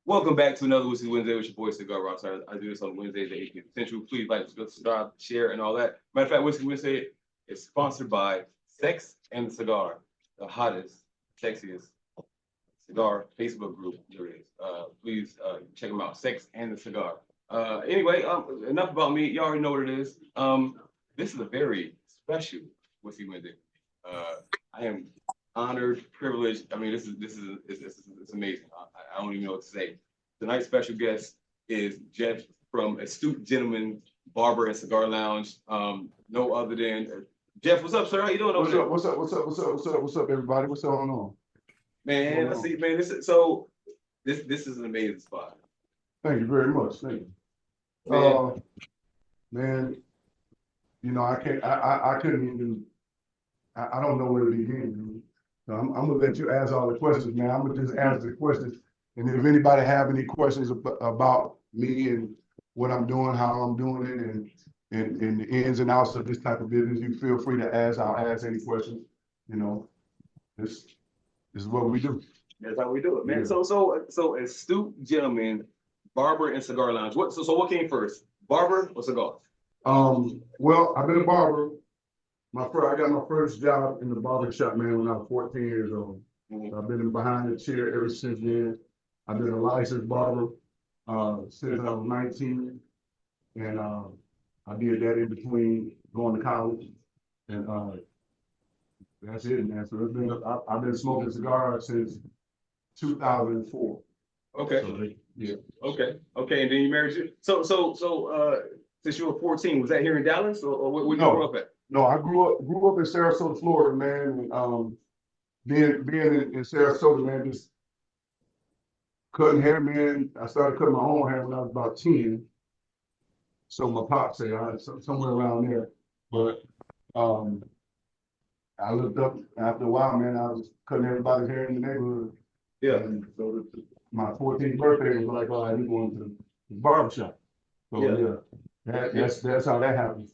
Welcome back to another Whiskey Wednesday with your boy Cigar Rockstar. I do this on Wednesdays at 8 p.m. Central. Please like, subscribe, share, and all that. Matter of fact, Whiskey Wednesday is sponsored by Sex and the Cigar, the hottest, sexiest cigar Facebook group there is. Please check them out. Sex and the Cigar. Anyway, enough about me. You already know what it is. This is a very special Whiskey Wednesday. I am honored, privileged. I mean, this is amazing. I don't even know what to say. Tonight's special guest is Jeff from Astute Gentleman Barber and Cigar Lounge. No other than Jeff. What's up, sir? How you doing? What's up, everybody? What's going on? Man, I see, man. This is an amazing spot. Thank you very much. Thank you. Man, you know, I couldn't even. I don't know where to begin. So I'm gonna let you ask all the questions, man. I'm gonna just answer the questions, and if anybody have any questions about me and what I'm doing, how I'm doing it, and the ins and outs of this type of business, you feel free to ask. I'll ask any questions. You know, this is what we do. That's how we do it, man. Yeah. So Astute Gentleman Barber and Cigar Lounge. So what came first, barber or cigar? Well, I've been a barber. I got my first job in the barbershop, man, when I was 14 years old. Mm-hmm. I've been behind the chair ever since then. I've been a licensed barber since I was 19. And I did that in between going to college. And that's it, man. So I've been smoking cigars since 2004. Okay. So, yeah. Okay. And then you married. So since you were 14, was that here in Dallas or where you grew up at? No, I grew up in Sarasota, Florida, man. Being in Sarasota, man, just cutting hair, man. I started cutting my own hair when I was about 10. So my pops said somewhere around there. But I looked up after a while, man. I was cutting everybody's hair in the neighborhood. Yeah. And so my 14th birthday was like, all right, we're going to the barbershop. So that's how that happened.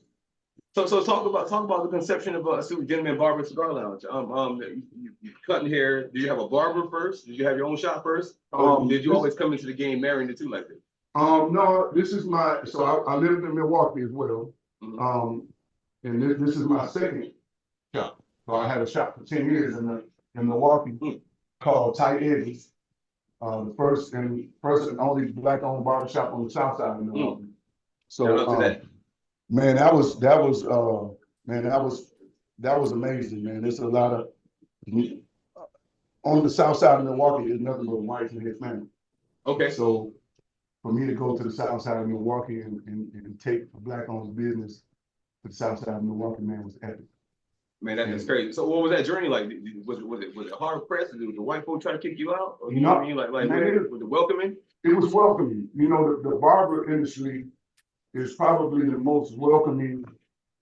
So talk about the conception of Astute Gentleman Barber and Cigar Lounge. You cutting hair. Did you have a barber first? Did you have your own shop first? Did you always come into the game marrying the two like this? No, this is I lived in Milwaukee as well. Mm-hmm. And this is my second shop. So I had a shop for 10 years in Milwaukee called Tight Edges. The first and only black-owned barbershop on the south side of Milwaukee. So man, that was amazing, man. There's a lot of on the south side of Milwaukee, there's nothing but whites and his family. Okay. So for me to go to the south side of Milwaukee and take a black-owned business to the south side of Milwaukee, man, was epic. Man, that's crazy. So what was that journey like? Was it hard pressed? Did the white folks try to kick you out? Or, you know what I mean? Like was it welcoming? It was welcoming. You know, the barber industry is probably the most welcoming,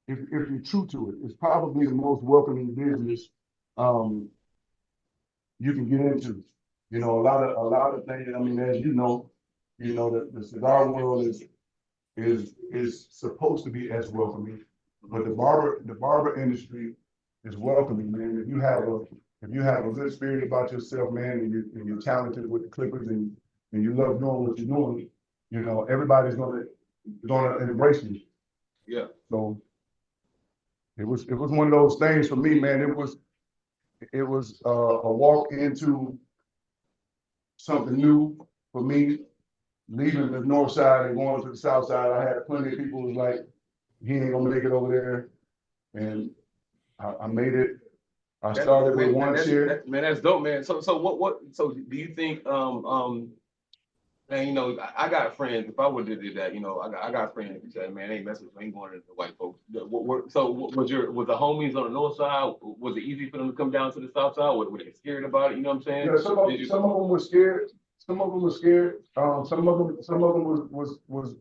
if you're true to it, it's probably the most welcoming business you can get into. You know, a lot of things, I mean, as you know, the cigar world is supposed to be as welcoming, but the barber industry is welcoming, man. If you have a good spirit about yourself, man, and you're talented with the clippers and you love doing what you're doing, you know, everybody's gonna embrace you. Yeah. So it was one of those things for me, man. It was a walk into something new for me. Leaving the north side and going to the south side, I had plenty of people who was like, he ain't gonna make it over there. And I made it. I started with one chair. Man, that's dope, man. So do you think man, you know, I got friends. If I would have did that, you know, I got friends who said, "Man, ain't messing with me, ain't going to the white folks." So was the homies on the north side? Was it easy for them to come down to the south side? Were they scared about it? You know what I'm saying? Yeah, some of them were scared. Some of them were scared. Some of them was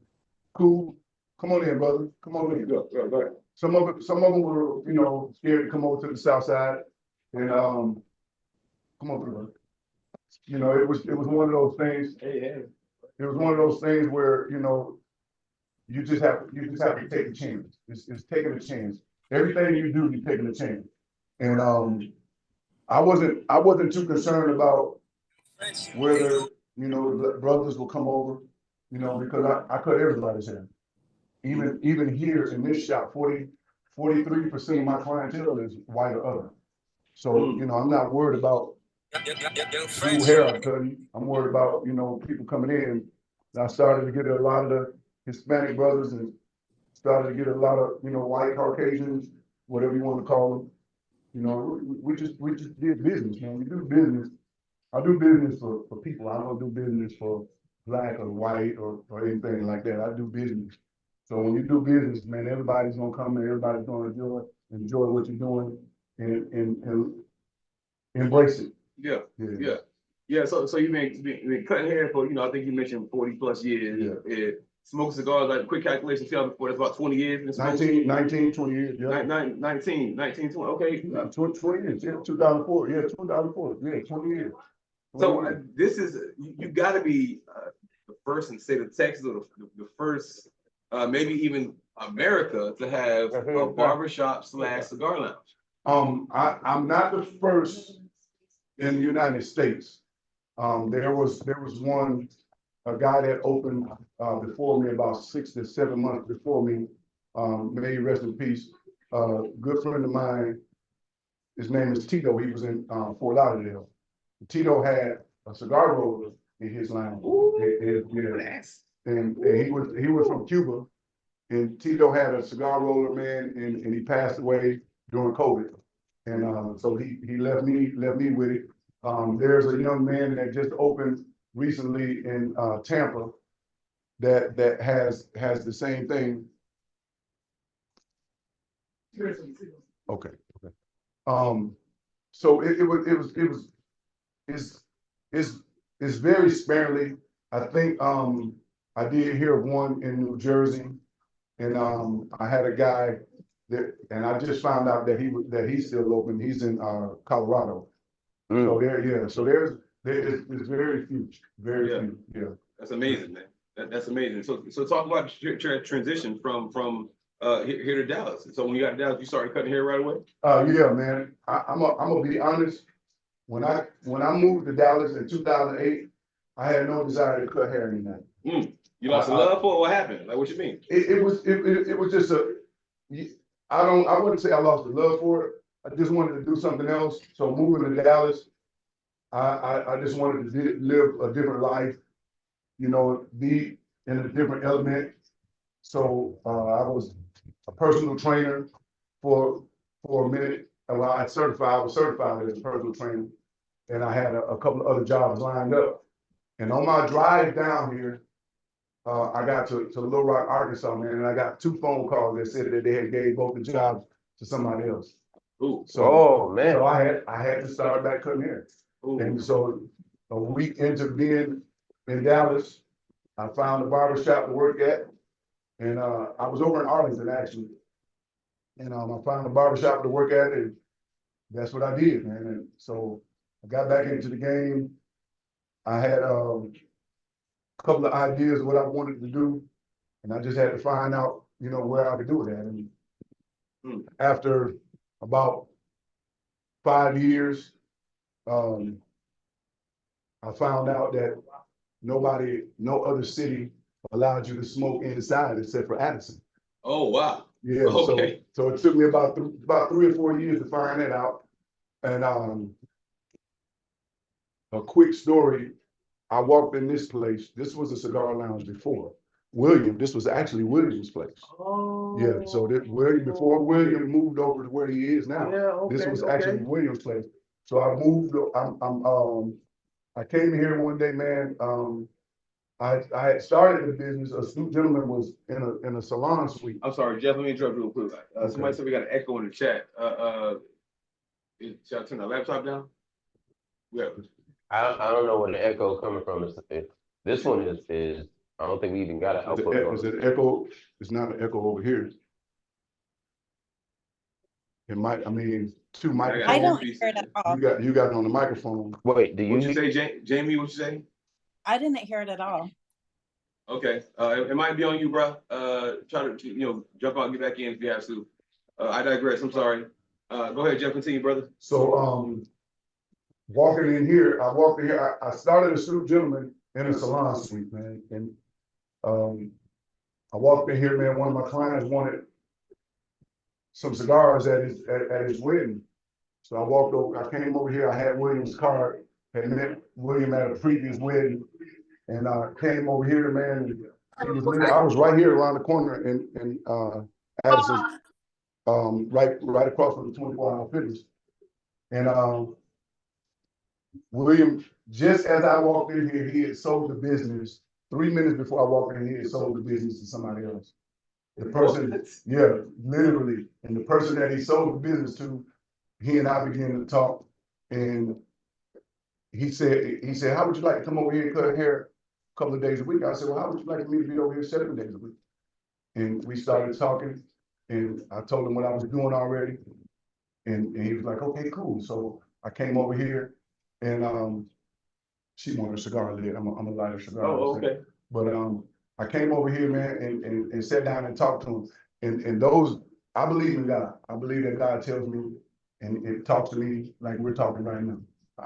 cool. Come on in, brother. Come on in. Go ahead. Some of them were, you know, scared to come over to the south side, and come on, brother. You know, it was one of those things. Hey. It was one of those things where, you know, you just have to take a chance. It's taking a chance. Everything you do, you're taking a chance. And I wasn't too concerned about whether you know, the brothers will come over, you know, because I cut everybody's hair. Even here in this shop, 43% of my clientele is white or other. So, you know, I'm not worried about who hair I'm cutting. I'm worried about, you know, people coming in. I started to get a lot of the Hispanic brothers and started to get a lot of, you know, white Caucasians, whatever you want to call them. You know, we just did business, man. We do business. I do business for people. I don't do business for black or white or anything like that. I do business. So when you do business, man, everybody's gonna come and everybody's gonna enjoy what you're doing and embrace it. Yeah, yeah. Yeah, so you've been cutting hair for, you know, I think you mentioned 40 plus years. Yeah. Smoke cigars, like quick calculation, tell me before that's about 20 years. 19, 20 years, yeah. 19, 20, okay. 20 years, yeah, 2004, yeah, 2004, yeah, 20 years. 20 So years. this is, you gotta be the first in the state of Texas, or the first, maybe even America, to have a barbershop / cigar lounge. I'm not the first in the United States. There was one, a guy that opened before me, about 6 to 7 months before me. May he rest in peace. Good friend of mine, his name is Tito. He was in Fort Lauderdale. Tito had a cigar roller in his lounge. And he was from Cuba. And Tito had a cigar roller, man, and he passed away during COVID. And so he left me with it. There's a young man that just opened recently in Tampa that has the same thing. Okay. So it's very sparingly. I think I did hear of one in New Jersey, and I had a guy that, and I just found out that he's still open. He's in Colorado. So it's very few, very few. Yeah. That's amazing, man. That's amazing. So talk about your transition from here to Dallas. So when you got to Dallas, you started cutting hair right away? Yeah, man. I'm gonna be honest. When I moved to Dallas in 2008, I had no desire to cut hair anymore. You lost the love for it? What happened? Like, what you mean? It was just I wouldn't say I lost the love for it. I just wanted to do something else. So moving to Dallas, I just wanted to live a different life, you know, be in a different element. So I was a personal trainer for a minute. Well, I was certified as a personal trainer, and I had a couple of other jobs lined up. And on my drive down here, I got to Little Rock, Arkansas, man, and I got 2 phone calls that said that they had gave both the jobs to somebody else. Ooh. So, man. So I had to start back cutting hair. Ooh. And so a week into being in Dallas, I found a barbershop to work at. And I was over in Arlington, actually. And I found a barbershop to work at, and that's what I did, man. And so I got back into the game. I had a couple of ideas of what I wanted to do, and I just had to find out, you know, where I could do it at. And after about 5 years, I found out that no other city allowed you to smoke inside except for Addison. Oh, wow. Yeah, okay. So it took me about 3 or 4 years to find that out. And a quick story, I walked in this place. This was a cigar lounge before. This was actually William's place. Oh. Yeah, so before William moved over to where he is now, this was actually William's place. So I moved, I came here one day, man. I had started the business. Astute gentleman was in a salon suite. I'm sorry, Jeff, let me interrupt real quick. Somebody said we got an echo in the chat. Should I turn the laptop down? Yeah. I don't know where the echo coming from. This one is I don't think we even got an output. Is it echo? It's not an echo over here. It might, I mean, 2 microphones. I don't hear it at all. You got it on the microphone. Wait, do you? What you say, Jamie? What you say? I didn't hear it at all. Okay, it might be on you, bro. Try to jump out and get back in if you have to. I digress. I'm sorry. Go ahead, Jeff. Continue, brother. So walking in here, I started Astute gentleman in a salon suite, man, and, I walked in here, man, one of my clients wanted some cigars at his wedding. So I walked over, I came over here, I had William's card, had met William at a previous wedding. And I came over here, man, and I was right here around the corner in Addison, right across from the 24-hour fitness. And William, just as I walked in here, he had sold the business. 3 minutes before I walked in, he had sold the business to somebody else. The person, yeah, literally, and the person that he sold the business to, he and I began to talk, and he said, how would you like to come over here and cut hair a couple of days a week? I said, well, how would you like me to be over here 7 days a week? And we started talking, and I told him what I was doing already, and he was like, okay, cool. So I came over here, and she wanted a cigar lit. I'm a lighter cigar. Oh, okay. But I came over here, man, and sat down and talked to him. And those, I believe in God. I believe that God tells me, and it talks to me like we're talking right now.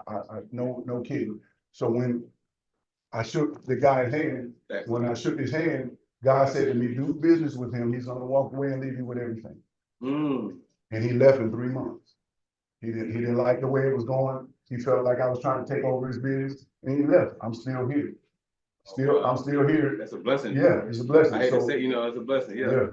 I no kidding. So when I shook the guy's hand, when I shook his hand, God said to me, do business with him. He's gonna walk away and leave you with everything. And he left in 3 months. He didn't like the way it was going. He felt like I was trying to take over his business, and he left. I'm still here. I'm still here. That's a blessing. Yeah, it's a blessing. I hate to say, it's a blessing. Yeah.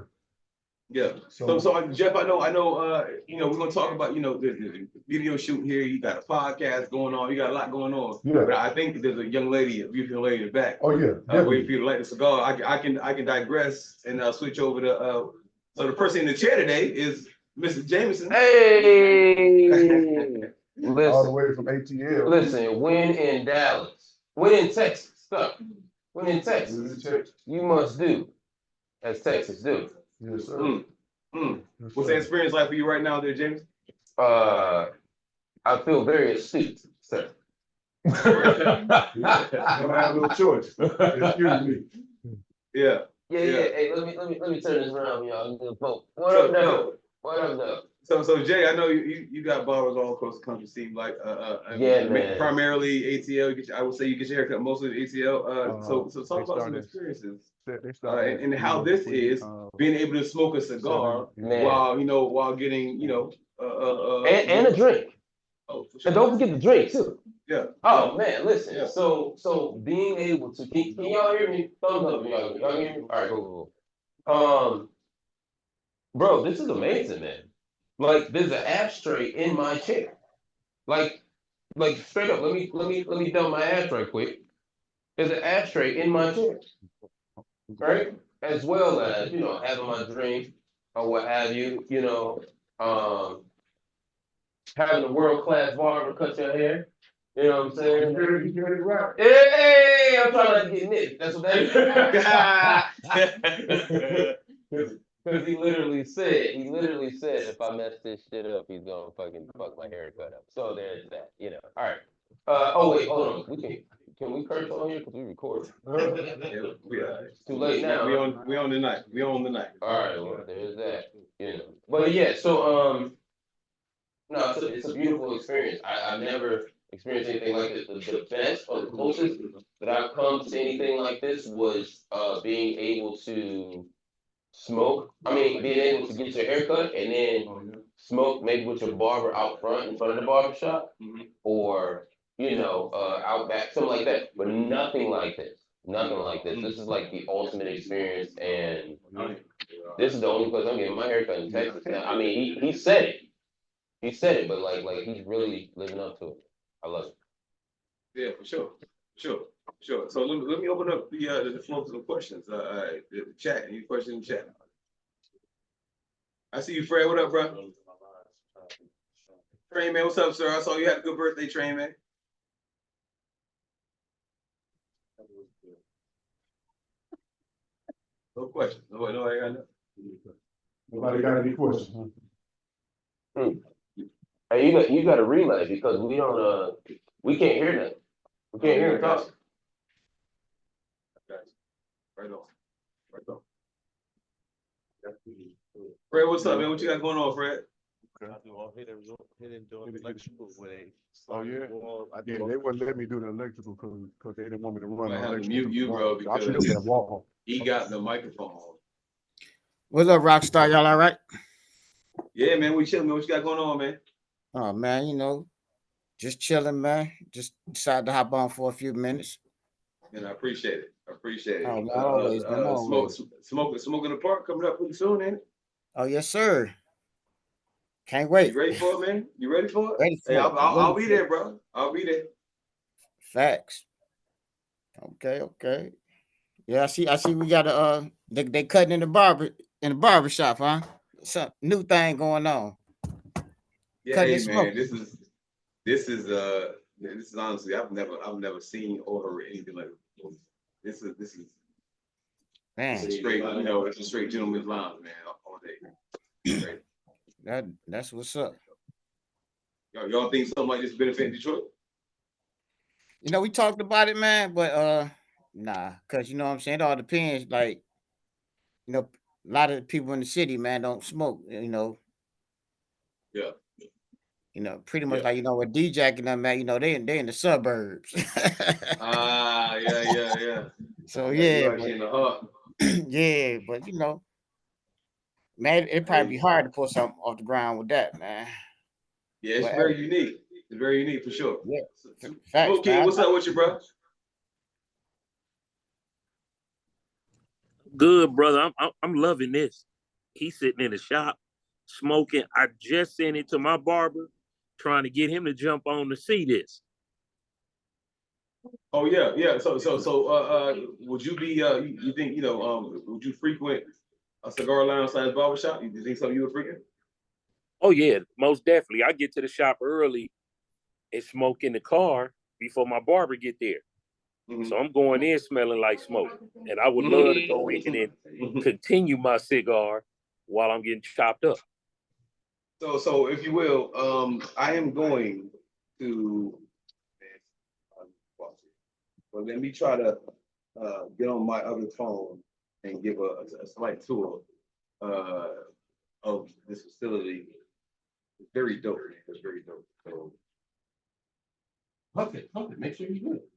Yeah. So Jeff, I know, we're gonna talk about, the video shoot here. You got a podcast going on. You got a lot going on. Yeah. But I think there's a young lady, a beautiful lady in the back. Oh yeah. Waiting for you to light the cigar. I can digress and switch over to. So the person in the chair today is Mr. Jameson. Hey. All the way from ATL. Listen, when in Dallas, when in Texas, stop. When in Texas, you must do as Texas do. Yes, sir. Yes, what's that experience like for you right now there, James? I feel very astute, sir. You don't have no choice. Excuse me. Yeah. Hey, let me turn this around, y'all. What up, though? What up, though? So Jay, I know you got barbers all across the country. Seems like man. Primarily ATL. I would say you get your haircut mostly at ATL. So talk about some experiences and how this is being able to smoke a cigar while getting and a drink. Oh, for sure. And don't forget the drink too. Yeah. Oh man, listen. Yeah. So being able to can y'all hear me? Thumbs up, y'all hear me? All right, cool. Bro, this is amazing, man. Like there's an ashtray in my chair. Like straight up. Let me dump my ash right quick. There's an ashtray in my chair. Right? As well as, having my drink or what have you, having a World Class Barber cut your hair. You know what I'm saying? You get it right. Hey, I'm trying not to get nicked. That's what that is. Because he literally said, if I mess this shit up, he's gonna fucking fuck my haircut up. So there's that, All right. Wait, hold on. Can we curse on here? Because we record. It's too late now. We on the night. All right, well, there's that. But yeah, so no, it's a beautiful experience. I've never experienced anything like this. The best or the closest that I've come to anything like this was being able to smoke. Being able to get your haircut and then smoke maybe with your barber out front in front of the barbershop, or out back, something like that. But nothing like this. Nothing like this. This is like the ultimate experience, and this is the only place I'm getting my haircut in Texas. Now, he said it. He said it, but like he's really living up to it. I love it. Yeah, for sure. So let me open up the floor to some questions. The chat. Any questions in the chat? I see you, Fred. What up, bro? Train man, what's up, sir? I saw you had a good birthday, Train man. No questions. Nobody got nothing. Nobody got any questions, huh? Hey, you got to relay because we don't we can't hear that. We can't hear him talk. Right on. Fred, what's up, man? What you got going on, Fred? Oh, yeah? Yeah, they wouldn't let me do the electrical because they didn't want me to run. I the have to electrical mute you, bro, wall. I because built that wall. he got the microphone. What's up, Rockstar? Y'all all right? Yeah, man, we chilling, man. What you got going on, man? Oh man, just chilling, man. Just decided to hop on for a few minutes. And I appreciate it. I appreciate it. Oh, man, always, man, always. Smoke in the park coming up pretty soon, ain't it? Oh yes, sir. Can't You wait. ready for it, man? You ready for it? Ready Hey, for it. I'll Ready be for there, it. bro. I'll be there. Facts. Okay. Yeah, I see. We got a they cutting in the barbershop, huh? Some new thing going on. Yeah, Cutting hey, and man, smoking. this is honestly, I've never seen or heard anything like this. This is Man, straight, it's a straight gentleman's lounge, man, all day. Straight. that's what's up. Y'all think something like this benefit Detroit? We talked about it, man, but nah, cause you know what I'm saying. It all depends. Like, a lot of the people in the city, man, don't smoke. Yeah. Pretty much Yeah. like with D-Jack and them, man. They in the suburbs. Yeah. So You yeah, actually in the hub. yeah, but man, it'd probably be hard to pull something off the ground with that, man. Yeah, it's But very unique. It's very unique for sure. yeah, facts, Smoke Kid, man. what's up with you, bro? Good, brother. I'm loving this. He's sitting in the shop smoking. I just sent it to my barber, trying to get him to jump on to see this. Oh yeah. So would you be you think would you frequent a cigar lounge / barbershop? You think something you would frequent? Oh yeah, most definitely. I get to the shop early and smoke in the car before my barber get there. Mm-hmm. So I'm going in smelling like smoke, and I would love to go in and continue my cigar while I'm getting chopped up. So if you will, I am going to. Well, let me try to get on my other phone and give a slight tour of this facility. It's very dope, man. It's very dope. So, okay, make sure you do it.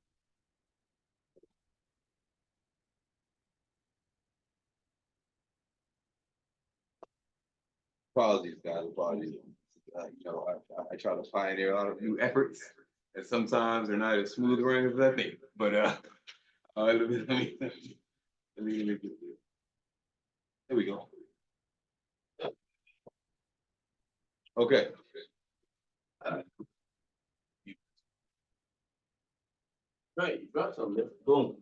Apologies, guys. Apologies. I try to pioneer a lot of new efforts, and sometimes they're not as smooth running as I think. But let me get this. There we go. Okay. Right, you got something. Boom.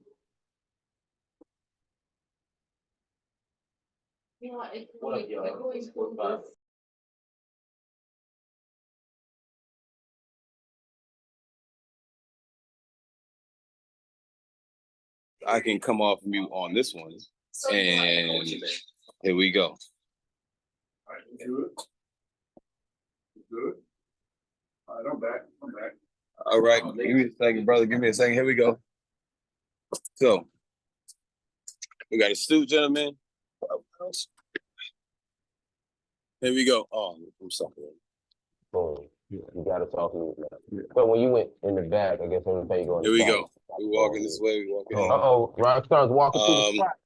What up, y'all? I can come off mute on this one, and here we go. All right, good. Good. All right, I'm back. All right, give me a second, brother. Give me a second. Here we go. So, we got Astute, gentlemen. Here we go. Oh, I'm sorry. Boom. You gotta talk to me now. But when you went in the back, I guess everything going. Here we go. We walking this way. We walking. Rockstar's walking through the spot.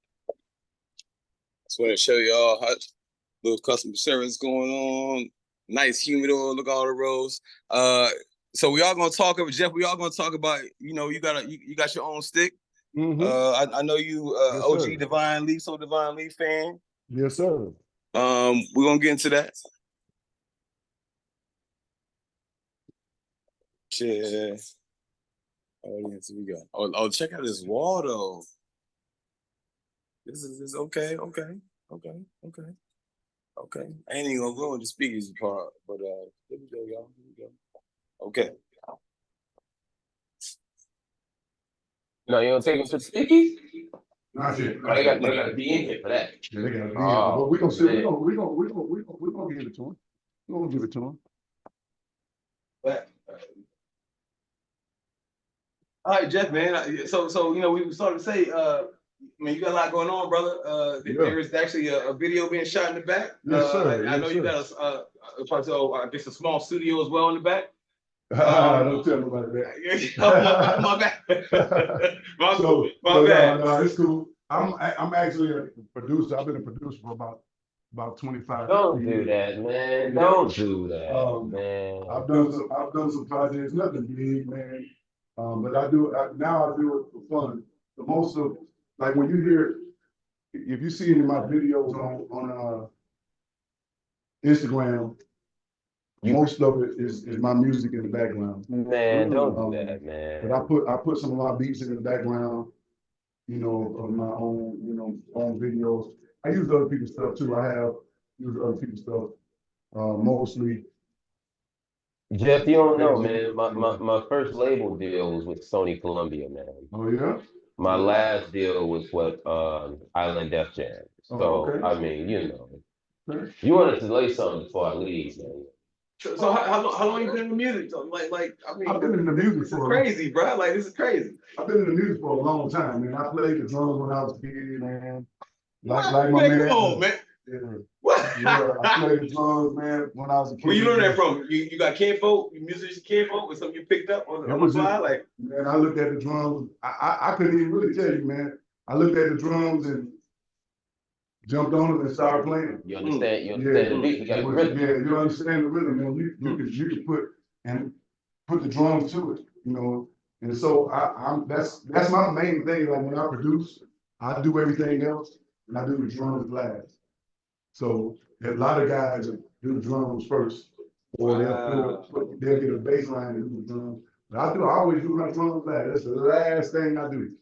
Just want to show y'all how little customer service going on. Nice humidor. Look at all the rows. So we all gonna talk about Jeff. We all gonna talk about. You got your own stick. Mm-hmm. I know you Yes, OG sir. Divine Leaf fan. Yes, sir. We're gonna get into that. Yeah. Audience, we go. Oh, check out this wall though. This is okay. I ain't even gonna go in the speakers part, but here we go, y'all. Here we go. Okay. No, you don't take him to the stickies? Not yet. They gotta be in here for that. Yeah, they gotta be. But we gonna see. We gonna give it to him. We gonna give it to him. But, all right, Jeff, man. So we started to say Man, you got a lot going on, brother. There is actually a video being shot in the back. Yes, sir. I know you got I guess a small studio as well in the back. Don't tell nobody that. my bad. So, my bad. No, it's cool. I'm actually a producer. I've been a producer for about 25 Don't years. do that, man. Don't do that, man. I've done some projects, nothing big, man. But now I do it for fun. The most of, like, when you hear, if you see any of my videos on Instagram, most of it is my music in the background. Man, don't do that, man. But I put some of my beats in the background, of my own, own videos. I use other people's stuff too. I have used other people's stuff, mostly. Jeff, you don't know, man. My first label deal was with Sony Columbia, man. Oh yeah. My last deal was with Island Def Jam. So okay. I mean, you wanted to lay something before I leave, man. So how long you been in the music? So, I mean, I've been in the music this is crazy, bro. Like, this is crazy. I've been in the music for a long time, man. I played the drums when I was a kid, man. Like my man. Come on, man. Yeah. What? Yeah, I played the drums, man, when I was a kid. Where you learn that from? You got kinfolk, musician kinfolk, or something you picked up on the fly? Like, man, I looked at the drums. I couldn't even really tell you, man. I looked at the drums and jumped on them and started playing. You understand? You understand the beat? You got the rhythm. Yeah, you understand the rhythm, man. You can put the drums to it, And so that's my main thing. Like when I produce, I do everything else, and I do the drums last. So a lot of guys do the drums first, or they'll get a bass line and do the drums. But I always do my drums last. That's the last thing I do.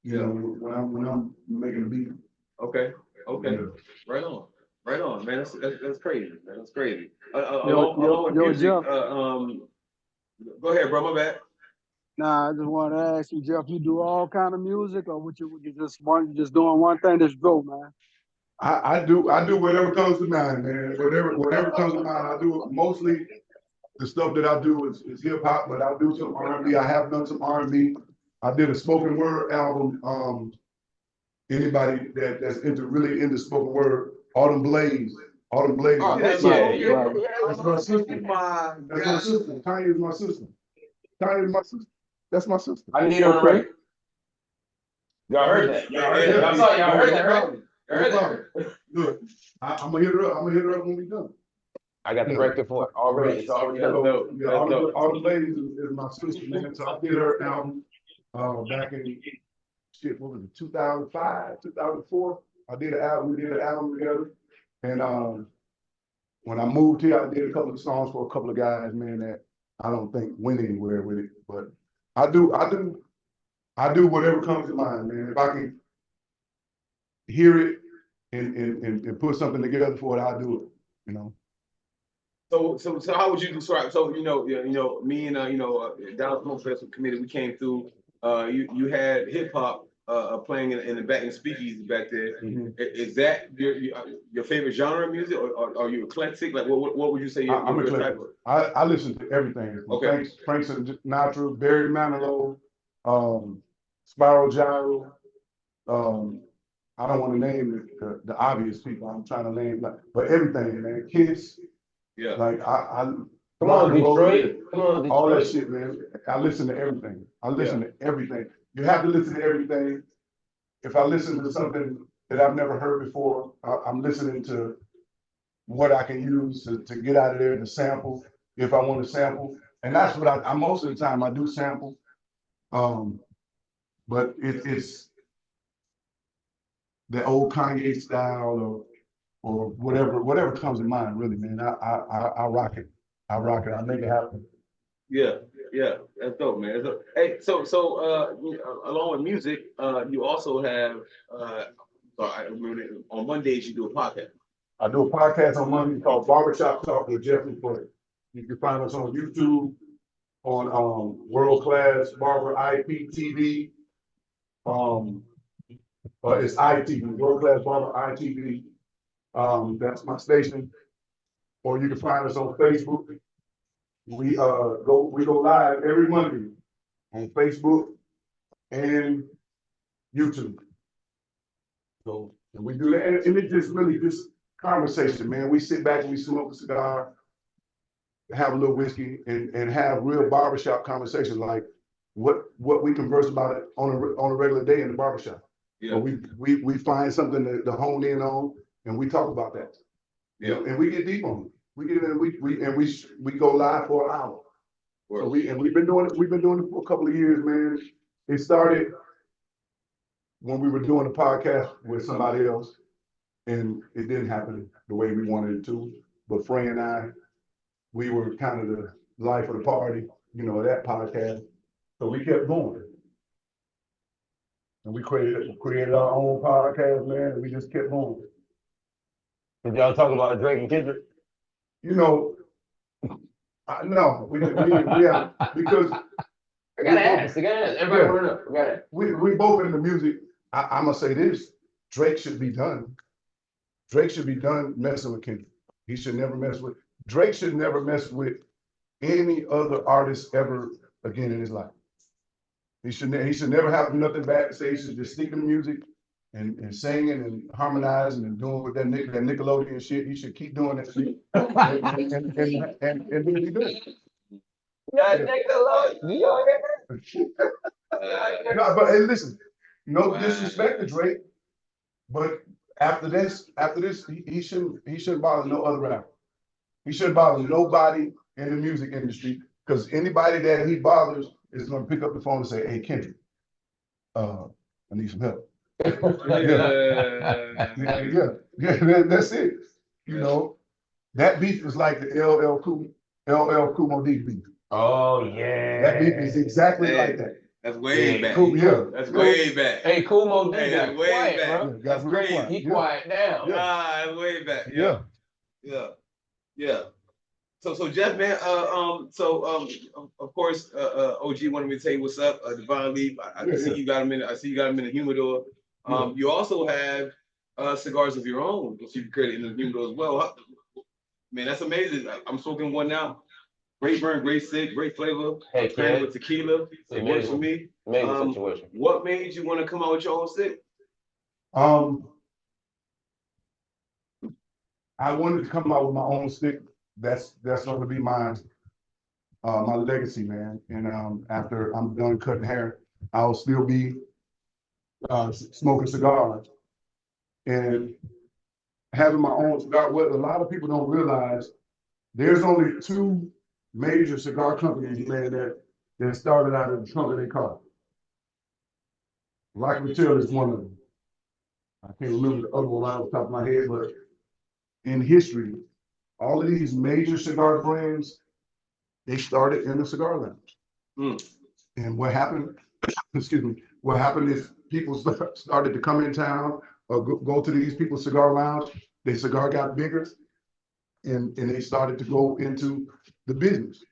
When I'm making a beat. Okay. Yeah. Right on, man. That's crazy, man. That's crazy. Yo, Jeff. Go ahead, bro. My bad. Nah, I just want to ask you, Jeff. You do all kind of music, or would you just doing one thing? Just go, man. I do whatever comes to mind, man. Whatever comes to mind, I do it. Mostly the stuff that I do is hip hop, but I do some R&B. I have done some R&B. I did a spoken word album. Anybody that's really into spoken word, Autumn Blaze. Oh, That's my sister. My That's my sister. Tanya is my sister. That's my sister. I need on the record. Y'all heard that? I'm sorry, y'all heard that, right? Look, I'm gonna hit her up. When we done. I got the record for it already. It's already done. Autumn Blaze is my sister, man. So I did her album back in what was it, 2005, 2004. I did an album. We did an album together. And when I moved here, I did a couple of songs for a couple of guys, man, that I don't think went anywhere with it. But I do whatever comes to mind, man. If I can hear it and put something together for it, I'll do it, So how would you describe? So me and Dallas Smokefest committee, we came through. You had hip hop playing in the back in speakeasy back there. Mm-hmm. Is that your favorite genre of music, or are you eclectic? Like what would you say? I'm eclectic. I listen to everything. Okay. Frank Sinatra, Barry Manilow, Spiral Gyro. I don't want to name the obvious people. I'm trying to name but everything, man. Kiss. Yeah. Like Come on, Detroit. All that shit, man. I listen to everything. To everything. You have to listen to everything. If I listen to something that I've never heard before, I'm listening to what I can use to get out of there to sample if I want to sample. And that's what I most of the time I do sample. But it's the old Kanye style or whatever comes to mind, really, man. I rock it. I make it happen. Yeah, that's dope, man. That's dope. Hey, so along with music, you also have on Mondays you do a podcast. I do a podcast on Monday called Barbershop Talk with Jeff. You can find us on YouTube, on World Class Barber IPTV. It's ITV, World Class Barber ITV. That's my station. Or you can find us on Facebook. We go live every Monday on Facebook and YouTube. So, and we do that, and it's just really just conversation, man. We sit back and we smoke a cigar, have a little whiskey, and have real barbershop conversations, like what we converse about it on a regular day in the barbershop. Yeah. Or we find something to hone in on, and we talk about that. Yeah. And we get deep on it. We get in, we go live for an hour. So we've been doing it for a couple of years, man. It started when we were doing a podcast with somebody else, and it didn't happen the way we wanted it to. But Frey and I, we were kind of the life of the party, you know, that podcast. So we kept going. And we created our own podcast, man, and we just kept going. Did y'all talk about Drake and Kendrick? You know, no, we yeah, because I gotta ask. Everybody wanna know. I gotta ask. we both in the music. I'm gonna say this: Drake should be done. Drake should be done messing with Kendrick. He should never mess with. Drake should never mess with any other artist ever again in his life. He should never have nothing bad to say. He should just stick to music and singing and harmonizing and doing with that Nickelodeon shit. He should keep doing that shit and be good. Yeah, Nickelodeon. No, but hey, listen, no disrespect to Drake, but after this, he shouldn't bother no other rapper. He shouldn't bother nobody in the music industry, because anybody that he bothers is gonna pick up the phone and say, "Hey, Kendrick, I need some help." Yeah, that's it. You know, that beef is like the LL Cool Mo D beef. Oh yeah. That beef is exactly like that. That's way back. Cool, yeah. That's way back. Hey, Cool Mo D Hey, got that's way quiet, back. bro. That's crazy. He quiet down. Yeah. That's way back. Yeah. Yeah. So Jeff, man, of course, OG wanted me to tell you what's up. Divine Leaf. I see you got him in. I see you got him in the humidor. You also have cigars of your own that you created in the humidor as well. Man, that's amazing. I'm smoking one now. Great burn, great stick, great flavor. Heck Paired yeah. with tequila. It works for me. Amazing situation. What made you want to come out with your own stick? I wanted to come out with my own stick. That's going to be my legacy, man. And after I'm done cutting hair, I'll still be smoking cigars and having my own cigar. What a lot of people don't realize, there's only two major cigar companies, man, that started out of the trunk of their car. Rock Material is one of them. I can't remember the other one off the top of my head, but in history, all of these major cigar brands, they started in the cigar lounge. And what happened, excuse me, what happened is people started to come in town or go to these people's cigar lounge. Their cigar got bigger and they started to go into the business.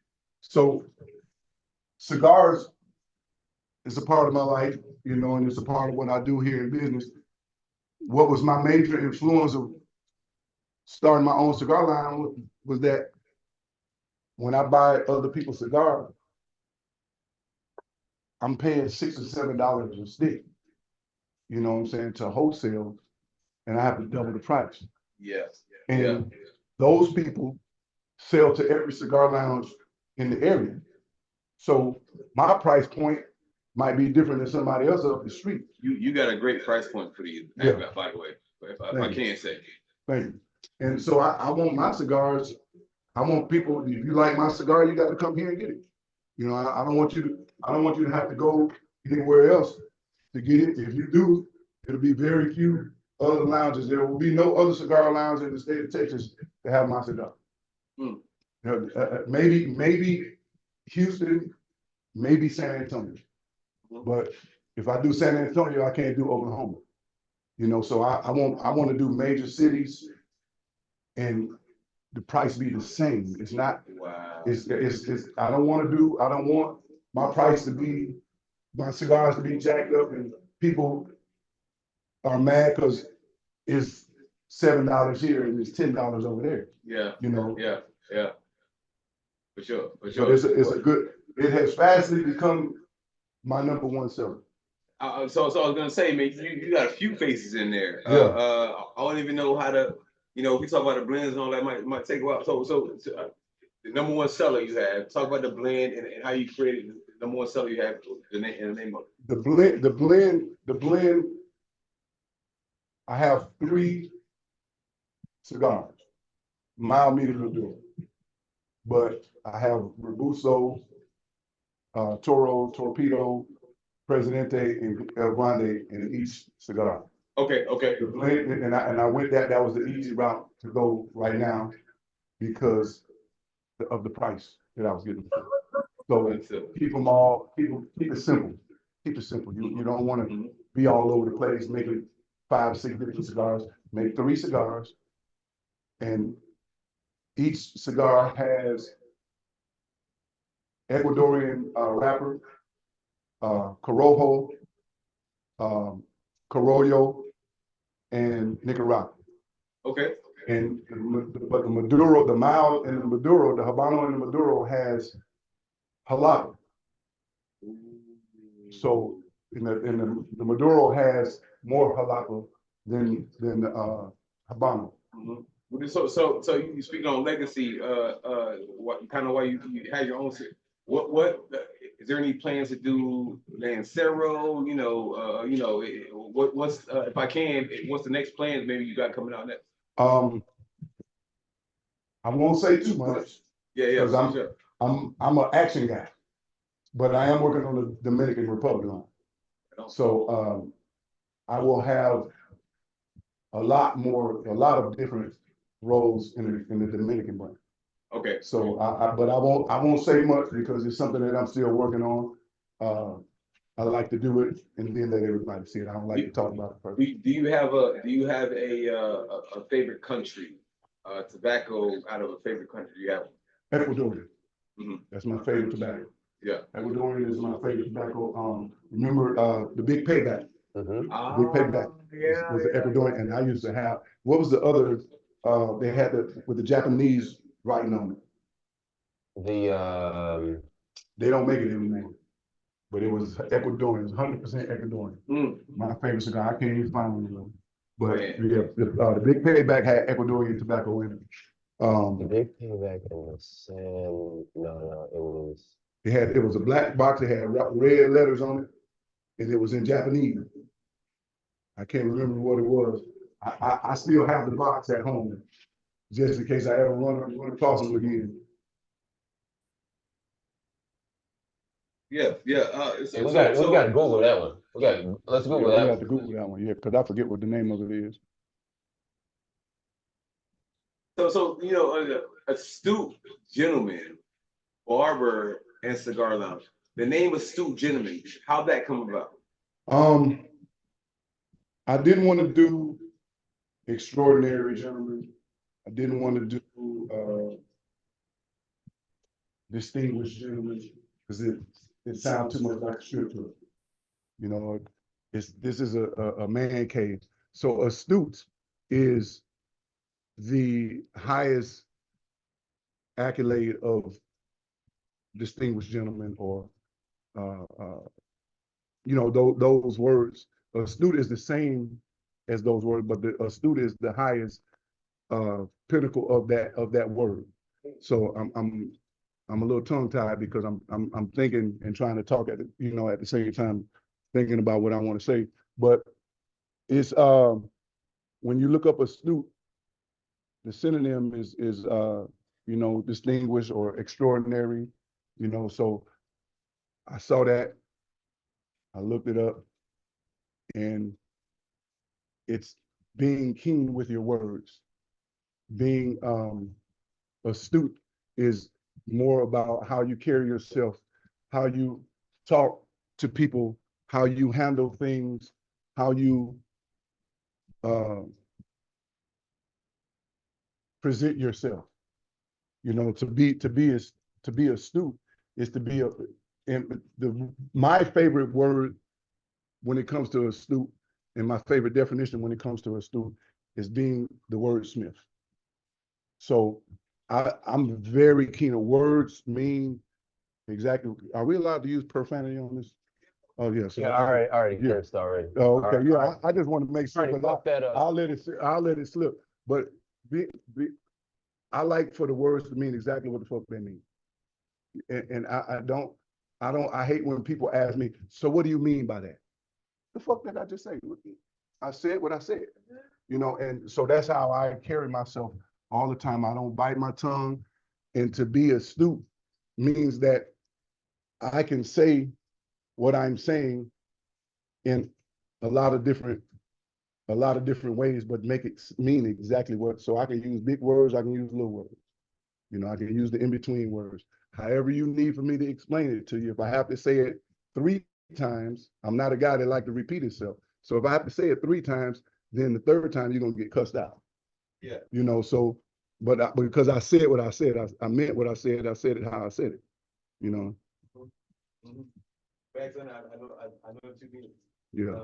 So cigars is a part of my life, you know, and it's a part of what I do here in business. What was my major influence of starting my own cigar lounge was that when I buy other people's cigars, I'm paying $6 or $7 a stick, you know what I'm saying, to wholesale, and I have to double the price. Yes. And those people sell to every cigar lounge in the area. So my price point might be different than somebody else up the street. You got a great price point for these, Yeah. by the way, if I can say. Thank you. And so I want my cigars. I want people, if you like my cigar, you got to come here and get it. You know, I don't want you to have to go anywhere else to get it. If you do, it'll be very few other lounges. There will be no other cigar lounge in the state of Texas to have my cigar. You know, maybe Houston, maybe San Antonio. But if I do San Antonio, I can't do Oklahoma. You know, so I want to do major cities and the price be the same. It's not, it's I don't want my price to be, my cigars to be jacked up and people are mad because it's $7 here and it's $10 over there. Yeah. You know? Yeah. For sure. So it's a good, it has fastly become my #1 seller. So I was gonna say, man, you got a few faces in there. Yeah. I don't even know how to, if we talk about the blends and all that, might take a while. So the number one seller you have. Talk about the blend and how you created the number one seller you have. The name of it. The blend. I have 3 cigars, mild, medium, Maduro. But I have Robusto, Toro, Torpedo, Presidente, and El Grande in each cigar. Okay. The blend, and I went that was the easy route to go right now because of the price that I was getting. So keep them all, keep it simple. Keep it simple. You don't want to be all over the place making 5, 6 different cigars. Make 3 cigars, and each cigar has Ecuadorian wrapper, Corojo, Corojo, and Nicaragua. Okay. And but the Maduro, the mild and the Maduro, the Habano and the Maduro has halal. So the Maduro has more halal than the Habano. So you speaking on legacy, what kind of why you had your own. What is there any plans to do Lancero? What's if I can, what's the next plans maybe you got coming out next? I won't say too much. Yeah, because sure. I'm an action guy, but I am working on the Dominican Republic line. So I will have a lot of different roles in the Dominican brand. Okay. So but I won't say much because it's something that I'm still working on. I like to do it and then let everybody see it. I don't like to talk about it first. Do you have a favorite country? Tobacco out of a favorite country you have? Ecuadorian. Mm-hmm. That's my favorite tobacco. Yeah. Ecuadorian is my favorite tobacco. Remember the Big Payback? Mm-hmm. Big Payback was the Ecuadorian, and I used to have, what was the other, they had with the Japanese writing on it. They don't make it anymore, but it was Ecuadorian, it was 100% Ecuadorian. My favorite cigar, I can't even find one of them. But yeah, the Big Payback had Ecuadorian tobacco in it. The Big Payback in the sand, no, it was. It was a black box, it had red letters on it, and it was in Japanese. I can't remember what it was. I still have the box at home, just in case I ever run across them again. Yeah. We got to Google that one. Let's Google that. We have to Google that one, because I forget what the name of it is. So Astute Gentleman, Barber and Cigar Lounge. The name Astute Gentleman, how'd that come about? I didn't want to do Extraordinary Gentlemen. I didn't want to do Distinguished Gentlemen because it sounds too much like a strip club. This is a man cave. So Astute is the highest accolade of Distinguished Gentlemen, or those words. Astute is the same as those words, but the Astute is the highest pinnacle of that word. So I'm a little tongue tied because I'm thinking and trying to talk at the same time, thinking about what I want to say. But it's when you look up Astute, the synonym is distinguished or extraordinary. So I saw that, I looked it up, and it's being keen with your words. Being astute is more about how you carry yourself, how you talk to people, how you handle things, how you present yourself. To be astute is to be my favorite word when it comes to astute, and my favorite definition when it comes to astute is being the wordsmith. So I'm very keen. Words mean exactly. Are we allowed to use profanity on this? Oh, yes. Yeah, already Yeah. cursed already. Oh, okay, yeah, I just want to make sure, Already because fucked that up. I'll let it slip, but I like for the words to mean exactly what the fuck they mean. And I hate when people ask me, so what do you mean by that? The fuck did I just say? I said what I said, and so that's how I carry myself all the time. I don't bite my tongue, and to be astute means that I can say what I'm saying in a lot of different ways, but make it mean exactly what. So I can use big words, I can use little words. I can use the in-between words. However you need for me to explain it to you. If I have to say it 3 times, I'm not a guy that like to repeat himself. So if I have to say it 3 times, then the 3rd time you're gonna get cussed out. Yeah. So, but because I said what I said, I meant what I said it how I said it. Mhm. Back then, I know what you mean. Yeah.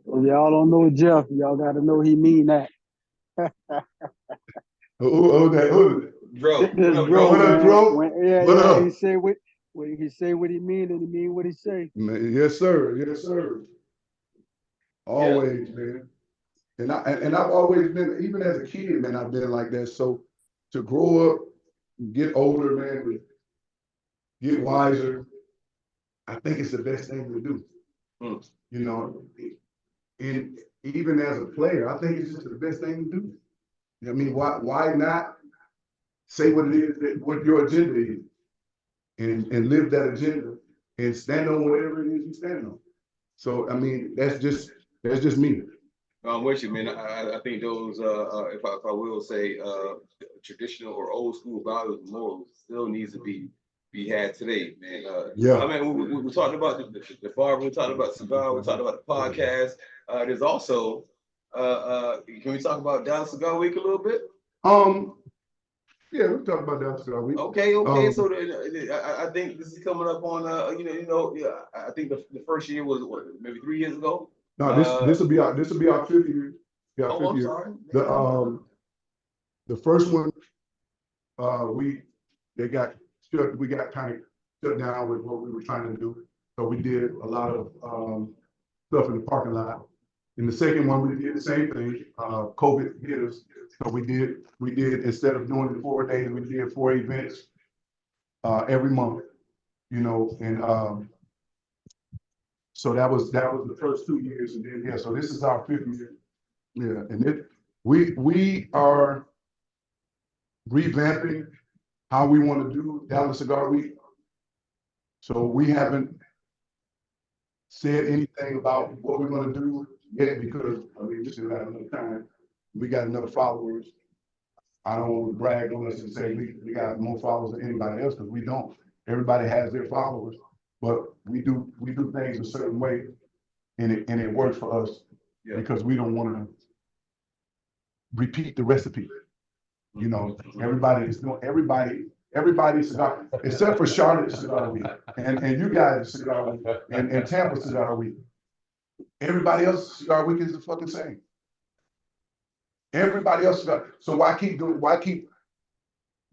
Y'all don't know Jeff. Y'all got to know he mean that. That. Bro, This what up, bro, What up, man, bro? What yeah, up? he say what he mean, and he mean what he say. Man, yes, sir. Yes, sir. Always, man. And I've always been, even as a kid, man, I've been like that. So to grow up, get older, man, get wiser, I think it's the best thing to do. And even as a player, I think it's just the best thing to do. I mean, why not say what it is, what your agenda is, and live that agenda and stand on whatever it is you stand on. So I mean, that's just me. I'm with you, man. I think those, if I will say, traditional or old school values and morals still needs to be had today, man. Yeah. I mean, we talked about the barber, we talked about cigar, we talked about the podcast. There's also, can we talk about Dallas Cigar Week a little bit? Yeah, we talk about Dallas Cigar Week. Okay. So I think this is coming up on, yeah. I think the first year was what, maybe 3 years ago. No, this will be our 5th year. Yeah, Oh, 5th I'm year. sorry. The first one, we got kind of shut down with what we were trying to do. So we did a lot of stuff in the parking lot. In the second one, we did the same thing. COVID hit us, so we did instead of doing the 4 days, we did 4 events every month. And so that was the first 2 years, and then so this is our 5th year. Yeah, and we are revamping how we want to do Dallas Cigar Week. So we haven't said anything about what we're going to do yet, because we still got enough time. We got enough followers. I don't want to brag on us and say we got more followers than anybody else, because we don't. Everybody has their followers, but we do things a certain way, and it works for us. Yeah. Because we don't want to repeat the recipe. Everybody's cigar, except for Charlotte Cigar Week and you guys Cigar Week and Tampa Cigar Week. Everybody else Cigar Week is the fucking same. Everybody else cigar. So why keep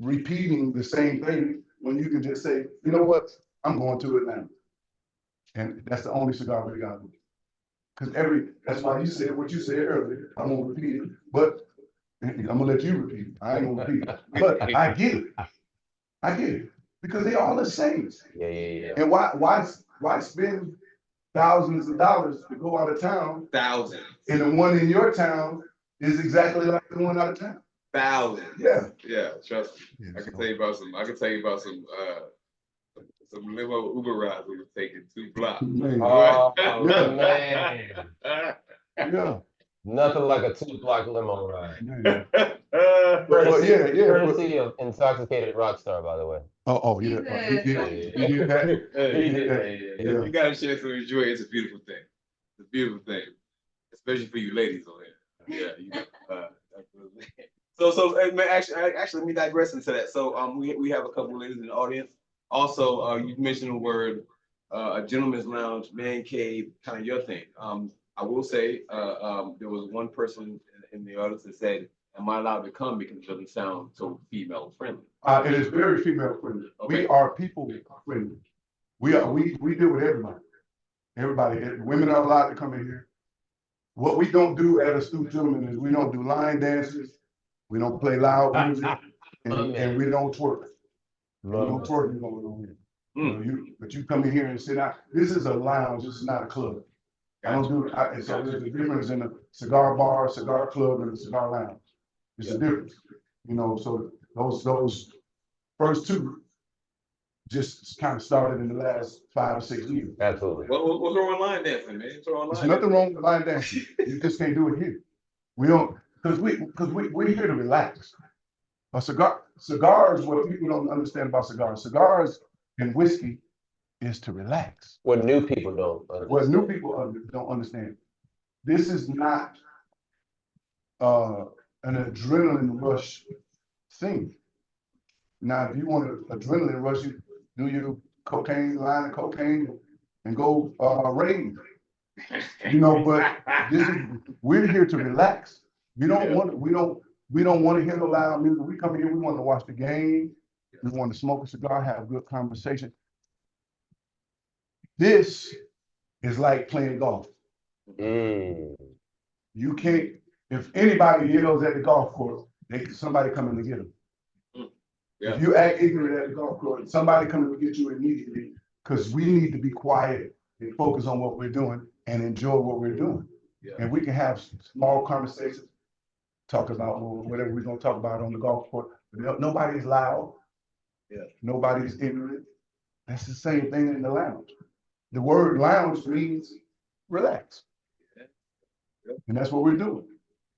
repeating the same thing when you can just say, you know what, I'm going to it now. And that's the only cigar we got. Because that's why you said what you said earlier. I'm gonna repeat it, but I'm gonna let you repeat it. I ain't gonna repeat it. But I get it. Because they all the same. Yeah. And why spend thousands of dollars to go out of town? Thousands. And the one in your town is exactly like the one out of town. Thousands. Yeah, trust me. I can tell you about some limo Uber rides we were taking 2 blocks. Man. Man. Yeah. Nothing like a 2-block limo ride. Yeah. Courtesy of intoxicated Rockstar, by the way. Oh yeah. He did that. Yeah. You got a chance to enjoy it. It's a beautiful thing. It's a beautiful thing, especially for you ladies on here. Yeah. So man, actually, let me digress into that. So we have a couple of ladies in the audience. Also, you mentioned the word a gentleman's lounge, man cave, kind of your thing. I will say there was one person in the audience that said, "Am I allowed to come because it doesn't sound so female friendly?" It is very female friendly. Okay. We are people friendly. We deal with everybody. Everybody, women are allowed to come in here. What we don't do at Astute Gentlemen is we don't do line dances, we don't play loud music, and we don't twerk. No twerking going on here. But you come in here and sit down. This is a lounge, this is not a club. I don't do, so there's a difference in a cigar bar, cigar club, and a cigar lounge. There's a difference, so those first two just kind of started in the last 5 or 6 years. Absolutely. What's wrong with line dancing, man? There's nothing wrong with line dancing. You just can't do it here. We don't, because we're here to relax. Cigars, what people don't understand about cigars and whiskey is to relax. What new people don't understand. What new people don't understand. This is not an adrenaline rush thing. Now, if you want an adrenaline rush, you do your line of cocaine and go rave. But we're here to relax. We don't want to hear no loud music. We come here, we want to watch the game. We want to smoke a cigar, have a good conversation. This is like playing golf. You can't, if anybody yells at the golf course, somebody coming to get them. Yeah. If you act ignorant at the golf course, somebody coming to get you immediately, because we need to be quiet and focus on what we're doing and enjoy what we're doing. Yeah. And we can have small conversations, talk about whatever we're going to talk about on the golf course. Nobody's loud. Yeah. Nobody's ignorant. That's the same thing in the lounge. The word lounge means relax. Yeah. And that's what we're doing.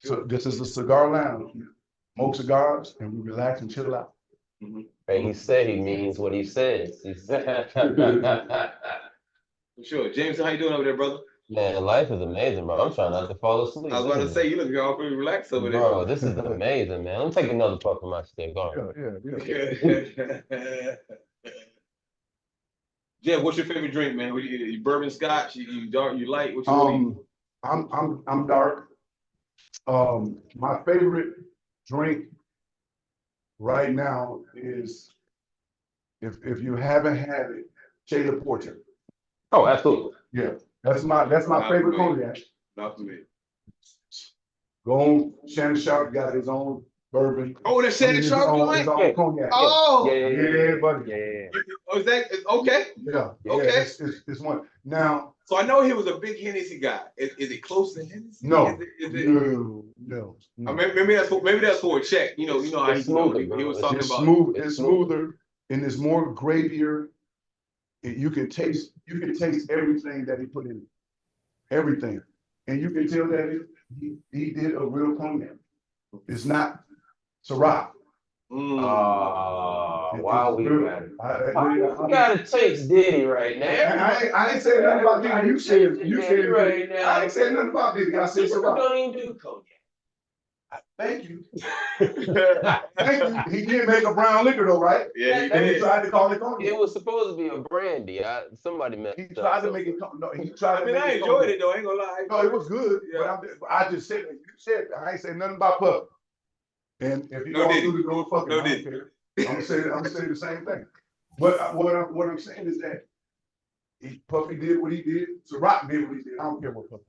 So this is a cigar lounge. We smoke cigars and we relax and chill out. Mm-hmm. And he said he means what he says. He said. Sure. James, how you doing over there, brother? Man, life is amazing, bro. I'm trying not to fall asleep. I was about to say, you look all pretty relaxed over there. Bro, this is amazing, man. Let me take another puff of my cigar. Yeah. Jeff, what's your favorite drink, man? You bourbon, scotch, you dark, you light? What you I'm dark. My favorite drink right now is, if you haven't had it, Shayla Porter. Oh, absolutely. Yeah, that's my favorite cognac. Not for me. Go on, Shannon Sharp got his own bourbon. Oh, that's Shannon Sharp joint? His own cognac. Oh, yeah, buddy. Yeah. Oh, is that okay? Yeah. Okay. It's one. Now, so I know he was a big Hennessy guy. Is it close to Hennessy? No. No. Maybe that's for a check. You know how he was talking about. It's smoother and it's more gravier. You can taste everything that he put in it. Everything. And you can tell that he did a real cognac. It's not Ciroc. Wow, we got it. You gotta taste Diddy right now. I ain't saying nothing about Diddy. You said right now. I ain't saying nothing about Diddy. I said Ciroc. Don't even do cognac. Thank you. Thank you. He did make a brown liquor though, right? Yeah, he did. He tried to call it cognac. It was supposed to be a brandy. Somebody messed up. He tried to make it. No, he tried to make it. I enjoyed it though. I ain't gonna lie. No, it was good. Yeah. But I just said it. You said it. I ain't saying nothing about Puff. And if you don't do the no fucking, no, I'm gonna say the same thing. But what I'm saying is that Puffy did what he did. Ciroc did what he did. I don't care what Puffy.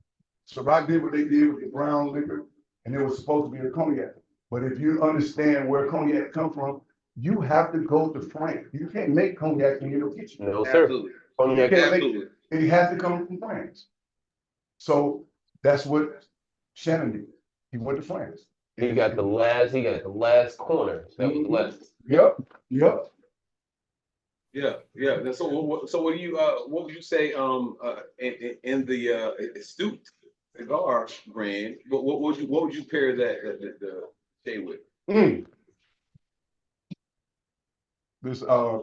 Ciroc did what they did with the brown liquor, and it was supposed to be a cognac. But if you understand where cognac come from, you have to go to France. You can't make cognac in your kitchen. No, sir. Cognac, it has to come from France. So that's what Shannon did. He went to France. He got the last corner that was left. Yep. Yeah. So what do you what would you say in the Astute cigar brand? What would you pair the shade with? This I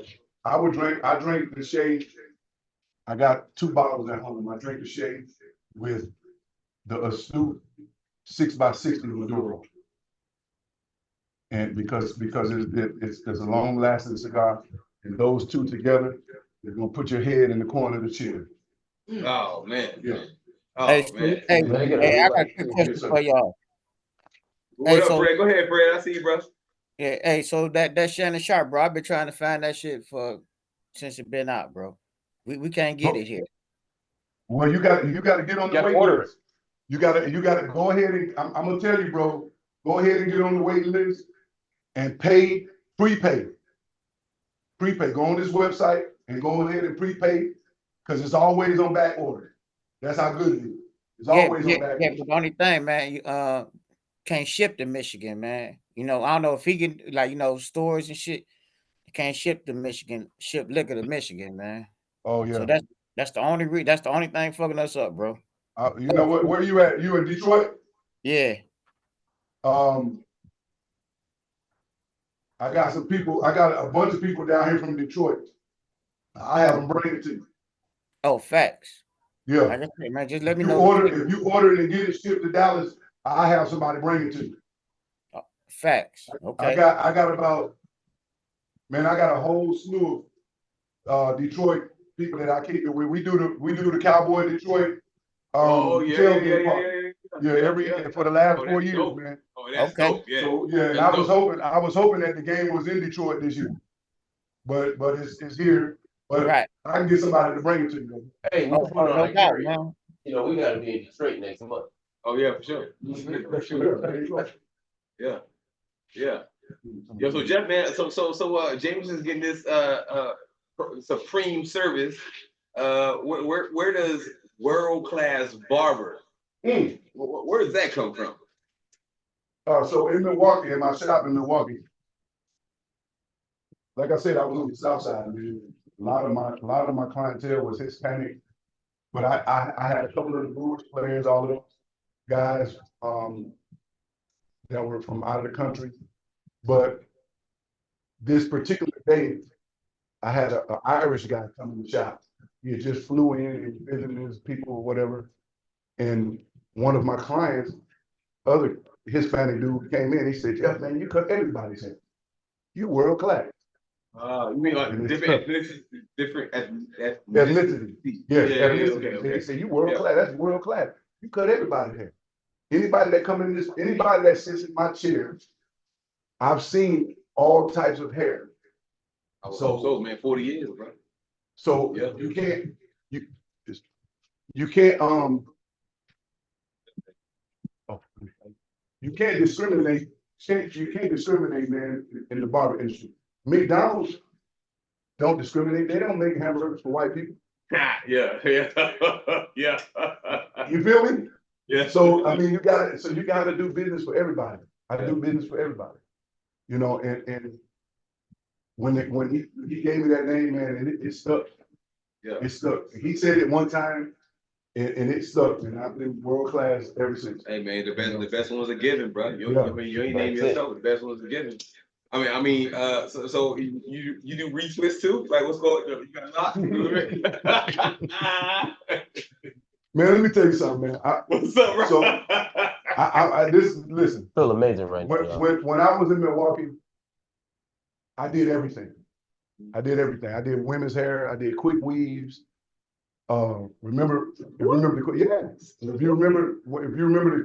drink the shade. I got 2 bottles at home. I drink the shade with the Astute 6x60 Maduro. And because it's a long lasting cigar, and those two together, they're gonna put your head in the corner of the chair. Oh man. Yeah. Oh Hey, man. hey, I got a quick question for y'all. What up, Fred? Go ahead, Fred. I see you, bro. Yeah, hey, so that Shannon Sharp, bro, I've been trying to find that shit since it been out, bro. We can't get it here. Well, you got to get on the Gotta wait order list. You got to go ahead and I'm gonna tell you, bro. Go ahead and get on the wait list and prepay. Go on this website and go ahead and prepay because it's always on back order. That's how good it is. It's always on back order. But the only thing, man, you can't ship to Michigan, man. You know, I don't know if he can, like, you know, stores and shit. You can't ship to Michigan, ship liquor to Michigan, man. Oh yeah. So that's the only that's the only thing fucking us up, bro. You know what? Where you at? You in Detroit? Yeah. I got some people. I got a bunch of people down here from Detroit. I have them bring it to you. Oh, facts. Yeah. Like I said, man, just let me If know. you order it and get it shipped to Dallas, I have somebody bring it to you. Facts. Okay. I got about, man, I got a whole slew of Detroit people that I keep. We do the Cowboy Detroit. For the last 4 years, dope. man. Oh, that's Okay. dope. Yeah. So yeah, and I was hoping that the game was in Detroit this year, but it's here. But Right. I can get somebody to bring it to you. Hey, we Oh, put on no a doubt, carry. man. You know, we gotta be in Detroit next month. Oh yeah, for sure. Yeah. Yeah. Yo, so Jeff, man, so James is getting this supreme service. Where does World Class Barber? Where does that come from? So in Milwaukee, in my shop in Milwaukee, like I said, I was on the south side, man. A lot of my clientele was Hispanic, but I had a couple of the Brewers players, all of those guys that were from out of the country. But this particular day, I had an Irish guy come in the shop. He had just flew in and visited his people or whatever. And one of my clients, other Hispanic dude, came in. He said, "Jeff, man, you cut everybody's hair. You world class." You mean like And different it's ethnicity? Yes, Yeah, ethnicity. okay. He said, "You world class. That's world class. You cut everybody's hair. Anybody that come in this, anybody that sits in my chair, I've seen all types of hair." I was so man, 40 years, bro. So Yeah. you can't discriminate. You can't discriminate, man, in the barber industry. McDonald's don't discriminate. They don't make hamburgers for white people. Yeah. You feel me? Yeah. So I mean, you got to do business for everybody. I do business for everybody. You know, and when he gave me that name, man, and it stuck. Yeah. It stuck. He said it one time, and it stuck. And I've been world class ever since. Hey man, the best ones are given, bro. You ain't name That's yourself. The best ones are given. I mean, so you do retwist too? Like what's going on? You got a lot? Man, let me tell you something, man. What's up, bro? So listen. Feel amazing right now. When I was in Milwaukee, I did everything. I did women's hair. I did quick weaves. Remember the quick? Yeah. If you remember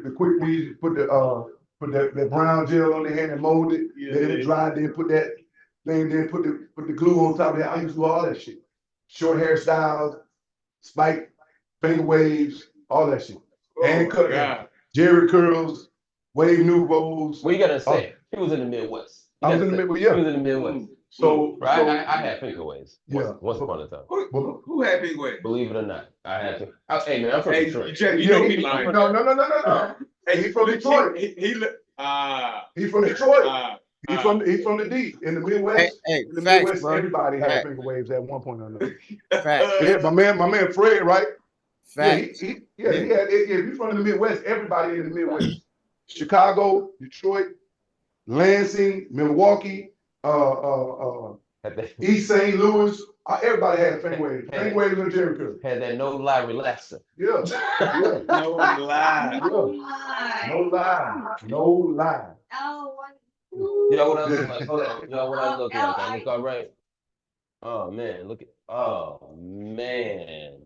the quick weaves, put that brown gel on the hand and mold it. Let it dry. Then put that thing. Then put the glue on top of it. I used to do all that shit. Short hairstyles, spike, finger waves, all that shit. And cut hair, Jerry curls, wave nouveaux. Well, you gotta say, he was in the Midwest. I was in the Midwest. Yeah. He was in the Midwest. So I had finger waves. Yeah. Once upon a time. Who had big waves? Believe it or not, I had to. Hey man, I'm from Detroit. You know he lying. No. Hey, he's from Detroit. He's from Detroit. He's from the D in the Midwest. Hey, In the facts, Midwest, bro. everybody had Facts. finger waves at one point or another. Facts. Yeah, my man Fred, right? Facts. He had. If you're from the Midwest, everybody in the Midwest. Chicago, Detroit, Lansing, Milwaukee, East St. Louis. Everybody had finger waves. Finger waves and Jerry curl. Had that no lie relaxer. Yeah. no lie. No lie. You know what I look like? Hold on. You know what I look like? I look all right. Oh man, look at. Oh man.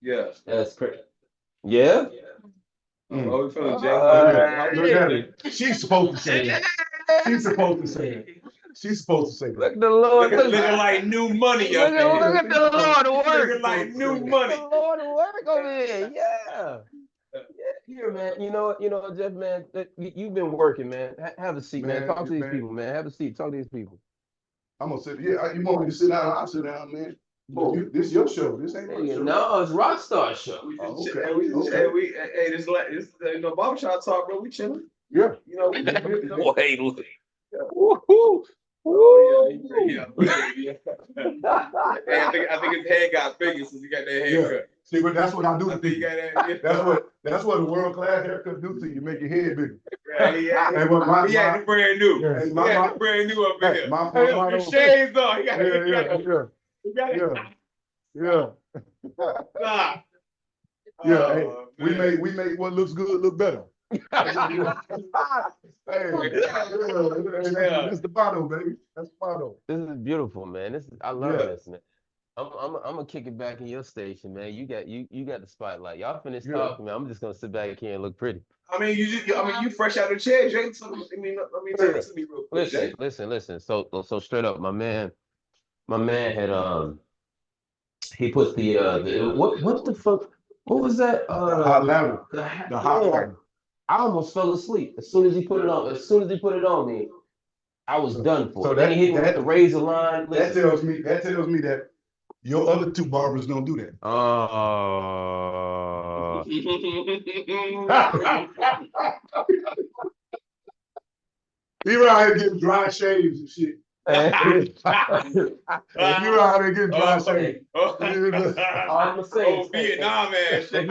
Yeah. That's crazy. Yeah. Oh, we feeling She's supposed to say it. She's supposed to say it. She's supposed to say Look that. at the Lord. Looking like new money Look up there. at the Lord work. Looking like new Look money. at the Lord work over here. Yeah. Here, man. You know, Jeff, man. You've been working, man. Have a seat, man. Man, Talk to these man. people, man. Have a seat. Talk to these people. I'm gonna sit. Yeah, you want me to sit down? I'll sit down, man. This is your show. This ain't my show. No, it's Rockstar show. Oh, Okay. okay. Hey, this you know, barbershop talk, bro. We chilling. Yeah. You know, Boy, look. Woo-hoo. oh yeah. Hey, I think his head got bigger since he got that haircut. See, but that's what I do I to think he people. got that. That's what a world class haircut do to you. Make your head bigger. Yeah, Hey, but my- he had the brand new. Yeah, He my- had the brand new up in Hey, here. my Hey, motto- your shades on. He got Yeah. Hey, Oh, we man. make what looks good look better. Hey, that's the motto, baby. That's the motto. This is beautiful, man. I love Yeah. this, man. I'm gonna kick it back in your station, man. You got the spotlight. Y'all finished Yeah. talking, man. I'm just gonna sit back here and look pretty. I mean, you fresh out of the chair, Jay. So, tell me real quick, Jay. Listen. So straight up, my man had he put the what the fuck? What was that? Hot ladder. The hot ladder. I almost fell asleep as soon as he put it on. As soon as he put it on me, I was done for. So Then he hit me that- with the razor line. That tells me that your other two barbers don't do that. He around here getting dry shaves and shit. He around here getting dry shaves. I'm gonna say Oh, Vietnam ass shit.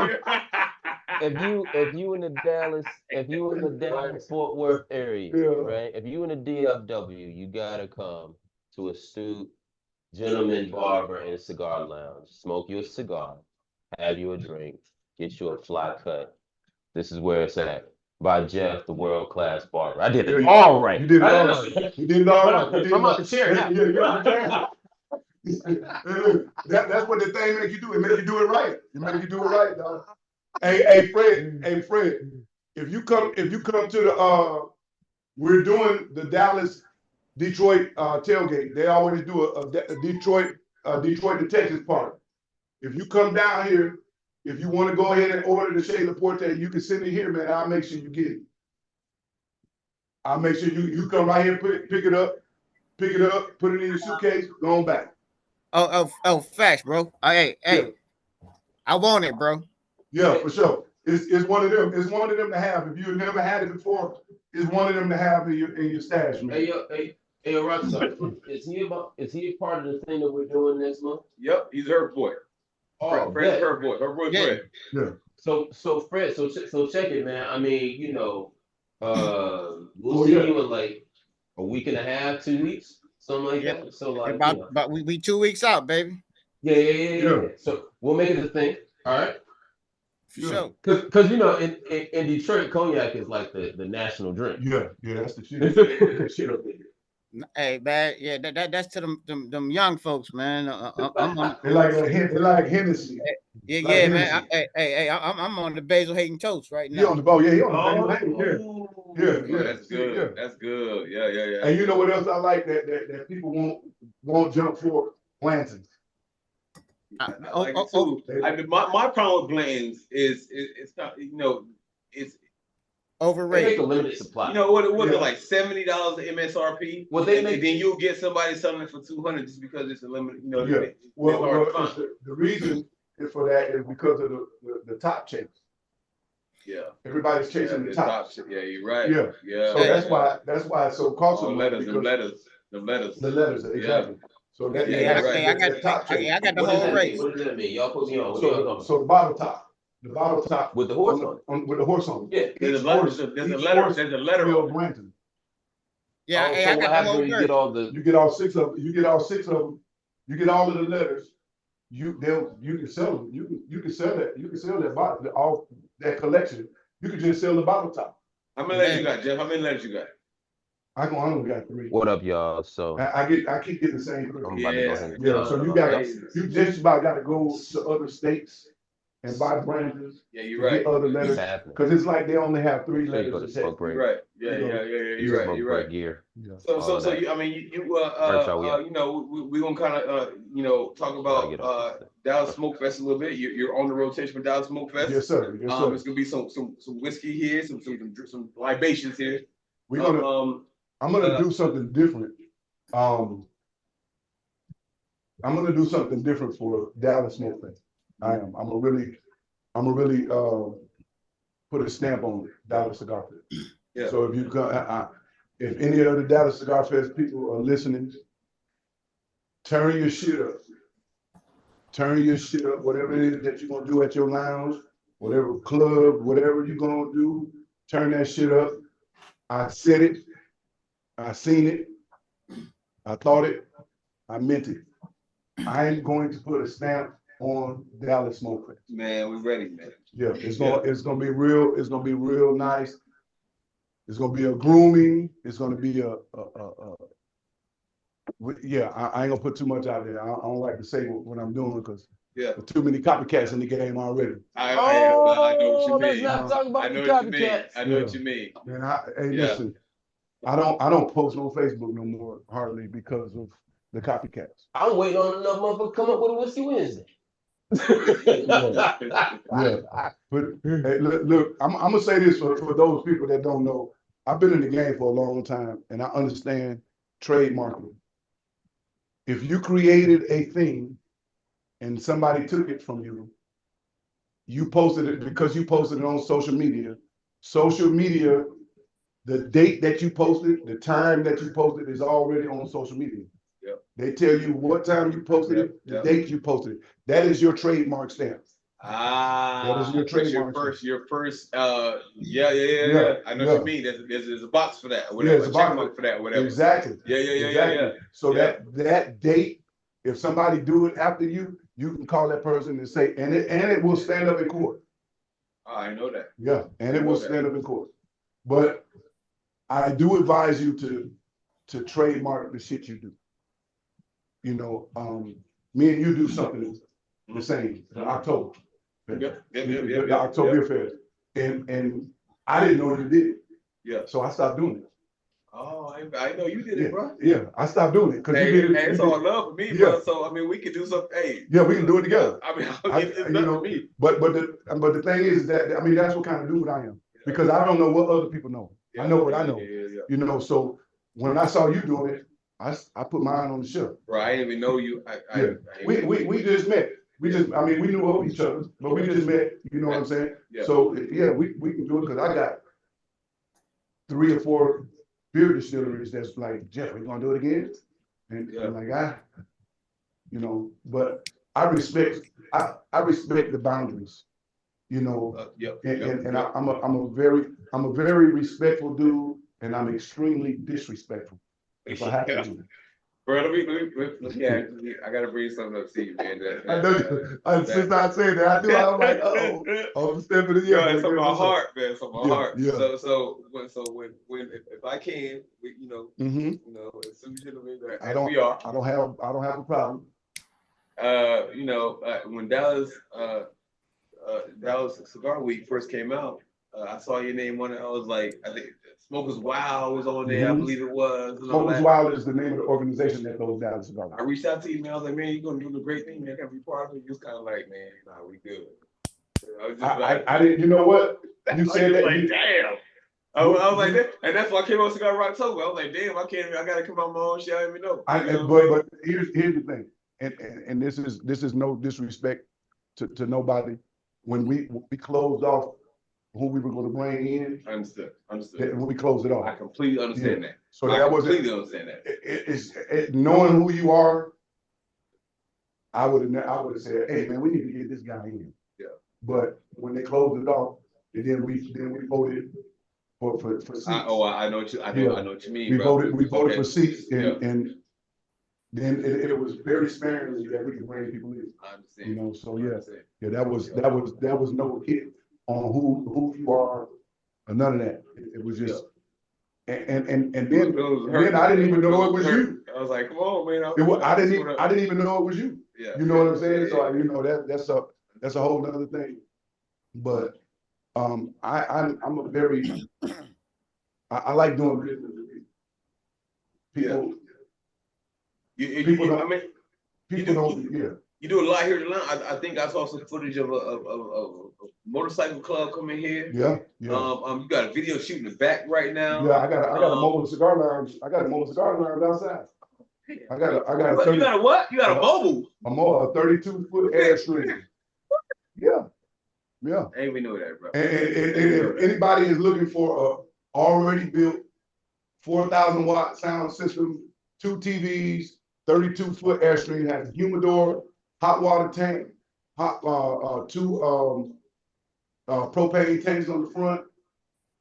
if you in the Dallas Fort Worth area, Yeah. right? If you in the DFW, you gotta come to Astute Gentleman Barber and Cigar Lounge. Smoke you a cigar, have you a drink, get you a fly cut. This is where it's at. By Jeff, the World Class Barber. I did it all right. You did it all right. You did it all right. You did I'm it out the chair now. That's what the thing make you do. It make you do it right. It make you do it right, dog. Hey, Fred. If you come to the we're doing the Dallas Detroit tailgate. They always do a Detroit to Texas party. If you come down here, if you want to go ahead and order the Shea Laporte, you can send it here, man. I'll make sure you get it. I'll make sure you come right here, pick it up, put it in your suitcase, go on back. Oh, facts, bro. Hey, Yeah. I want it, bro. Yeah, for sure. It's one of them. It's one of them to have. If you've never had it before, it's one of them to have in your stash, man. Hey, Rockstar, is he a part of the thing that we're doing next month? Yep, he's her boy. Oh, Fred's her boy. Her boy, Yeah. Fred. Yeah. So Fred, so check it, man. I mean, we'll Oh, see yeah. you in like a week and a half, 2 weeks, something like that. So like, About we 2 weeks out, baby. Yeah. So we'll make it a thing. All right. For sure. Because in Detroit, cognac is like the national drink. Yeah, that's the shit. That shit up there. Hey, man, yeah, that's to them young folks, man. I'm on. They like Hennessy. Yeah, Like yeah, man. Hennessy. Hey, I'm on the Basil Hating Toast right He on now. the boat. Yeah, he on the Oh, Yeah, that's good. That's good. Yeah. And you know what else I like that people won't jump for? Plantains. I like it too. My problem with blends is it's not, it's They make Overrated. a limited supply. what was Yeah. it, like $70 MSRP? Well, they and make- then you'll get somebody selling it for $200 just because it's a limited. Yeah. It's Well, hard to find. the reason for that is because of the top chase. Yeah. Everybody's chasing the top. shit. Yeah, you're right. Yeah. Yeah. So that's why it's so costly. Them letters. The letters, exactly. So that Yeah, that's right. I got the top chase. I got the What does whole that race. mean? What does that mean? Y'all put me on. What y'all talking about? So the bottle top With the horse on it. with the horse on it. Yeah. There's Each a horse- letter. There's a each letter. horse There's a letter. Bill Blanton. Yeah, Oh, hey, so I what got the happens whole when you race. get all the? You get all six of them. You get all six of them. You get all of the letters. You can sell them. You can sell that. You can sell that bottle, all that collection. You can just sell the bottle top. How many letters you got, Jeff? How many letters you got? I only got 3. What up, y'all? So I keep getting the same 3. I'm about to go ahead and Yeah, so you just about got to go to other states and buy branches. Yeah, and you're right. Get other It's letters, happening. cause it's like they only have 3 So you go letters to to smoke take. break. You're right. Yeah, You know, you're right. Smoke You're break right. gear. Yeah. So all that. you, I mean, you Merch all week. you know, we gonna kind of talk Gotta about get off this thing. Dallas Smokefest a little bit. You're on the rotation for Dallas Smokefest. Yes, sir. Yes, sir. It's gonna be some whiskey here, some libations here. We're gonna, I'm gonna do something different. I'm gonna do something different for Dallas Smoke Fest. I am. I'm gonna really put a stamp on Dallas Cigar Fest. Yeah. So if you come, if any of the Dallas Cigar Fest people are listening, turn your shit up. Turn your shit up. Whatever it is that you're gonna do at your lounge, whatever club, whatever you're gonna do, turn that shit up. I said it. I seen it. I thought it. I meant it. I am going to put a stamp on Dallas Smoke Fest. Man, we're ready, man. Yeah, it's gonna be real. It's gonna be real nice. It's gonna be a grooming. It's gonna be yeah. I ain't gonna put too much out there. I don't like to say what I'm doing because Yeah. there's too many copycats in the game already. I know what you let's mean. not talk I about know the what you mean. copycats. I know what you mean. Man, hey, Yeah. listen. I don't post on Facebook no more hardly because of the copycats. I'm waiting on another motherfucker to come up with a Whiskey Wednesday. Yeah. But hey, look, I'm gonna say this for those people that don't know. I've been in the game for a long time and I understand trademarking. If you created a thing and somebody took it from you, you posted it because you posted it on social media. Social media, the date that you posted, the time that you posted is already on social media. Yep. They tell you what time you posted it, the date you posted it. That is your trademark stamp. That is your trademark. Your first, yeah. I know what you mean. There's a box for that, or whatever. Yeah, a check mark for that, or whatever. Exactly. Yeah. So that date, if somebody do it after you, you can call that person and say, and it will stand up in court. I know that. Yeah, and it will stand up in court. But I do advise you to trademark the shit you do. You know, me and you do something the same, the October. The October Fest. And I didn't know you did it. Yeah. So I stopped doing it. Oh, I know you did it, bro. Yeah, I stopped doing it. Hey, you did it. Hey, it's all love for me, bro. So I mean we could do something. Hey. Yeah, we can do it together. I mean, it's nothing to me. But the thing is that I mean that's what kind of dude I am. Because I don't know what other people know. I know what I know. You know, so when I saw you doing it, I put mine on the shelf. Bro, I didn't even know you. We just met. We knew of each other, but we just met, you know what I'm saying? Yeah. So yeah, we can do it because I got 3 or 4 beer distilleries that's like, Jeff, we gonna do it again? And I'm like, you know, but I respect the boundaries, you know. I'm a very respectful dude, and I'm extremely disrespectful if I have to. Bro, let me I gotta bring something up to you, man. I know since I said that, I'm like, I'm stepping in. Yeah, it's on my heart, man. It's on my heart. Yeah. So when if I can, you know, as soon as you know me, I don't have a problem. You know, when Dallas Cigar Week first came out, I saw your name on it. I was like, I think Smokers Wild was on there. I believe it was. Smokers Wild is the name of the organization that goes down to Cigar. I reached out to you, man. I was like, man, you're gonna do the great thing, man. I gotta be part of it. You was kind of like, man, nah, we good. I didn't. You know what? You said that. Like, damn. I was like that, and that's why I came on Cigar Rockstar. I was like, damn, I gotta come on my own shit. I didn't even know. But here's the thing, and this is no disrespect to nobody. When we closed off who we were going to bring in. Understood. When we closed it off. I completely understand that. So I completely understand that. It's knowing who you are. I would have said, hey man, we need to get this guy in. Yeah. But when they closed it off, and then we voted for seats. I know what you mean. We voted for seats, and then it was very sparingly that we could bring people in. I understand. You know, so yeah, that was no hit on who you are or none of that. It was just and then I didn't even know it was you. I was like, come on, man. I didn't even know it was you. Yeah. You know what I'm saying? So you know that's up. That's a whole other thing. But I'm a very I like doing business with people. People don't, You do a lot here at the lounge. I think I saw some footage of a motorcycle club coming here. Yeah. You got a video shooting the back right now. Yeah, I got a mobile cigar lounge. I got a mobile cigar lounge outside. I got a 30, you got a what? You got a mobile? A 32-foot airstream. Yeah. I ain't even know that, bro. And if anybody is looking for a already built 4,000 watt sound system, 2 TVs, 32-foot airstream, has a humidor, hot water tank, 2 propane tanks on the front.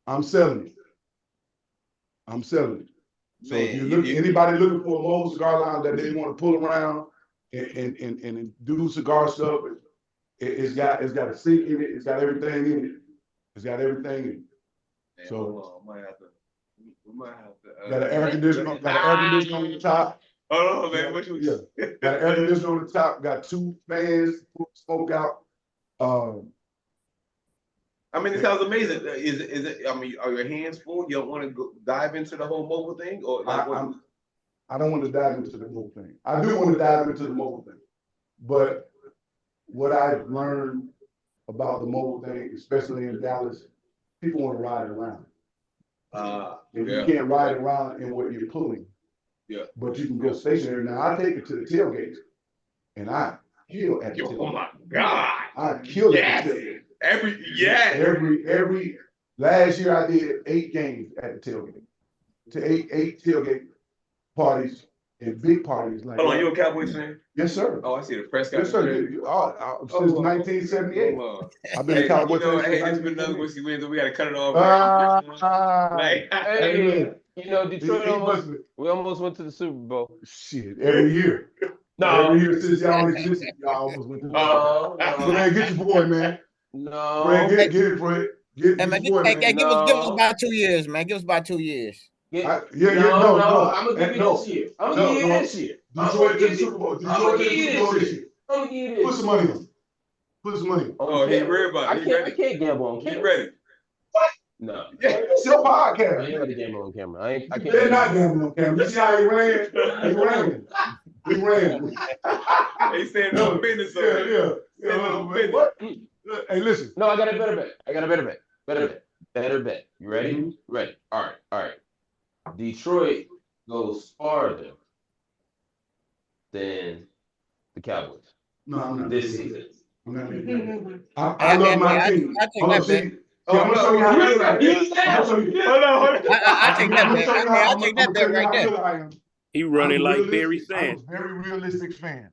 I'm selling it. So Man, if anybody looking for a mobile cigar lounge that they want to pull around and do cigar stuff, it's got a sink in it. It's got everything in it. Man, So we might have to. got an air conditioner on the top. Hold on, man. What you? Yeah. Got an air conditioner on the top. Got 2 fans, smoke out. I mean, it sounds amazing. Is it? I mean, are your hands full? You don't want to go dive into the whole mobile thing, or like what? I don't want to dive into the mobile thing. I do want to dive into the mobile thing, but what I've learned about the mobile thing, especially in Dallas, people want to ride around. And you can't ride around in what you're pulling. Yeah. But you can go stationary. Now I take it to the tailgate, and I kill at the tailgate. Oh my God! I kill at the tailgate. Every last year I did 8 games at the tailgate. To 8 tailgate parties and big parties like. Hold on, you a Cowboys fan? Yes, sir. Oh, I see the press. Yes, sir. Since 1978. I've been a Cowboys fan. Hey, this been another whiskey wins, and we gotta cut it off. Hey, Detroit we almost went to the Super Bowl. Shit, every year. No. Every year since y'all existed, y'all almost went to the Super Bowl. So, man, get your boy, man. No. Fred, get it, Fred. Get your boy, man. Give us about 2 years, man. Give us about 2 years. No. I'm gonna give you this year. I'm gonna give you this year. Detroit to the Super Bowl. Detroit to the Super Bowl this year. I'm gonna give you this. Put some money on. Put some money on. Oh, he ready about it. I can't gamble on camera. He ready. No. It's your podcast. I ain't ready to gamble on camera. I can't. They're not gambling on camera. You see how he ran? He ran. He saying no business. Yeah. What? Hey, listen. No, I got a better bet. Better bet. You ready? Mm-hmm. Ready. All right. Detroit goes farther than the Cowboys. No, I'm not. This season. I love my team. I'm gonna show you how I take that bet right there. He running like Barry Sanders. I'm a very realistic fan.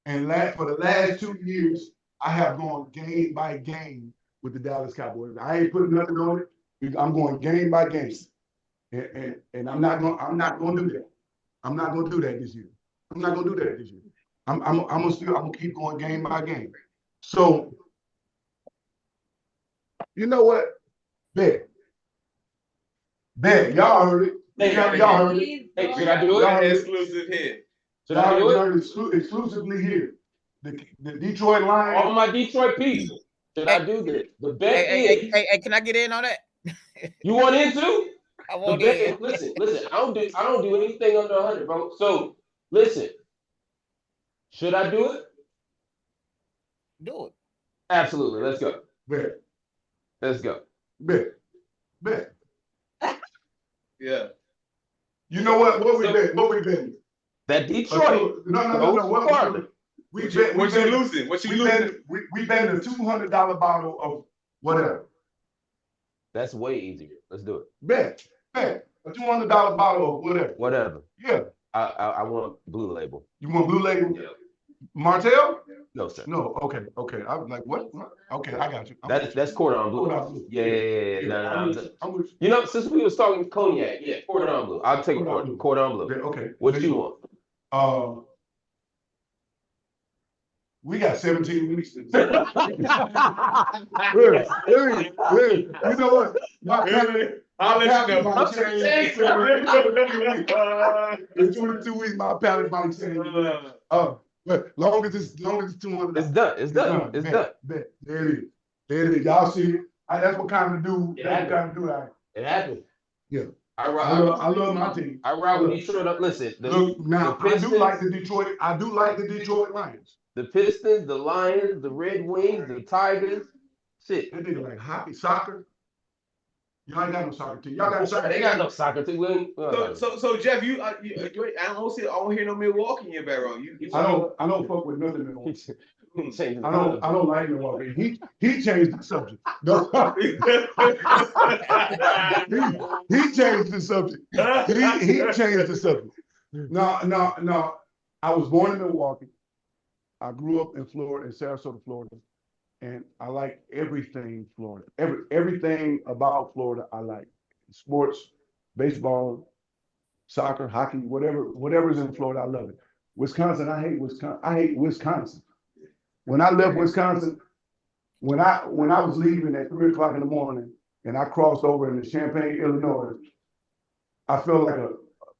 And for the last 2 years, I have gone game by game with the Dallas Cowboys. I ain't putting nothing on it. I'm going game by game. And I'm not going to do that. I'm not going to do that this year. I'm gonna keep going game by game. So, you know what? Bet. Y'all heard it. Y'all heard it. Hey, should I do it? Exclusive hit. Should I do it? Exclusively here. The Detroit Lions. All my Detroit people. Should I do this? The bet is. Hey, can I get in on that? You want in too? I want in. Listen. I don't do anything under 100, bro. So listen. Should I do it? Do it. Absolutely. Let's go. Bet. Let's go. Bet. Yeah. You know what? What we betting? That Detroit. No. What we bet? What you losing? We betting a $200 bottle of whatever. That's way easier. Let's do it. Bet. A $200 bottle of whatever. Whatever. Yeah. I want Blue Label. You want Blue Label? Yeah. Martell? No, sir. No. Okay. I was like, what? Okay, I got you. That's Cordon Blue. Cordon Blue. Yeah. No. I'm with you. You know, since we was talking cognac, yeah, Cordon Blue. I'll take Cordon Blue. Okay. What you want? We got 17 weeks. You know what? I'll let you know. In 22 weeks, my palate might change. But long as it's $200. It's done. It's done. It's Bet, done. bet. There it is. There it is. Y'all see it? That's what kind of dude. It That's what happened. kind of dude I am. It happened. Yeah. I I love my team. ride with Detroit up. Listen, Look, now the Pistons, I do like the Detroit Lions. the Pistons, the Lions, the Red Wings, the Tigers. Shit. That nigga like hockey, soccer. Y'all ain't got no soccer team. Y'all got soccer. They got no soccer team. So Jeff, you I don't hear no Milwaukee in your background. I don't fuck with nothing Milwaukee. Changing I don't like Milwaukee. He changed the subject. No. he changed the subject. He changed the subject. No. I was born in Milwaukee. I grew up in Florida, in Sarasota, Florida, and I like everything Florida. Everything about Florida I like. Sports, baseball, soccer, hockey, whatever's in Florida, I love it. Wisconsin, I hate Wisconsin. When I left Wisconsin, when I was leaving at 3:00 in the morning and I crossed over into Champaign, Illinois, I felt like a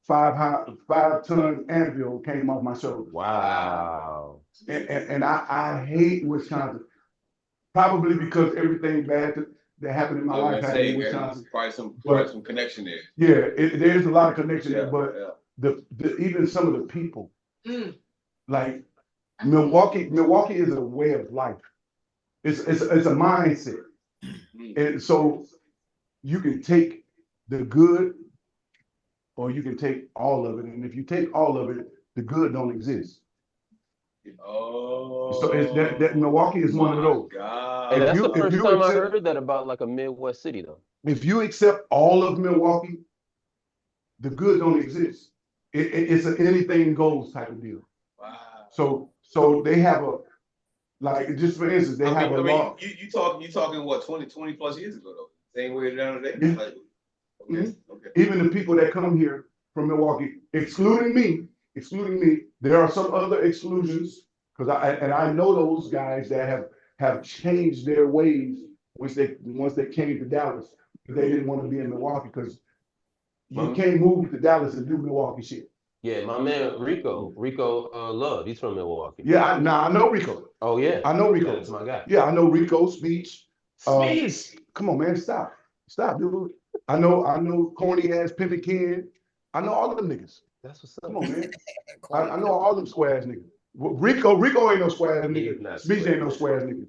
5-ton anvil came off my shoulder. Wow. And I hate Wisconsin. Probably because everything bad that happened in my life happened in Wisconsin. Probably some connection there. Yeah, there's a lot of connection there, but the even some of the people, like Milwaukee is a way of life. It's a mindset, and so you can take the good, or you can take all of it. And if you take all of it, the good don't exist. Oh, So it's that Milwaukee is one of those. God. Hey, that's the first time I accept, heard that about like a Midwest city though. If you accept all of Milwaukee, the good don't exist. It's an anything goes type of deal. Wow. So they have like just for instance, they have a law. You talking what 20 plus years ago though? Same way down today. Yeah. Like, okay. Even the people that come here from Milwaukee, excluding me, there are some other exclusions because I know those guys that have changed their ways once they came to Dallas. They didn't want to be in Milwaukee because you can't move to Dallas and do Milwaukee shit. Yeah, my man Rico Love, he's from Milwaukee. Yeah, I know Rico. Oh yeah, I know Rico. That's my guy. Yeah, I know Rico, Speech. Speech. Come on, man, stop, dude. I know corny ass Pimpin' Ken. I know all of them niggas. That's what's up. Come on, man. I know all them square ass niggas. Rico ain't no square ass nigga. Speech ain't no square ass nigga.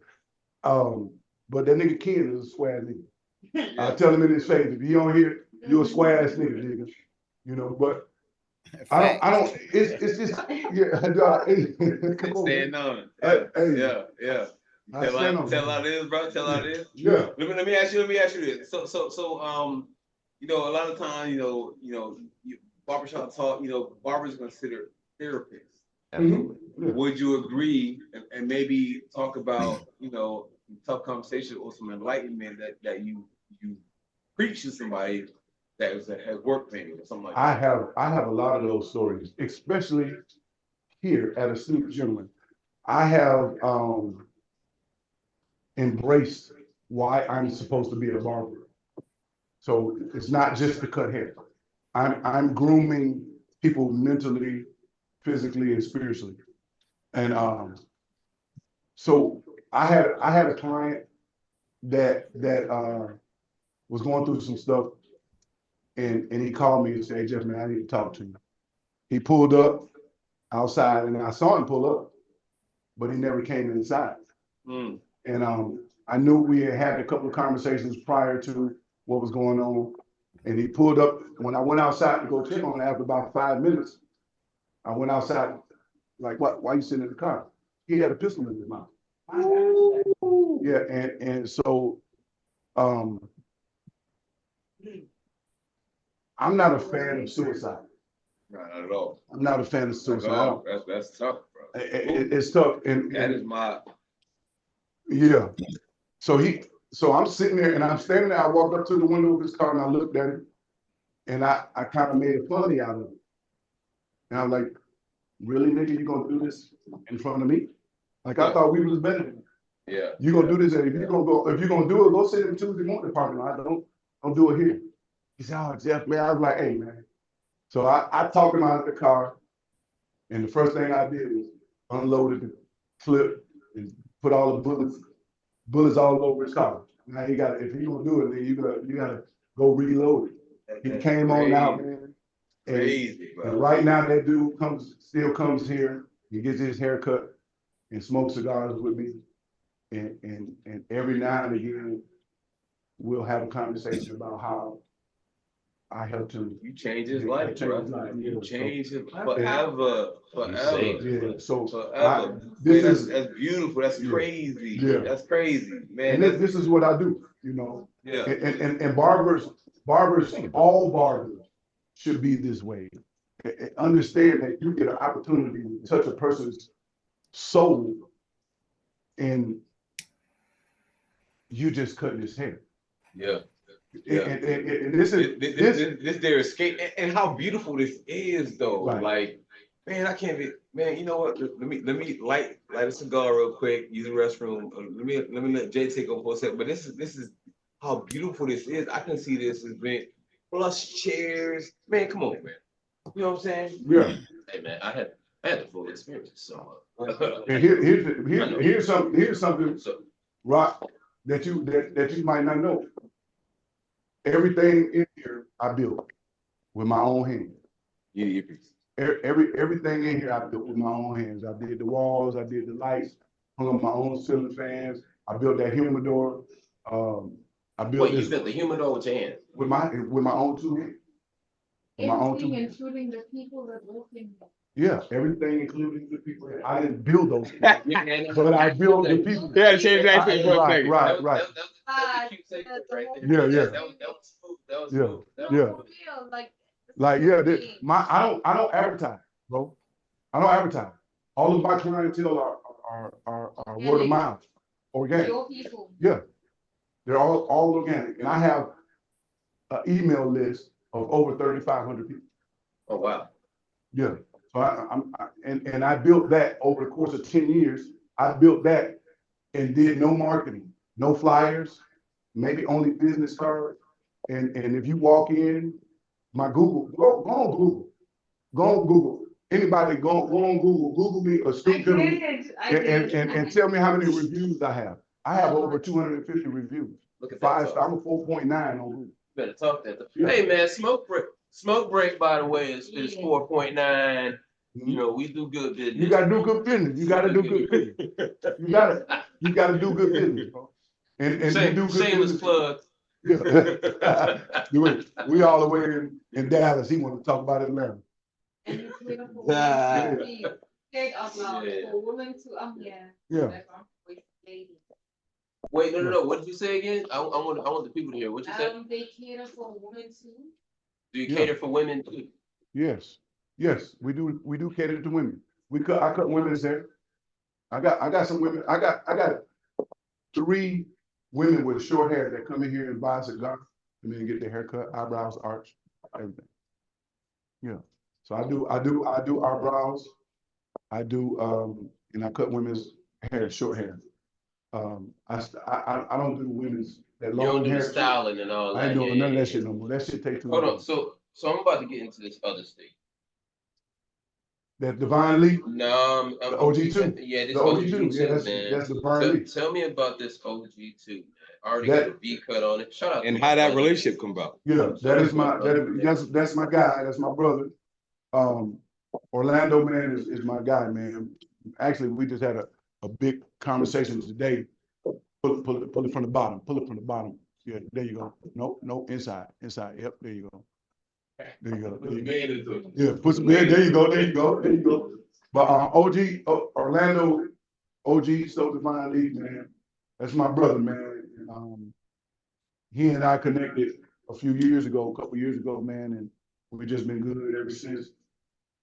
But that nigga Ken is a square ass nigga. I tell him in his face, if you don't hear it, you a square ass nigga. You know, but I don't. It's just yeah. Come on, Stand on hey, yeah. Tell how it is, bro. Tell how it is. Yeah. Let me ask you this. So a lot of times, barbershop talk, barbers consider therapists. Absolutely. Yeah. Would you agree and maybe talk about, tough conversation or some enlightenment that you preach to somebody that has work maybe or something like that? I have a lot of those stories, especially here at Astute Gentleman. I have embraced why I'm supposed to be a barber. So it's not just to cut hair. I'm grooming people mentally, physically, and spiritually. And so I had a client that was going through some stuff, and he called me and said, "Hey, Jeff, man, I need to talk to you." He pulled up outside, and I saw him pull up, but he never came inside. And I knew we had a couple of conversations prior to what was going on, and he pulled up. When I went outside to go check on him after about 5 minutes, I went outside like, "What? Why you sitting in the car?" He had a pistol in his mouth. Yeah, and so I'm not a fan of suicide. Not at all. I'm not a fan of suicide. That's tough, bro. It's tough, and That is my. Yeah. So I'm sitting there and I'm standing there. I walked up to the window of his car and I looked at him, and I kind of made a funny out of it. And I was like, "Really, nigga, you gonna do this in front of me?" Like I thought we was better. Yeah. You gonna do this, and if you're gonna do it, go sit in the Tuesday morning parking lot. Don't do it here. He said, "Oh, Jeff, man." I was like, "Hey, man." So I talked him out of the car, and the first thing I did was unloaded the clip, and put all the bullets all over his car. Now you got, if you gonna do it, then you gotta go reload it. He came on out, man. Crazy, And bro. right now that dude still comes here, he gets his haircut and smokes cigars with me. And every now and again, we'll have a conversation about how I helped him. You changed his Yeah, life, I bro. changed his life, You yeah. changed him forever, Yeah, so forever. this Man, is, that's beautiful. That's Yeah. crazy. Yeah. That's crazy, man. and That's, this is what I do, you know. yeah. And barbers, all barbers should be this way. Understand that you get an opportunity to touch a person's soul and you just cutting his hair. Yeah. And this is, This their escape, and how beautiful this is, though. Right. Like, man, I can't be, man. You know what? Let me light a cigar real quick. Use the restroom. Let me let Jay take over for a second. But this is how beautiful this is. I can see this as being plus chairs. Man, come on, man. You know what I'm saying? yeah. Hey man, I had the full experience. So And here's something, so Rock, that you might not know. Everything in here I built with my own hands. You need your piece. Everything in here I built with my own hands. I did the walls, I did the lights, hung up my own ceiling fans. I built that humidor. I built wait, you this built the humidor with your hands? with my own two hands. With my own two Everything, hands. including the people that work in there. Yeah, everything, including the people. I didn't build those people, but I built the people. Yeah, change that thing for a second. Right. That was a cute segment right there. Yeah, yeah. That was smooth. That was Yeah. smooth. That Yeah. was smooth. Real, like. Like, yeah, I don't advertise, bro. I don't advertise. All of my clientele are word of mouth, organic. Your people. Yeah, they're all organic, and I have an email list of over 3,500 people. Oh wow. Yeah, so and I built that over the course of 10 years. I built that and did no marketing, no flyers, maybe only business cards. And if you walk in, my Google, go on Google. Go on Google. Anybody go on Google. Google me or Astute and tell me how many reviews I have. I have over 250 reviews. Look at that. 5 star. I'm a 4.9 on Google. Better talk that. Yeah. Hey man, smoke break. By the way, is 4.9. Mhm. You know, we do good business. You gotta do good business. You gotta do good business. You gotta do good business, bro. And you do good Shameless business. plug. Yeah. We all the way in Dallas. He want to talk about Atlanta. And you clean up for Yeah. women to be straight up loud, Yeah. for women to, Yeah. like, with ladies. Wait, no. What did you say again? I want the people to hear. What you said? They cater for women too. Do you Yeah. cater for women too? Yes, we do cater to women. I cut women's hair. I got some women. I got 3 women with short hair that come in here and buy a cigar and then get their hair cut, eyebrows arched, everything. Yeah. So I do eyebrows. I do and I cut women's hair, short hair. I don't do women's that You long don't do hair. the styling and all that. I ain't doing Yeah, none of yeah, that yeah. shit no more. That shit take too Hold long. on. So I'm about to get into this other state. That Divine Lee. No, I'm The OG2. Yeah, this The OG2, OG2, yeah, man. that's the Divine Lee. Tell me about this OG2, man. I already That- got a V cut on it. Shout out. And to how my that brother. relationship come about? Yeah, that's my guy, that's my brother. Orlando, man, is my guy, man. Actually, we just had a big conversation today. Pull it from the bottom. Yeah, there you go. No, inside. Yep, there you go. There you go. Yeah, put some, there you go. But Orlando, OG, so Divine League, man. That's my brother, man. He and I connected a couple years ago, man, and we've just been good ever since.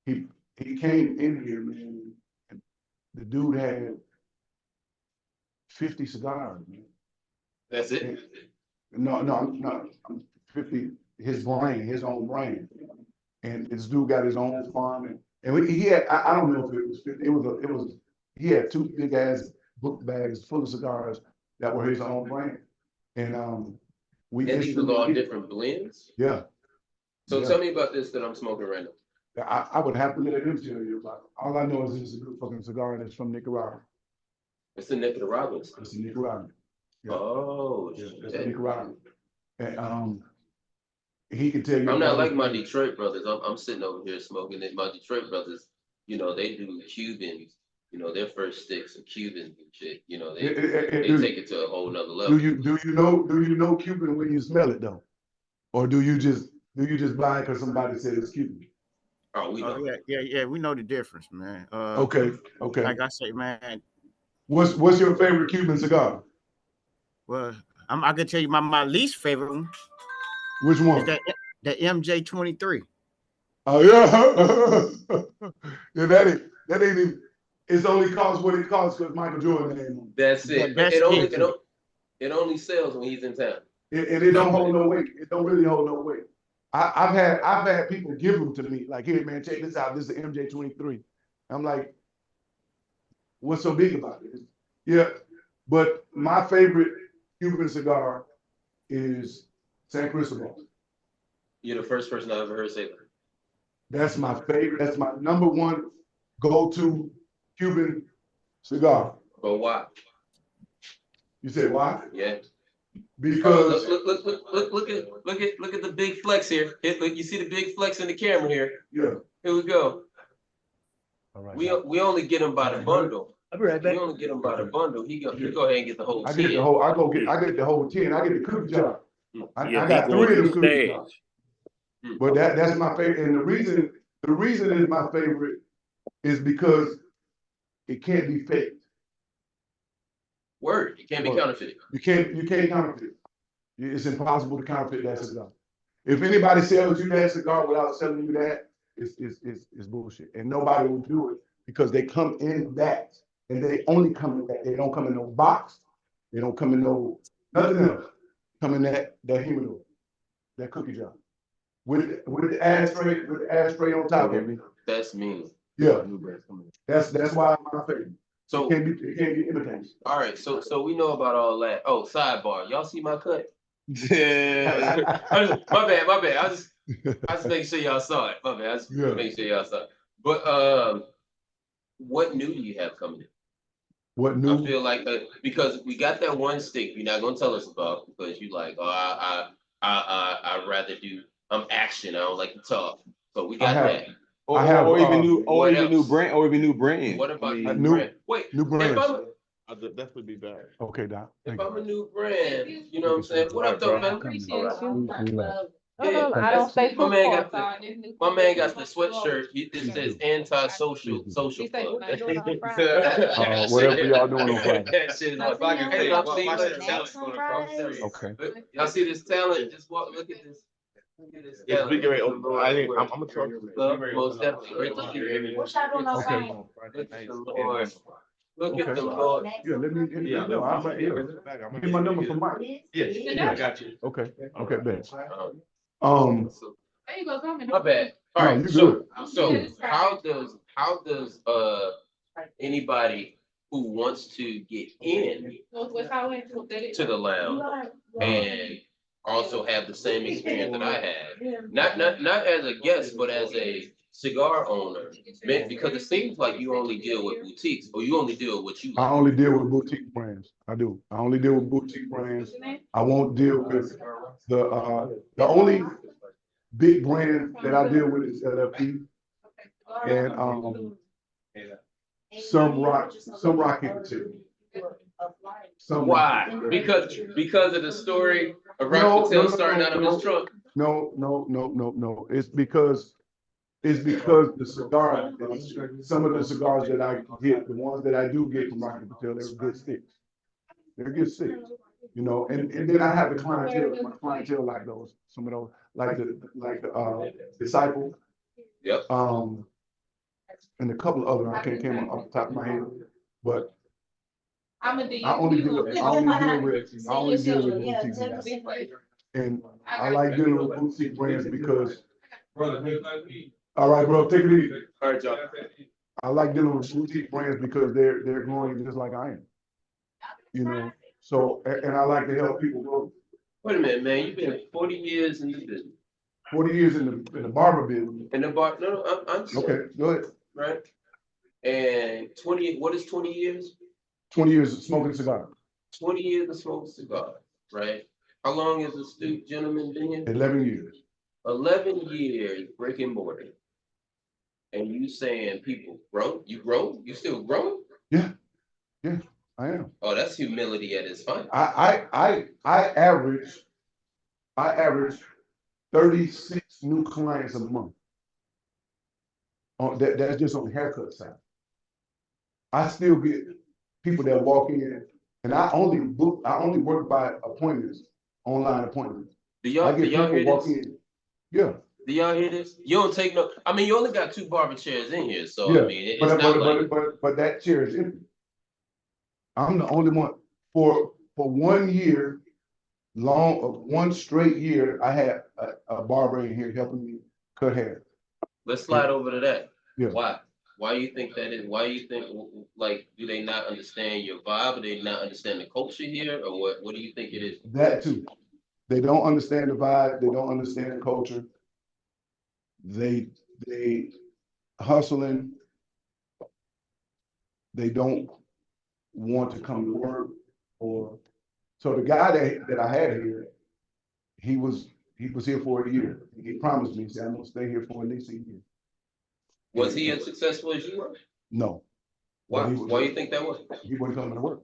He came in here, man, and the dude had 50 cigars, man. That's it. No, I'm 50, his own brand. And this dude got his own farm, and he had, I don't know if it was 50, he had 2 big ass book bags full of cigars that were his own brand. And And these was all different blends. Yeah. So Yeah. tell me about this that I'm smoking right now. I would have to let him tell you about it. All I know is this is a good fucking cigar and it's from Nicaragua. It's the Nicaraguans. It's in Nicaragua. Yeah. Oh, Yeah, it's shit. Nicaragua. And he can tell you. I'm not about like it. my Detroit brothers. I'm sitting over here smoking it. My Detroit brothers, you know, they do Cubans. You know, their first sticks are Cubans and shit. You know, they take it to a whole nother level. Do you know Cuban when you smell it though? Or do you just buy it because somebody said it's Cuban? Oh, we know. Yeah, we know the difference, man. Okay. Like I say, man. What's your favorite Cuban cigar? Well, I can tell you my least favorite one Which is one? the MJ23. Oh yeah. Yeah, that ain't even. It's only cost what it costs because Michael Jordan name on it. That's it. That's It only sells when he's in town. And it don't hold no weight. It don't really hold no weight. I've had people give them to me like, here, man, check this out. This is an MJ23. I'm like, what's so big about it? Yeah, but my favorite Cuban cigar is San Cristobal. You're the first person I ever heard say that. That's my favorite. That's my number one go-to Cuban cigar. But why? You said why? Yeah. Because Look at the big flex here. Look, you see the big flex in the camera here. yeah. Here we go. All right. We only get them by the bundle. I'll be right back. We only get them by the bundle. He go ahead and get the whole I get 10. the whole. I get the whole 10. I get the cookie jar. I Yeah, got he going 3 of to them cookie jars. stage. But that's my favorite. And the reason it's my favorite is because it can't be faked. Word, it can't be counterfeited. You can't counterfeit it. It's impossible to counterfeit that cigar. If anybody sells you that cigar without selling you that, it's bullshit. And nobody will do it because they come in that. And they only come in that. They don't come in no box. They don't come in no nothing else. Come in that humidor, that cookie jar. With the ashtray on top of it. That's mean. Yeah. That's why it's my favorite. So It can't be imitated. all right, so we know about all that. Oh, sidebar. Y'all see my cut? Yeah. My bad. I just make sure y'all saw it. My bad. I just make sure y'all saw it. But what new do you have coming in? What I new? feel like because we got that one stick you're not gonna tell us about because you like, oh, I'd rather do action. I don't like to talk. So we got that. Or even new brand. What about I mean, new brand? Wait, New brands. that would be bad. Okay, Doc. If Thank I'm a you. new brand, you know what I'm saying? What up, though, man? Appreciate you. Yeah, I don't say my man football, got so this new- my man got the sweatshirt. It says anti-social social He say, club. "When I do it on Friday." Whatever y'all doing on Friday. That shit is Now, like, see, hey, y'all y'all want see to this go talent next going on across Fridays? the Okay. street. Y'all see this talent? Just walk. Look at this. Look at this It's talent. big, right? I think I'm gonna talk. Most definitely. Great to see you. What y'all doing on Okay. Friday? Look at the Lord. Look at Okay. the Lord. Yeah, let me know. I'm right here. Get my number from Mike. Yeah, I got you. Okay. Okay, bet. So, There you go, coming. my bad. All No, right. you So how does anybody who wants to get in to the lounge and also have the same experience that I had, not as a guest, but as a cigar owner, man, because it seems like you only deal with boutiques or you only deal with what you I like. only deal with boutique brands. I do. I only deal with boutique brands. I won't deal with the only big brand that I deal with is LFP and some rock too. Why? Because of the story of No, Rock Patel no, starting out of no. his trunk. No. It's because the cigar, some of the cigars that I get, the ones that I do get from Rocky Patel, they're good sticks. They're good sticks, you know, and then I have the clientele, my clientele like those, some of those, like the Disciple. Yep. And a couple of other, I can't come off the top of my head, but I'm a I only deal with boutique brands. And I like dealing with boutique brands because, all right, bro, take it easy. All right, y'all. I like dealing with boutique brands because they're growing just like I am. You know, so and I like to help people grow. Wait a minute, man. You've been 40 years in the business. 40 years in the barber business. In the bar, no, I'm Okay, go ahead. right? And 20, what is 20 years? 20 years of smoking cigar. 20 years of smoking cigar, right? How long has Astute gentleman been here? 11 years. 11 years brick and mortar. And you saying people grow? You grow? You still growing? Yeah, I am. Oh, that's humility at its finest. I average 36 new clients a month. That's just on the haircut side. I still get people that walk in, and I only work by appointments, online appointments. Do I y'all get people hear walk this? in. Yeah, Do y'all hear this? You don't take no. I mean, you only got 2 barber chairs in here, so yeah. I mean, it's not like. But that chair is empty. I'm the only one for 1 year, one straight year. I had a barber in here helping me cut hair. Let's slide over to that. Yeah. Why? Why you think that is? Why you think, like, do they not understand your vibe? Or they not understand the culture here, or what? What do you think it is? That too. They don't understand the vibe. They don't understand the culture. They hustling. They don't want to come to work. Or so the guy that I had here, he was here for a year. He promised me, he said, I'm gonna stay here for at least a year. Was he as successful as you were? No. Why? He Why you think that was? He wasn't coming to work.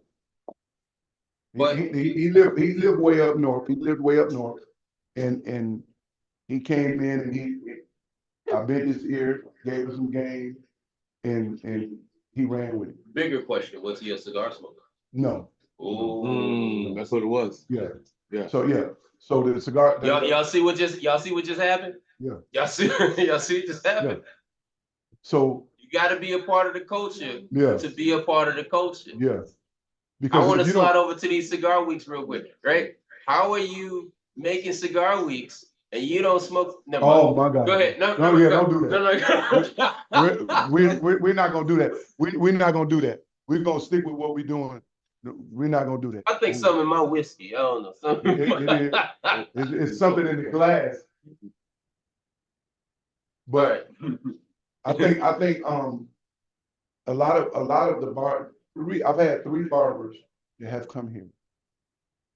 But he lived way up north. He lived way up north, and he came in and I bent his ear, gave him some game, and he ran with it. bigger question: was he a cigar smoker? No. Oh, That's what it was. Yeah. Yeah. So the cigar. y'all see what just happened? Yeah. Y'all see what just happened? Yeah. So You got to be a part of the culture yeah, to be a part of the culture. yeah. I Because want to if you slide don't, over to these cigar weeks real quick, right? How are you making cigar weeks and you don't smoke? Never mind. oh my God. Go ahead. No, Don't do that. No. We're not gonna do that. We're not gonna do that. We're gonna stick with what we're doing. We're not gonna do that. I think something in my whiskey. I don't know. Something. It is. It's something in the glass. But I think a lot of the I've had 3 barbers that have come here,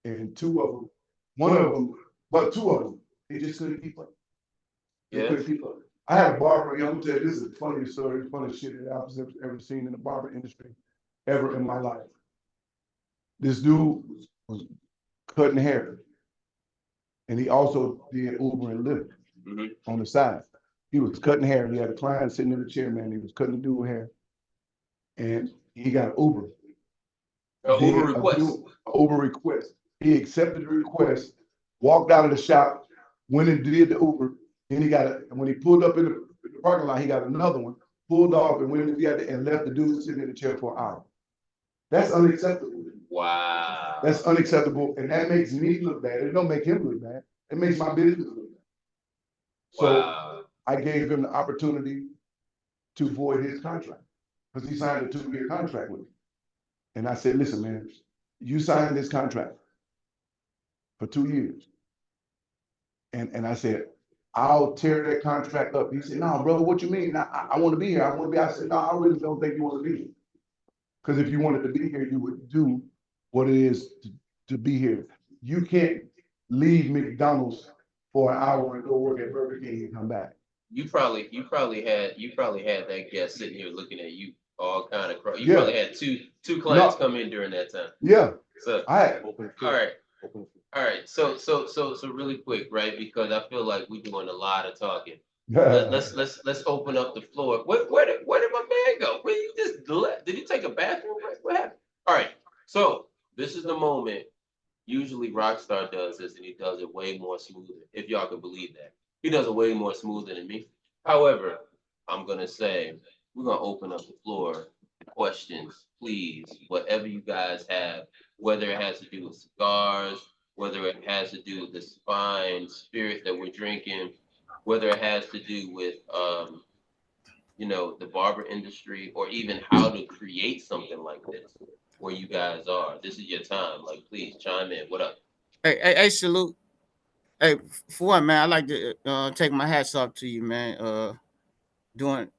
and 2 of them, but 2 of them, they just couldn't keep up. They couldn't keep up. I had a barber. I'm gonna tell you, this is the funniest story, funniest shit that I've ever seen in the barber industry, ever in my life. This dude was cutting hair, and he also did Uber and Lyft on the side. He was cutting hair. He had a client sitting in the chair, man. He was cutting the dude hair, and he got an Uber. Uber request. Uber request. He accepted the request, walked out of the shop, went and did the Uber. Then when he pulled up in the parking lot, he got another one, pulled off and went and left the dude sitting in the chair for an hour. That's unacceptable. Wow. That's unacceptable, and that makes me look bad. It don't make him look bad. It makes my business look bad. So Wow. I gave him the opportunity to void his contract because he signed a 2-year contract with me. And I said, listen, man, you signed this contract for 2 years. And I said, I'll tear that contract up. He said, no, brother, what you mean? I want to be here. I want to be. I said, no, I really don't think you want to be here. Because if you wanted to be here, you would do what it is to be here. You can't leave McDonald's for an hour and go work at Burger King and come back. You probably had that guest sitting here looking at you all kind of. You Yeah. probably had two clients come in during that time. Yeah. So I all right. So really quick, right? Because I feel like we're doing a lot of talking. Let's open up the floor. Where did my man go? Where you just left? Did he take a bathroom break? What happened? All right. So this is the moment. Usually Rockstar does this, and he does it way more smoother. If y'all can believe that, he does it way more smoother than me. However, I'm gonna say we're gonna open up the floor. Questions, please. Whatever you guys have, whether it has to do with cigars, whether it has to do with this fine spirit that we're drinking, whether it has to do with the barber industry, or even how to create something like this where you guys are. This is your time. Like, please chime in. What up? Hey, salute. Hey, for one, man, I like to take my hats off to you, man. Doing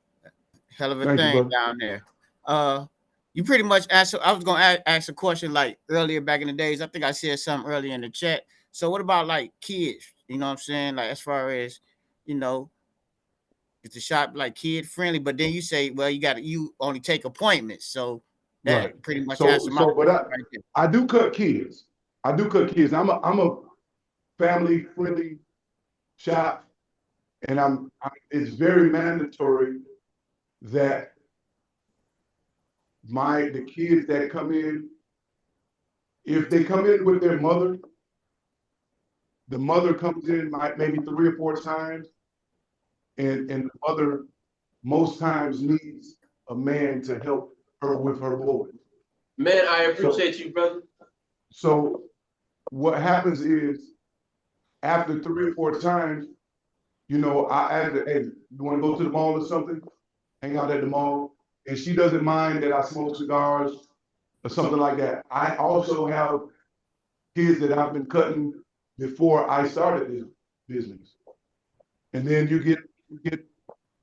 hell of a Thank you, thing brother. down there. You pretty much answered. I was gonna ask a question like earlier back in the days. I think I said something earlier in the chat. So what about like kids? You know what I'm saying? Like as far as you know, is the shop like kid friendly? But then you say, well, you only take appointments. So that Right. pretty much So, answered my but question right there. I do cut kids. I do cut kids. I'm a family friendly shop, and it's very mandatory that the kids that come in, if they come in with their mother, the mother comes in maybe 3 or 4 times, and the mother most times needs a man to help her with her boys. Man, I appreciate you, brother. So what happens is after 3 or 4 times, I ask her, hey, you want to go to the mall or something? Hang out at the mall. And she doesn't mind that I smoke cigars or something like that. I also have kids that I've been cutting before I started this business. And then you get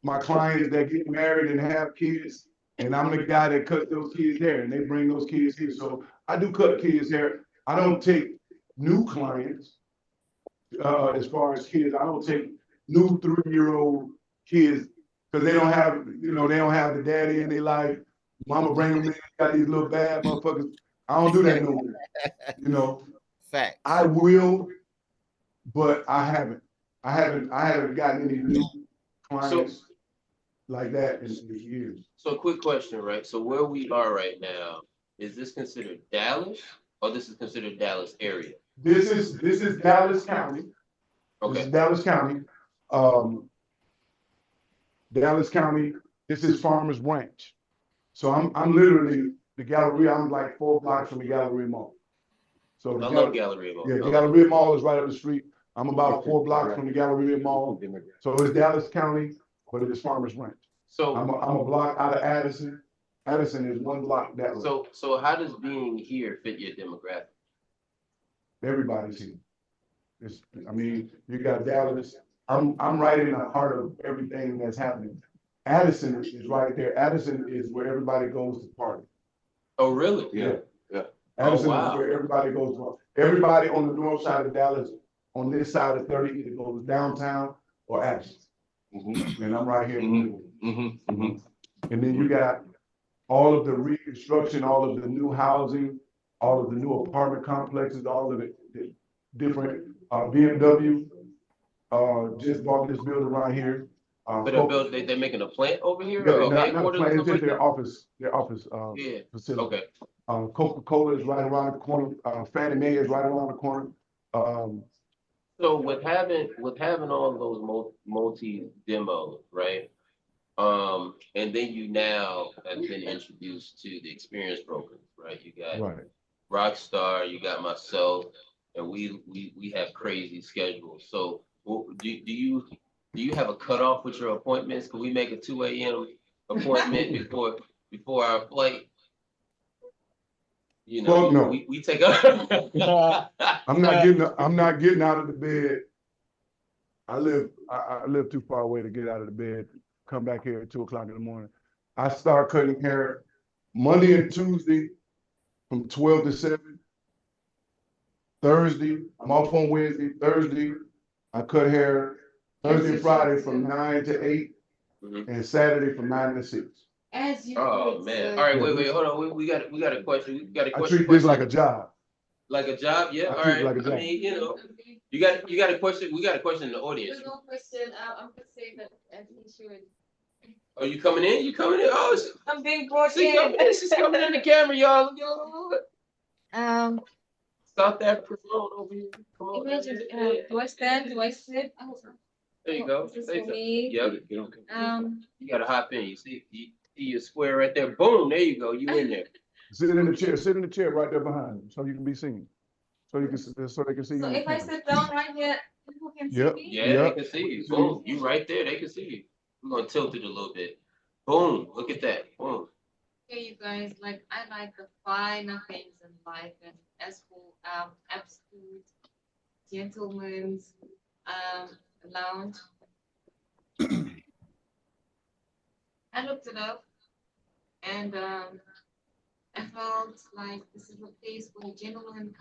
my clients that get married and have kids, and I'm the guy that cuts those kids' hair, and they bring those kids here. So I do cut kids' hair. I don't take new clients as far as kids. I don't take new 3-year-old kids because they don't have, they don't have the daddy in their life. Mama bring them in, got these little bad motherfuckers. I don't do that no more. Facts. I will, but I haven't gotten any new clients like that in years. So quick question, right? So where we are right now, is this considered Dallas or this is considered Dallas area? This is Dallas County. This Okay. is Dallas County. Dallas County. This is Farmers Branch. So I'm literally the Galleria. I'm like 4 blocks from the Galleria Mall. So I love Galleria Mall. yeah, Galleria Mall is right up the street. I'm about 4 blocks from the Galleria Mall. So it's Dallas County, but it is Farmers Branch. So I'm a block out of Addison. Addison is 1 block that way. So how does being here fit your demographic? Everybody's here. You got Dallas. I'm right in the heart of everything that's happening. Addison is right there. Addison is where everybody goes to party. Oh, really? Yeah. Oh, Addison wow. is where everybody goes to party. Everybody on the north side of Dallas, on this side of 30, either goes downtown or Addison. And I'm right here in the middle. And then you got all of the reconstruction, all of the new housing, all of the new apartment complexes, all of the different BMW just bought this building right here. So they're making a plant over here? Yeah, Or not a headquarters plant, or it's just something their office Yeah. facility. Okay. Coca-Cola is right around the corner. Fannie Mae is right around the corner. So with having all those multi demos, right? And then you now have been introduced to the experience programs, right? You got Right. Rockstar, you got myself, and we have crazy schedules. So do you have a cutoff with your appointments? Can we make a 2 a.m. appointment before our flight? Fuck no. We take a I'm not getting out of the bed. I live too far away to get out of the bed, come back here at 2 o'clock in the morning. I start cutting hair Monday and Tuesday from 12 to 7. Thursday, I'm off on Wednesday. Thursday, I cut hair. Thursday and Friday from 9 to 8, and Saturday from 9 to 6. Oh man! All right, wait, hold on. We got a question. We got a I question. treat this like a job. Like a job, yeah. I All treat it right. like a job. I mean, you got a question. We got a question in the audience. There's no question. I'm just saying that he should. Are you coming in? You coming in? Oh, I'm being brought she's coming in. She's coming in the camera, y'all. Look. South Africa phone over here. Come on. Imagine, do I stand? Do I sit? There you go. This is Say for so. me. Yep. You gotta hop in. You see your square right there. Boom. There you go. You in there. Sit in the chair. Sit in the chair right there behind you, so you can be seen. So they can see you. So if I sit down right here, people can see Yep. me? Yeah, Yep. they can see you. Boom. You right there. They can see you. We're gonna tilt it a little bit. Boom. Look at that. Boom. Okay, you guys, like I like the finer things in life, and as for Astute, gentleman's lounge. I looked it up and I felt like this is a place where gentlemen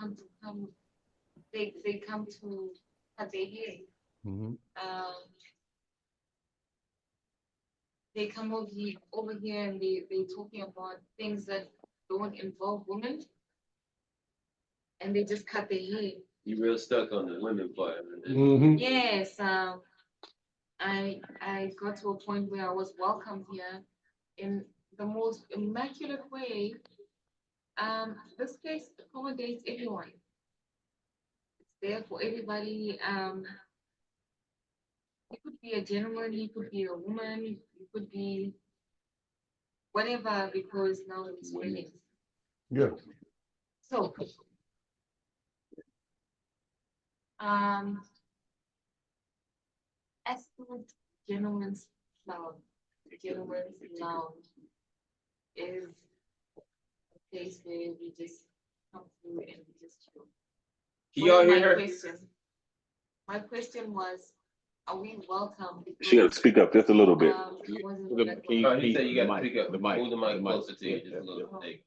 they come to cut their hair. Mhm. They come over here and they talking about things that don't involve women and they just cut their hair. You real stuck on the women part. Mhm. Yes, I got to a point where I was welcomed here in the most immaculate way. This place accommodates everyone. It's there for everybody. You could be a gentleman, you could be a woman, you could be whatever because now it's weddings. Yeah. So, Astute Gentlemen's Lounge, Gentlemen's Lounge is a place where we just come through and we just chill. Can y'all What is hear her? My question was, are we welcome? She got to speak up just a little bit. It wasn't Can you- like- He said you got to mic, pick up the mic, move the mic the mic. closer to you just a little bit.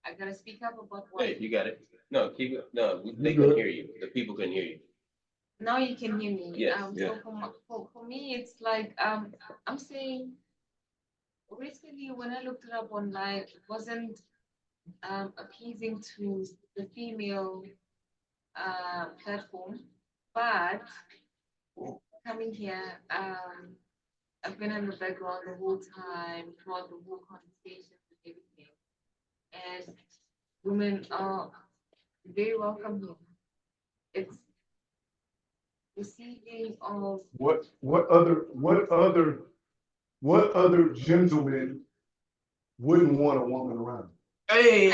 I gotta speak up about what? Hey, you got it. No, keep it. No, they You couldn't good. hear you. The people couldn't hear you. Now you can hear me. Yes, So for me, it's like, I'm saying, recently when I looked it up online, it wasn't appeasing to the female platform, but coming here, I've been in the background the whole time, throughout the whole conversation and everything. And women are very welcome here. It's receiving of What other gentleman wouldn't want a woman around? Hey,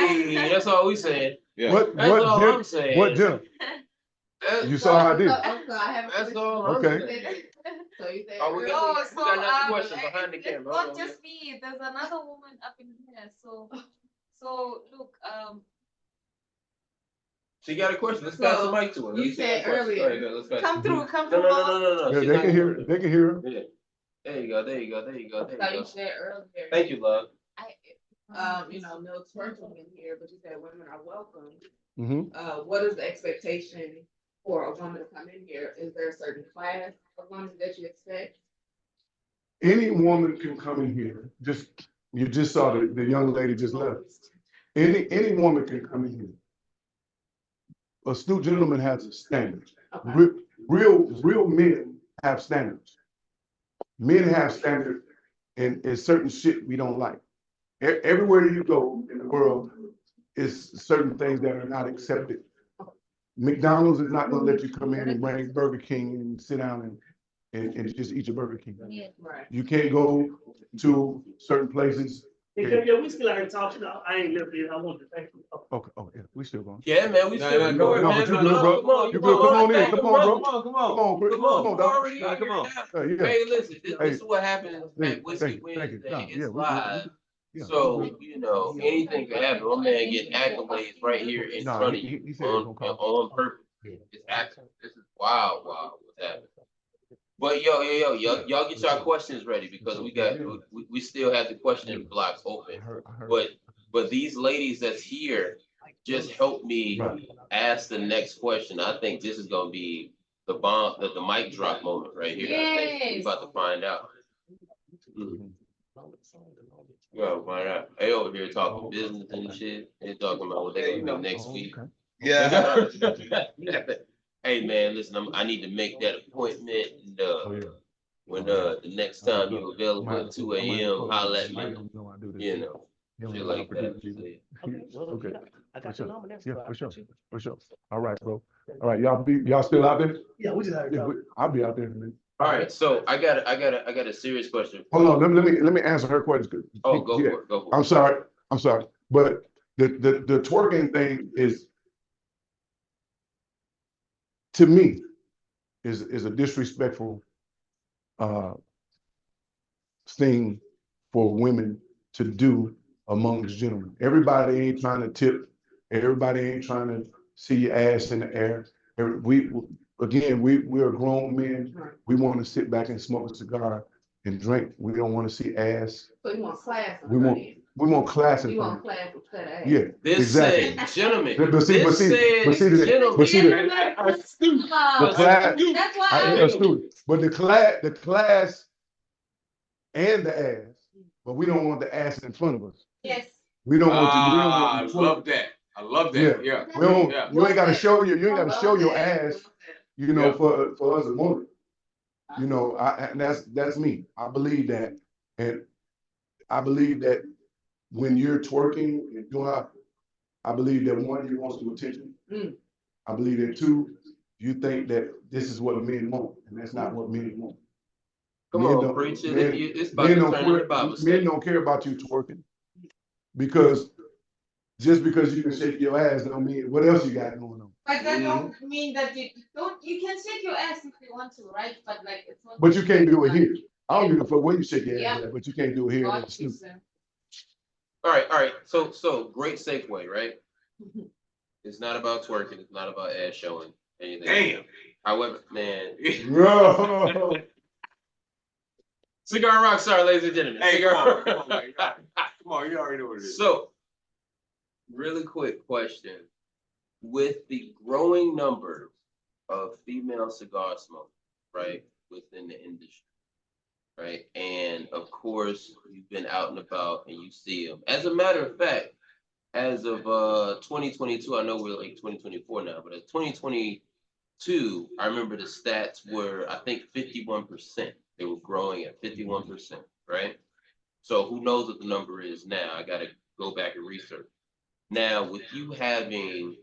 that's all we saying. Yeah. What That's all I'm gen- saying. what gentleman? That's, You saw how I did. that's all I'm Okay. saying. So you said Oh, we we got got another question behind the it's camera. not Hold on. just me. There's another woman up in here. So look, She got a question. Let's pass the mic to her. you Let's said get a question. earlier, Go ahead, let's pass come it. through, come No, through. no, no, no, no, no. Yeah, She's they not can gonna hear. it. They can hear him. Yeah. There you go. There you go. There you go. There So you you go. said earlier, Thank you, love. no twerking in here, but you said women are welcome. Mhm. What is the expectation for a woman to come in here? Is there a certain class of women that you expect? Any woman can come in here. You just saw the young lady just left. Any woman can come in here. Astute gentleman has a standard. Okay. Real men have standards. Men have standards and certain shit we don't like. Everywhere you go in the world is certain things that are not accepted. McDonald's is not gonna let you come in and bring Burger King and sit down and just eat your Burger King. Right. You can't go to certain places. Yeah, we still ain't talking. I ain't lived here. I want to thank you. Okay, yeah, we still going. Yeah, man. We still no, recording, no, man. but you good, bro. Come on, You good. Come on in. Come on, bro. Come on, Come on, Chris. Come on, Come on, dog. already in Come here on. now. Yeah. Hey, listen, this Hey. is what happens at Whiskey Thank you. Wednesday. No, yeah, It's we live. good. Yeah, So, you know, anything can happen. My man get accolades right here in No, front of you he said he was on gonna call. purpose. It's actually, this is wild, what's happening. But y'all get your questions ready because we still have the question blocks open. I heard. But these ladies that's here just help me ask the next question. I think this is gonna be the mic drop moment right here. I think we're about to find out. Well, find out. They over here talking business and shit. They talking about what they gonna do next week. Okay. Yeah. Hey man, listen, I need to make that appointment and Yeah. when the next time you available at 2 a.m. holla at me. You know, shit like that. Okay. I got For your sure. number. That's Yeah, fine. for sure. All right, bro. All right, y'all still out there? Yeah, we just had Yeah, I'll be out there in a minute. All right, so I got a serious question. Hold on, let me answer her question. Oh, go for it. Go for it. I'm sorry, but the twerking thing is, to me, is a disrespectful thing for women to do amongst gentlemen. Everybody ain't trying to tip Everybody ain't trying to see your ass in the air. We're grown men. We want to sit back and smoke a cigar and drink. We don't want to see ass. So you want class? We want class in You want front. class with cut ass? Yeah, This exactly. said, gentlemen. But see, This said, gentlemen. the class, That's why astute. But the class and the ass, but we don't want the ass in front of us. Yes. We don't want you. We don't I want love that. I love that. Yeah. We don't. Yeah. You ain't got to show you. You ain't got to show your ass. You know, Yeah. for us to want it. You know, and that's me. I believe that, and I believe that when you're twerking and doing, I believe that one, you want some attention. I believe that two, you think that this is what men want, and that's not what men want. Come Men on, don't- preacher. men- It's about men to don't turn into care- Bible Men study. don't care about you twerking, because just because you can shake your ass don't mean what else you got going on. But that don't mean that you can shake your ass if you want to, right? But like it's not. But you can't do it here. I don't give a fuck where you shake your ass Yeah. at, but you can't do it here. Got That's you, stupid. sir. All right. So great segue, right? It's not about twerking. It's not about ass showing anything. Damn. However, man. Bro. Cigar Rockstar, ladies and gentlemen. Hey, Cigar. come on, man. Come on, you already know what it is. So, really quick question. With the growing number of female cigar smokers, right, within the industry, right, and of course, you've been out and about and you see them. As a matter of fact, as of 2022, I know we're like 2024 now, but as 2022, I remember the stats were, I think, 51%. They were growing at 51%, right? So who knows what the number is now? I got to go back and research. Now, with you having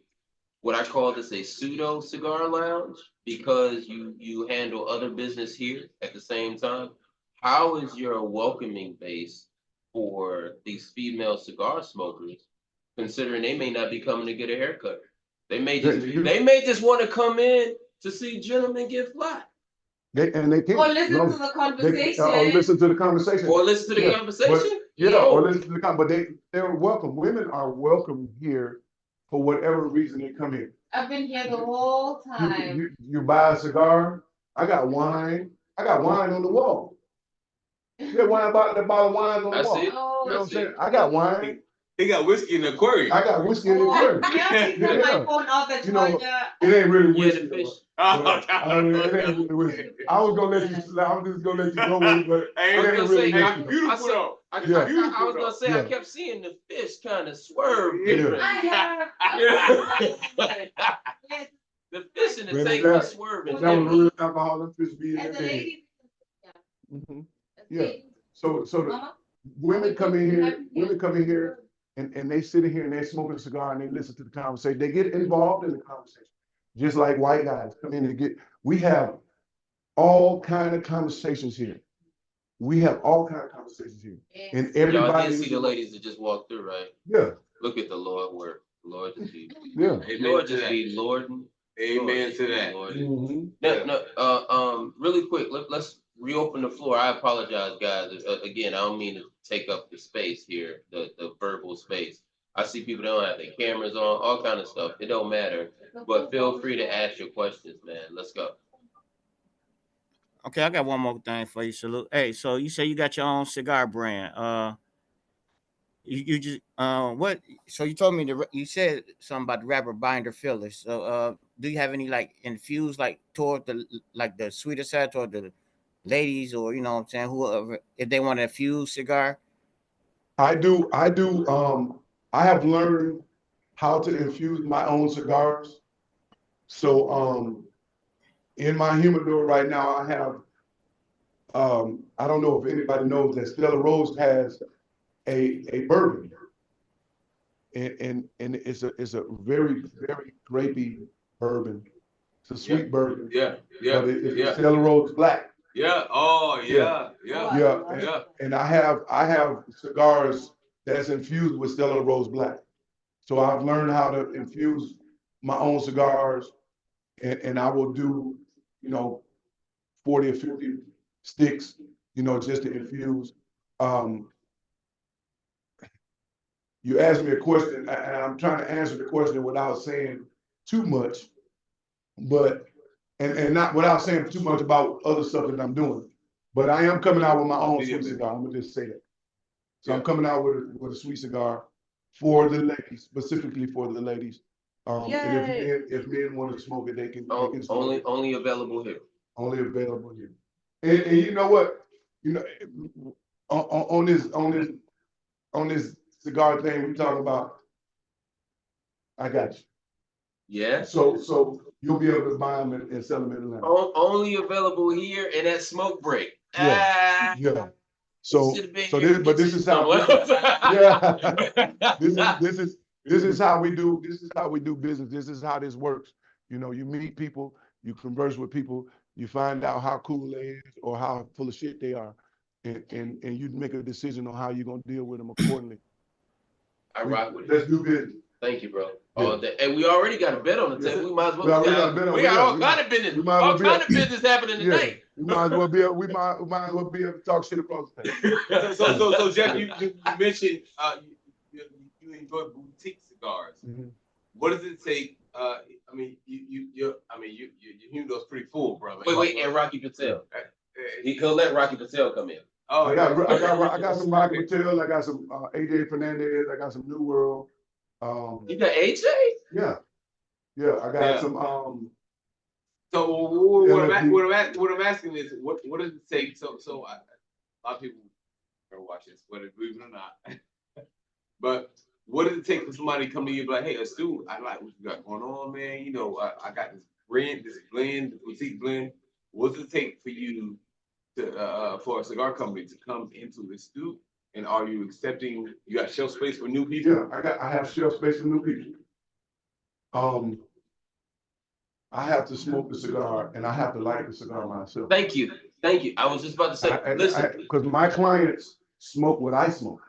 what I call this a pseudo cigar lounge, because you handle other business here at the same time, how is your welcoming base for these female cigar smokers, considering they may not be coming to get a haircut? They may just want to come in to see gentlemen get fly. They can't. Or listen to the conversation. Or listen to the conversation. Or listen to the conversation. Or listen to the but they're welcome. Women are welcome here for whatever reason they come here. I've been here the whole time. You buy a cigar. I got wine. I got wine on the wall. You got wine, the bottle of wine on the wall. I see. You know what I'm saying? I got wine. He got whiskey in the aquarium. I got whiskey in the aquarium. Yeah, you got my phone out that You know, Georgia. it ain't really Yeah, whiskey. the fish. I mean, it ain't really whiskey. I was gonna let you. I was just gonna let you go with it, but Hey, it I ain't was gonna really say, whiskey. beautiful though. I Yeah. was gonna say I Yeah. kept seeing the fish kind of swerve. Yeah. different. Yes, The fish in the Man, tank that- was swerving. That was real alcohol and fish being in as a there. lady. Mhm. as a Yeah. lady. So the Mama? women come in here, and they sit in here and they smoking a cigar and they listen to the conversation. They get involved in the conversation. Just like white guys come in and we have all kind of conversations here. We have all kind of conversations here. Yes. And Y'all everybody. did see the ladies that just walked through, right? Yeah, Look at the Lord work. Lord just be, yeah. Lord just be Lording. Amen to that. Mhm. No, really quick, let's reopen the floor. I apologize, guys. Again, I don't mean to take up the space here, the verbal space. I see people that don't have their cameras on, all kind of stuff. It don't matter, but feel free to ask your questions, man. Let's go. Okay, I got one more thing for you, Salute. Hey, so you say you got your own cigar brand. You just what? So you told me you said something about the rapper binder fillers. So do you have any like infused like toward the sweeter side toward the ladies, or you know what I'm saying, whoever, if they want to infuse cigar? I do. I have learned how to infuse my own cigars. So in my humidor right now, I have I don't know if anybody knows that Stella Rose has a bourbon. And it's a very, very grapey bourbon. It's a sweet bourbon. Yeah. But it's Stella Rose Black. Yeah. Oh, yeah. Yeah. Yeah. And I have cigars that's infused with Stella Rose Black. So I've learned how to infuse my own cigars, and I will do, 40 or 50 sticks, just to infuse. you asked me a question, and I'm trying to answer the question without saying too much, but, and not without saying too much about other stuff that I'm doing. But I am coming out with my own sweet cigar. I'm gonna just say that. So I'm coming out with a sweet cigar for the ladies, specifically for the ladies. And if men want to smoke it, they can smoke it. Only available here. Only available here. And you know what? You know, on this cigar thing we talking about, I got you. Yeah. So you'll be able to buy them and sell them in the lounge. Only available here and at smoke break. Yeah. Yeah. So this is how this is how we do business. This is how this works. You know, you meet people, you converse with people, you find out how cool they is or how full of shit they are, and you make a decision on how you're gonna deal with them accordingly. I rock with it. Let's do business. Thank you, bro. Yeah. And we already got a bet on the table. We might as well. We got all kind of business. All kind of business happening today. We might as well be able to talk shit across the table. So Jeff, you mentioned you enjoy boutique cigars. Mm-hmm. What does it take? I mean, your humidor's pretty full, brother. Wait, and Rocky Patel. He'll let Rocky Patel come in. Oh, I got some Rocky Patel. I got some AJ Fernandez. I got some New World. You got AJ? Yeah, I got some. So what I'm asking is, what does it take? So a lot of people are watching this, whether believe it or not. But what does it take for somebody to come to you and be like, hey, Astute, I like what you got going on, man. You know, I got this blend, this boutique blend. What does it take for you to for a cigar company to come into Astute? And are you accepting? You got shelf space for new people? Yeah, I have shelf space for new people. I have to smoke the cigar and I have to like the cigar myself. Thank you. I was just about to say, listen, because my clients smoke what I smoke.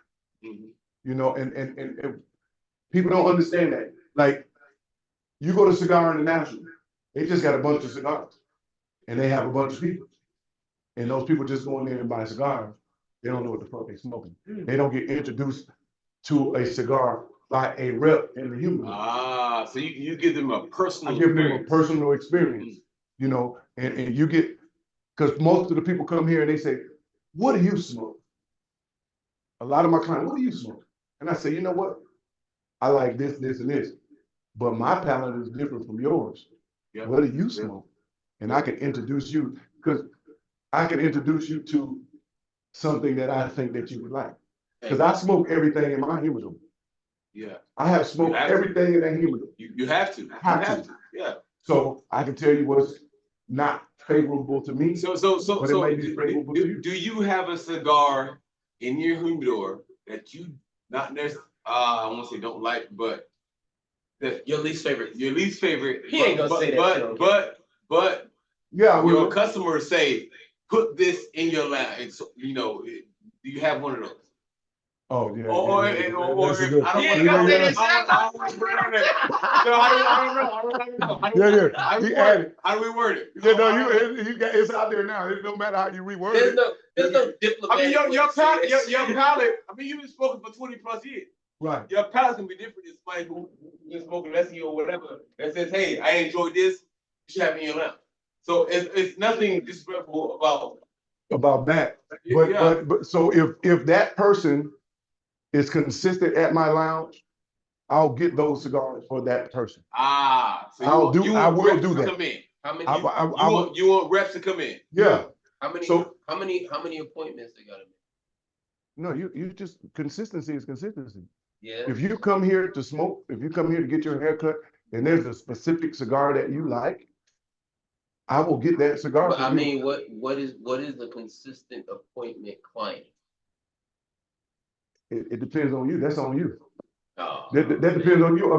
Mm-hmm. You know, and people don't understand that. Like, you go to Cigar International, they just got a bunch of cigars, and they have a bunch of people, and those people just go in there and buy cigars. They don't know what the fuck they're smoking. They don't get introduced to a cigar by a rep in the humidor. So you give them a personal I give them a personal experience, you know, and you get, because most of the people come here and they say, what do you smoke? A lot of my clients, what do you smoke? And I say, you know what? I like this, this, and this, but my palate is different from yours. Yeah. What do you smoke? And I can introduce you, because I can introduce you to something that I think that you would like. Because I smoke everything in my humidor. Yeah. I have smoked everything in that humidor. You have to. Have to. Yeah. So I can tell you what's not favorable to me. So but it may be favorable to you. Do you have a cigar in your humidor that you not necessarily, I won't say don't like, but your least favorite. Your least favorite. He ain't gonna say that. But yeah, your customers say, put this in your lap. And so, you know, do you have one of those? Oh yeah. Or I don't want to. I don't know. How do we word it? Yeah, no, you got it's out there now. It don't matter how you reword it. There's no diplomatic. I mean, your palate. I mean, you've been smoking for 20+ years. Right. Your palate's gonna be different than somebody who been smoking less than you or whatever that says, hey, I enjoyed this. You should have it in your lap. So it's nothing disrespectful about that. But so if that person is consistent at my lounge, I'll get those cigars for that person. So I will do that. Come in. How many? You want reps to come in? Yeah. How many appointments they got to make? No, you just consistency is consistency. Yeah. If you come here to smoke, if you come here to get your haircut, and there's a specific cigar that you like, I will get that cigar. But I mean, what is a consistent appointment client? It depends on you. That's on you. Oh, that depends on you.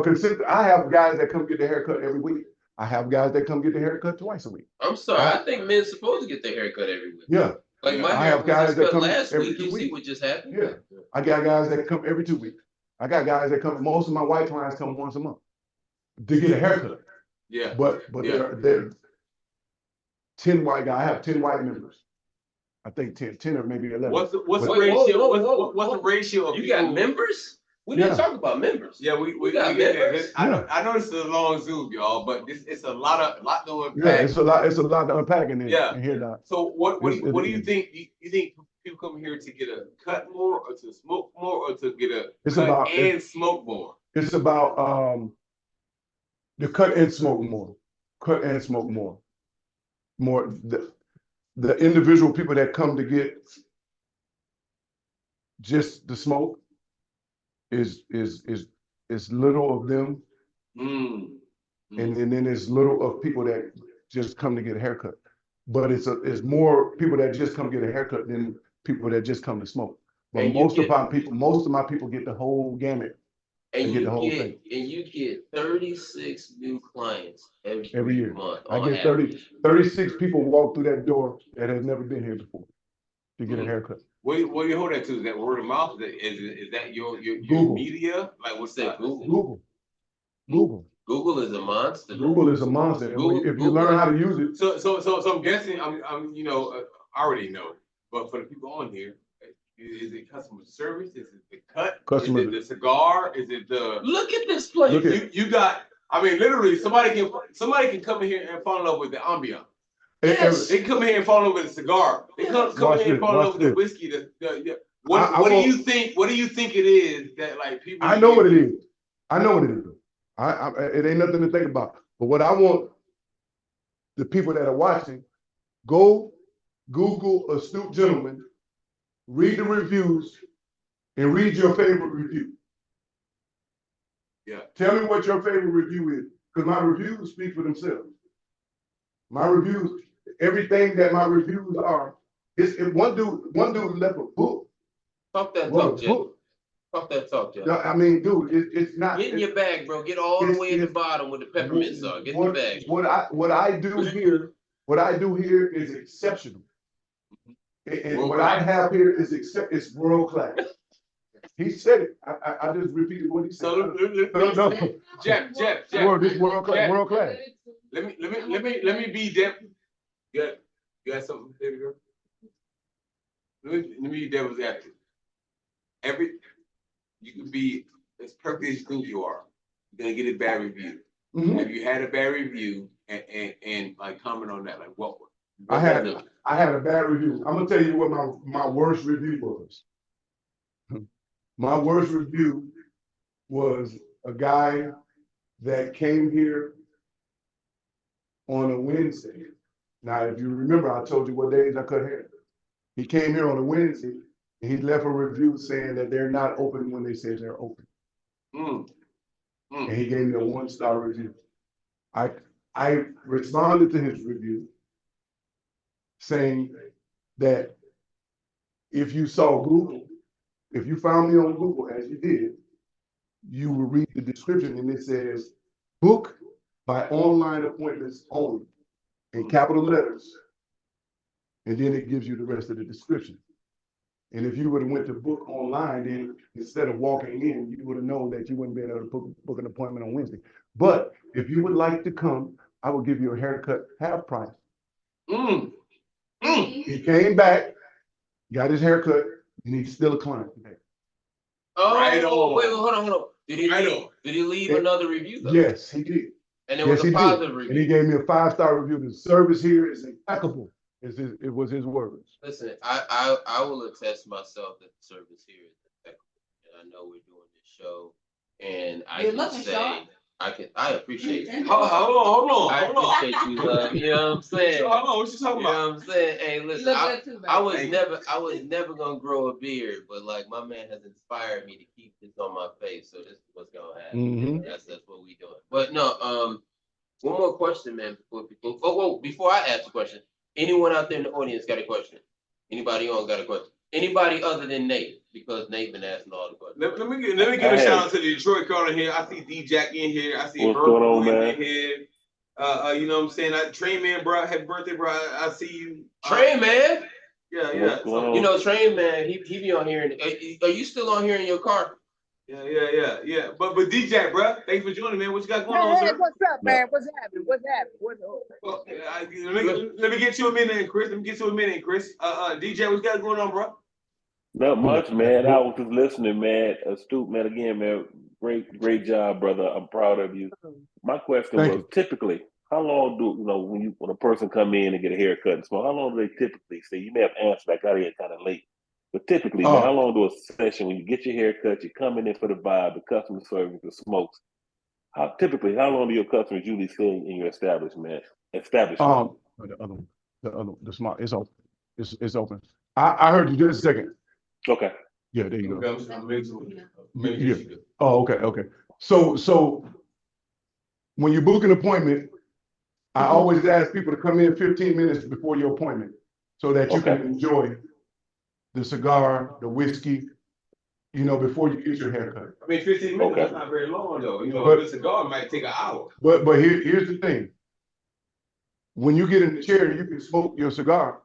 I have guys that come get their haircut every week. I have guys that come get their haircut twice a week. I'm sorry. I think men supposed to get their haircut every week. Yeah. Like my hair was cut last week. You see what just happened? Yeah. I got guys that come every 2 weeks. I got guys that come. Most of my white clients come once a month to get a haircut. Yeah. But they're 10 white guys. I have 10 white members. I think 10 or maybe 11. What's the ratio? What's the ratio of you got members? We didn't Yeah. talk about members. Yeah, we got get members. that. I know this is a long Zoom, y'all, but it's a lot to unpack. Yeah, it's a lot to unpack in Yeah. here, Doc. So what do you is. think? You think people come here to get a cut more, or to smoke more, or to get a It's cut about- and smoke more? It's about the cut and smoke more. Cut and smoke more. More the individual people that come to get just the smoke is little of them. And then there's little of people that just come to get a haircut. But it's more people that just come get a haircut than people that just come to smoke. But And most of my people get the whole gamut. And They get you the whole get thing. and you get 36 new clients Every year. month. I on get average. 36 people walk through that door that has never been here before to get a haircut. What do you hold that to? Is that word of mouth? Is that your Google. media? Like what's that? Google. Google is a monster. Google is a monster. If you learn how to use it. So I'm guessing I already know, but for the people on here, is it customer service? Is it the cut? Is it the cigar? Is it the? Look at this place. You got. I mean, literally, somebody can come in here and fall in love with the ambiance. Yes. They come in here and fall in love with the cigar. They come in here and fall in love with the whiskey. What do you think? What do you think it is that like people? I know what it is. It ain't nothing to think about. But what I want the people that are watching, go Google Astute Gentleman, read the reviews, and read your favorite review. Yeah. Tell me what your favorite review is, because my reviews speak for themselves. My reviews, everything that my reviews are, one dude left a book. Talk that talk, Jeff. Talk that talk, Jeff. I mean, dude, it's not. Get in your bag, bro. Get all the way at the bottom with the peppermint sauce. Get in your bag. What I do here is exceptional. And what I have here is it's world class. He said it. I just repeated what he said. So Jeff. This world class. Let me be Jeff. You got something, baby girl? Let me be devil's advocate. You can be as perfect as you think you are. You're gonna get a bad review. Mm-hmm. Have you had a bad review and like comment on that? Like what I had a bad review. I'm gonna tell you what my worst review was. My worst review was a guy that came here on a Wednesday. Now, if you remember, I told you what days I cut hair. He came here on a Wednesday and he left a review saying that they're not open when they say they're open. And he gave me a 1-star review. I responded to his review saying that if you saw Google, if you found me on Google as you did, you will read the description and it says book by online appointments only in capital letters. And then it gives you the rest of the description. And if you would have went to book online, then instead of walking in, you would have known that you wouldn't be able to book an appointment on Wednesday. But if you would like to come, I will give you a haircut half price. He came back, got his haircut, and he's still a client today. Oh, right on. wait, hold on. Did he leave another review though? Yes, he did. And it was a positive review. And he gave me a 5-star review. The service here is impeccable. It was his words. Listen, I will attest myself that the service here is impeccable. And I know we're doing this show. And I can say, I appreciate you. Hold on. I appreciate you, love. You know what I'm saying? Hold on, what you talking about? You know what I'm saying? Hey, listen, I was never gonna grow a beard, but like my man has inspired me to keep this on my face. So this is what's gonna happen. Mm-hmm. That's what we doing. But no, one more question, man. Before I ask the question, anyone out there in the audience got a question? Anybody on got a question? Anybody other than Nate? Because Nate been asking all the questions. Let me give a shout out to the Detroit crowd in here. I see D-Jack in here. I see What's going on, man? in here. You know what I'm saying? Train Man, bro. Happy birthday, bro. I see you. Train Man? Yeah. So, you know, Train Man, he be on here. Are you still on here in your car? Yeah. But DJ, bro, thanks for joining, man. What you got going on, sir? What's up, man? What's happening? Well, let me get you a minute, Chris. DJ, what you got going on, bro? Not much, man. I was just listening, man. Astute, man. Again, man. Great job, brother. I'm proud of you. My question Thank was you. typically, how long do when a person come in and get a haircut and smoke? How long do they typically stay? You may have answered. I got here kind of late, but typically, man, how long do a session when you get your haircut, you're coming in for the vibe, the customer service, the smokes? How long do your customers usually stay in your establishment? The other one, the smart, it's open. It's open. I heard you just a second. Okay. Yeah, there you go. Okay, Yeah. Oh, okay. So when you book an appointment, I always ask people to come in 15 minutes before your appointment so that you can enjoy the cigar, the whiskey, before you get your haircut. I mean, 15 minutes, that's not very long though. But- a cigar might take an hour. But here's the thing. When you get in the chair, you can smoke your cigar.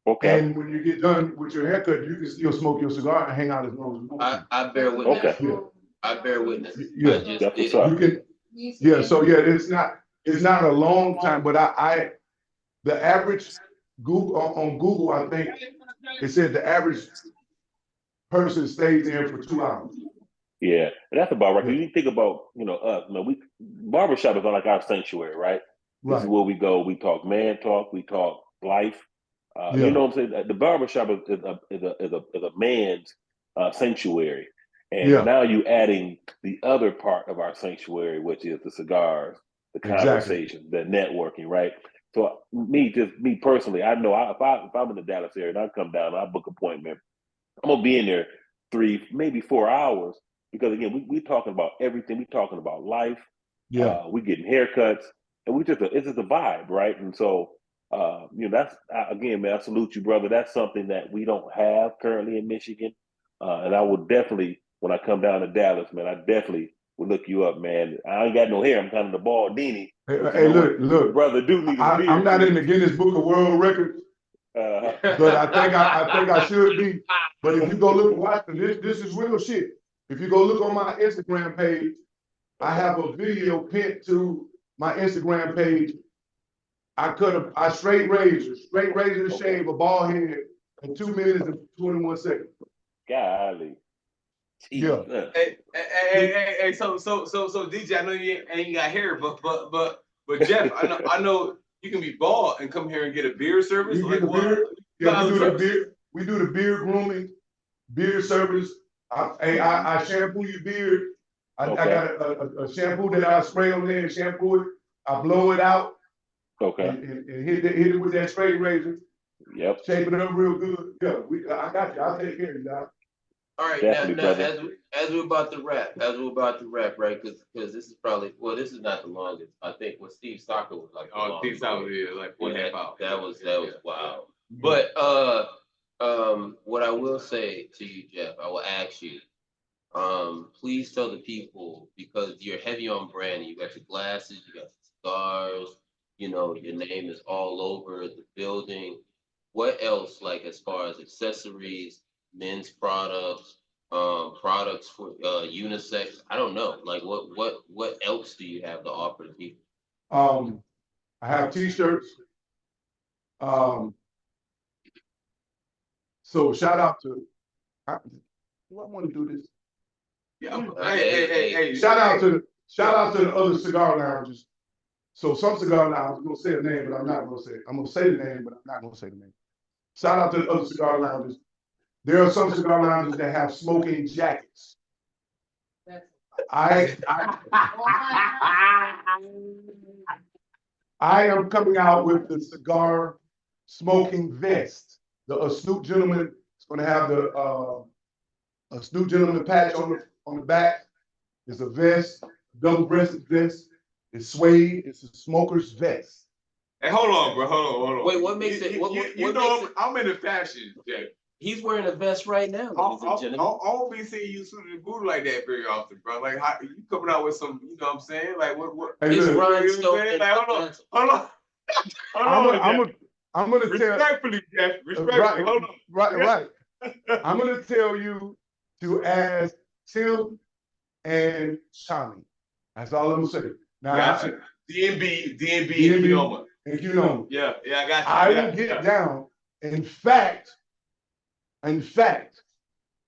Okay. And when you get done with your haircut, you can still smoke your cigar and hang out as long as you want. I bear witness. Okay. I bear witness. Yeah. I just That's did what's it. You can, yeah, so yeah, it's not a long time, but the average on Google, I think it said the average person stays there for 2 hours. Yeah, and that's about right. Yeah. You think about, us, barbershop is like our sanctuary, right? This is Right. where we go. We talk man talk. We talk life. Yeah. You know what I'm saying? The barbershop is a man's sanctuary, and Yeah. now you adding the other part of our sanctuary, which is the cigars, the Exactly. conversation, the networking, right? So me personally, I know if I'm in the Dallas area and I come down, I book appointment, I'm gonna be in there 3, maybe 4 hours because again, we talking about everything. We talking about life. Yeah. We getting haircuts, and it's just a vibe, right? And so, that's again, man. I salute you, brother. That's something that we don't have currently in Michigan, and I will definitely, when I come down to Dallas, man, I definitely will look you up, man. I ain't got no hair. I'm kind of the bald Deanie. Hey, look, brother, do need a beard. I'm not in the Guinness Book of World Records, but I think I should be. But if you go watch this is real shit. If you go look on my Instagram page, I have a video pinned to my Instagram page. I straight razor to shave a bald head in 2 minutes and 21 seconds. Golly. Yeah. Hey, so DJ, I know you ain't got hair, but Jeff, I know you can be bald and come here and get a beard service. You get the beard. Yeah, we do the beard grooming, beard service. I shampoo your beard. I got a shampoo that I spray on there and shampoo it. I blow it out. Okay. And hit it with that straight razor. Yep. Shape it up real good. Yeah, I got you. I'll take care of you, dog. All right, Definitely, now brother. as we're about to wrap, right? Because this is probably this is not the longest. I think what Steve Soccer was like. Steve Soccer is like 4.5 hours. That was wild. But what I will say to you, Jeff, I will ask you, please tell the people, because you're heavy on branding. You got your glasses, you got cigars. Your name is all over the building. What else, like as far as accessories, men's products, products for unisex? I don't know. Like what else do you have to offer to people? I have t-shirts. So shout out to. Do I want to do this? Yeah. Hey. Shout out to the other cigar lounges. So some cigar lounges, I'm gonna say a name, but I'm not gonna say it. I'm gonna say the name, but I'm not gonna say the name. Shout out to the other cigar lounges. There are some cigar lounges that have smoking jackets. I am coming out with the cigar smoking vest. The Astute gentleman is going to have the Astute gentleman patch on the back. It's a vest, double-breasted vest. It's suede. It's a smoker's vest. Hey, hold on, bro. Hold on. Wait, what makes it? I'm into fashion, Jay. He's wearing a vest right now, ladies and gentlemen. I don't be seeing you suited and booted like that very often, bro. Like, how you coming out with some? You know what I'm saying? Like, what? Hey, it's look, rhinestone. Like, hold on. I'm gonna tell. Respectfully, Jeff. Respectfully. Hold on. Right. I'm gonna tell you to ask Tim and Tommy. That's all I'm gonna say. Now, Gotcha. DNB, and Unoma. And Unoma. Yeah, I got you. I will get down. In fact,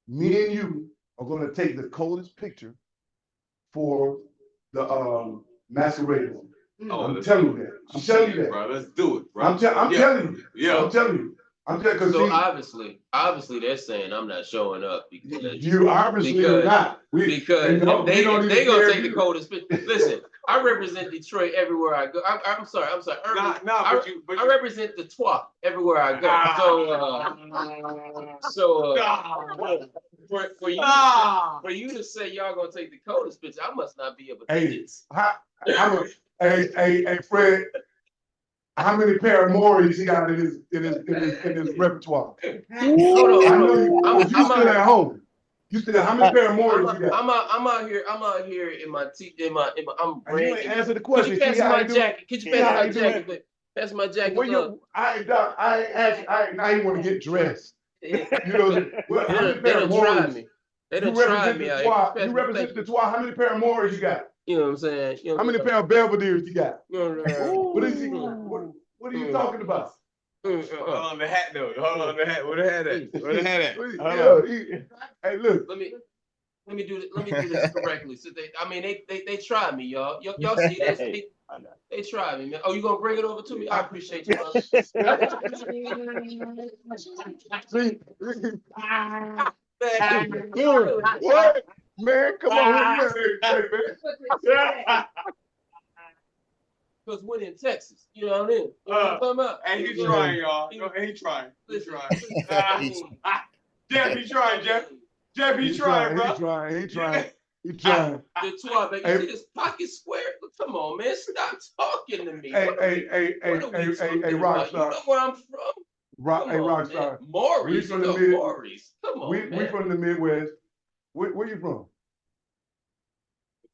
Me and you are gonna take the coldest picture for the masquerade. Oh, I'm let's telling do you it. that. I'm telling you that. Bro, let's do it, bro. I'm telling you. Yeah. I'm telling you. Because So obviously they're saying I'm not showing up because you obviously are not. Because don't they even gonna care take if the you- coldest picture. Listen, I represent Detroit everywhere I go. I'm sorry. I represent the twat everywhere I go. For you to say y'all gonna take the coldest picture, I must not be able to do this. Hey, Fred. How many paramours he got in his repertoire? Hold on. I know you. You still at home. You still how many paramours you got? I'm out here in my I'm And you ain't brand. answer the Could question. you pass See how my you do? jacket? Could you See how pass my you do? jacket? Babe? Pass my jacket. When you, I asked, now you want to get dressed. You know, well, how many They done tried paramours? me. They You done tried represent me the out Twa. here. You represent the Twa. How many paramours you got? You know what I'm saying? You know How many what pair of Belvederes you got? What is he? I'm What are you talking about? Hold on the hat though. Hold on the hat. Where the hat at? Where the hat at? Hold on. Hey, look. Let me do this correctly. So they tried me, y'all. Y'all see this? They tried me, man. Oh, you gonna bring it over to me? I appreciate you, brother. What? Man, come on. Man. Because we're in Texas. You know what I mean? You know what I'm talking about? And he's trying, y'all. He trying. He's trying. Jeff, he trying, Jeff. Jeff, he trying, bro. He trying. The 12, baby. You see this pocket square? Come on, man. Stop talking to me. Hey, Rockstar. You know where I'm from? Rockstar. Maurice. We from the Maurice. Come on, we from the Midwest. Where you from?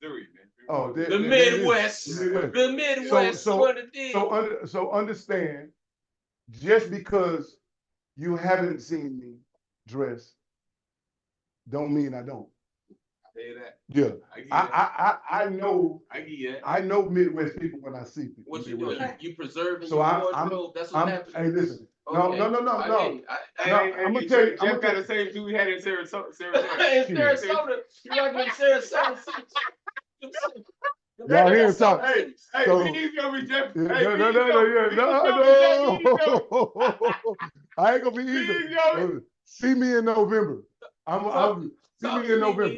Missouri, man. Oh, the Midwest. The Midwest. So understand, just because you haven't seen me dress, don't mean I don't. I say that. Yeah, I know. I get it. I know Midwest people when I see people. What you doing? You preserving So your wardrobe? That's what happens. Hey, listen. Okay. No. I'm gonna tell you. Jeff got the same dude we had in Sarasota. In Sarasota. You like in Sarasota? Y'all hear him talk. Hey, So- be easy on me, Jeff. No. I ain't gonna be easy. See me in November. See me in November.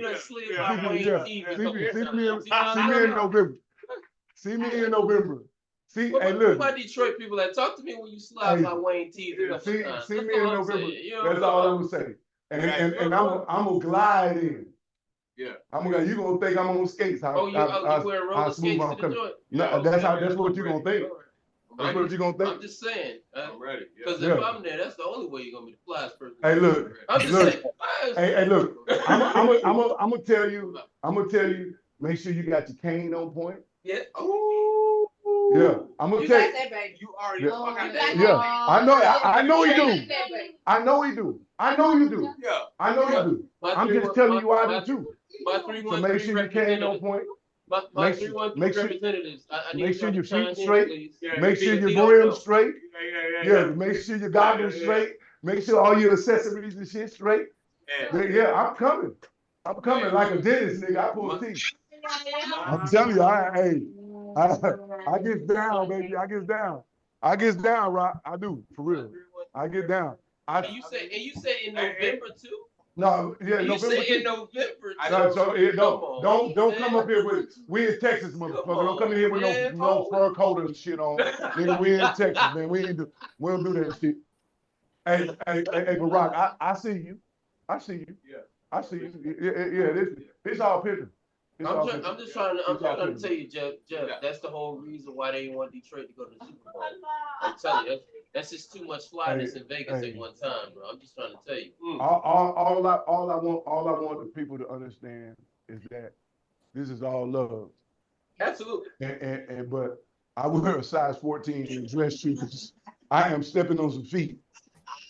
See me in November. See, What hey, look. about Detroit people that talk to me when you slide my Wayne teeth? See me in November. That's all I'm gonna say. And I'm gonna glide in. Yeah. You gonna think I'm on skates? You wearing roller skates to the joint? No, that's what you gonna think. That's what you gonna think. I'm just saying. I'm ready. Because if I'm there, that's the only way you're gonna be the flyest person. Hey, look. I'm just saying. Hey, look. I'm gonna tell you. Make sure you got your cane on point. Yeah. Yeah. I'm gonna tell you. You already Yeah. I know he do. I know he do. I know you do. Yeah. I know you do. I'm just telling you I do too. My So make sure your cane on point. My 313 representatives. Make sure your feet straight. Make sure your brim straight. Yeah. Make sure your goggles straight. Make sure all your accessories and shit straight. Yeah, I'm coming. I'm coming like a dentist, nigga. I pull teeth. I'm telling you, I get down, baby. I get down, Rock. I do, for real. I get down. And you say in November too? No, yeah, You November. say in November. Don't come up here with we in Texas, motherfucker. Don't come in here with no fur coat and shit on. Nigga, we in Texas, man. We don't do that shit. Hey, but Rock, I see you. I see you. Yeah. I see you. Yeah, this all picture. I'm just trying to tell you, Jeff, that's the whole reason why they want Detroit to go to the Super Bowl. I'm telling you, that's just too much flyness in Vegas at one time, bro. I'm just trying to tell you. All I want the people to understand is that this is all love. Absolutely. But I wear a size 14 in dress shoes. I am stepping on some feet.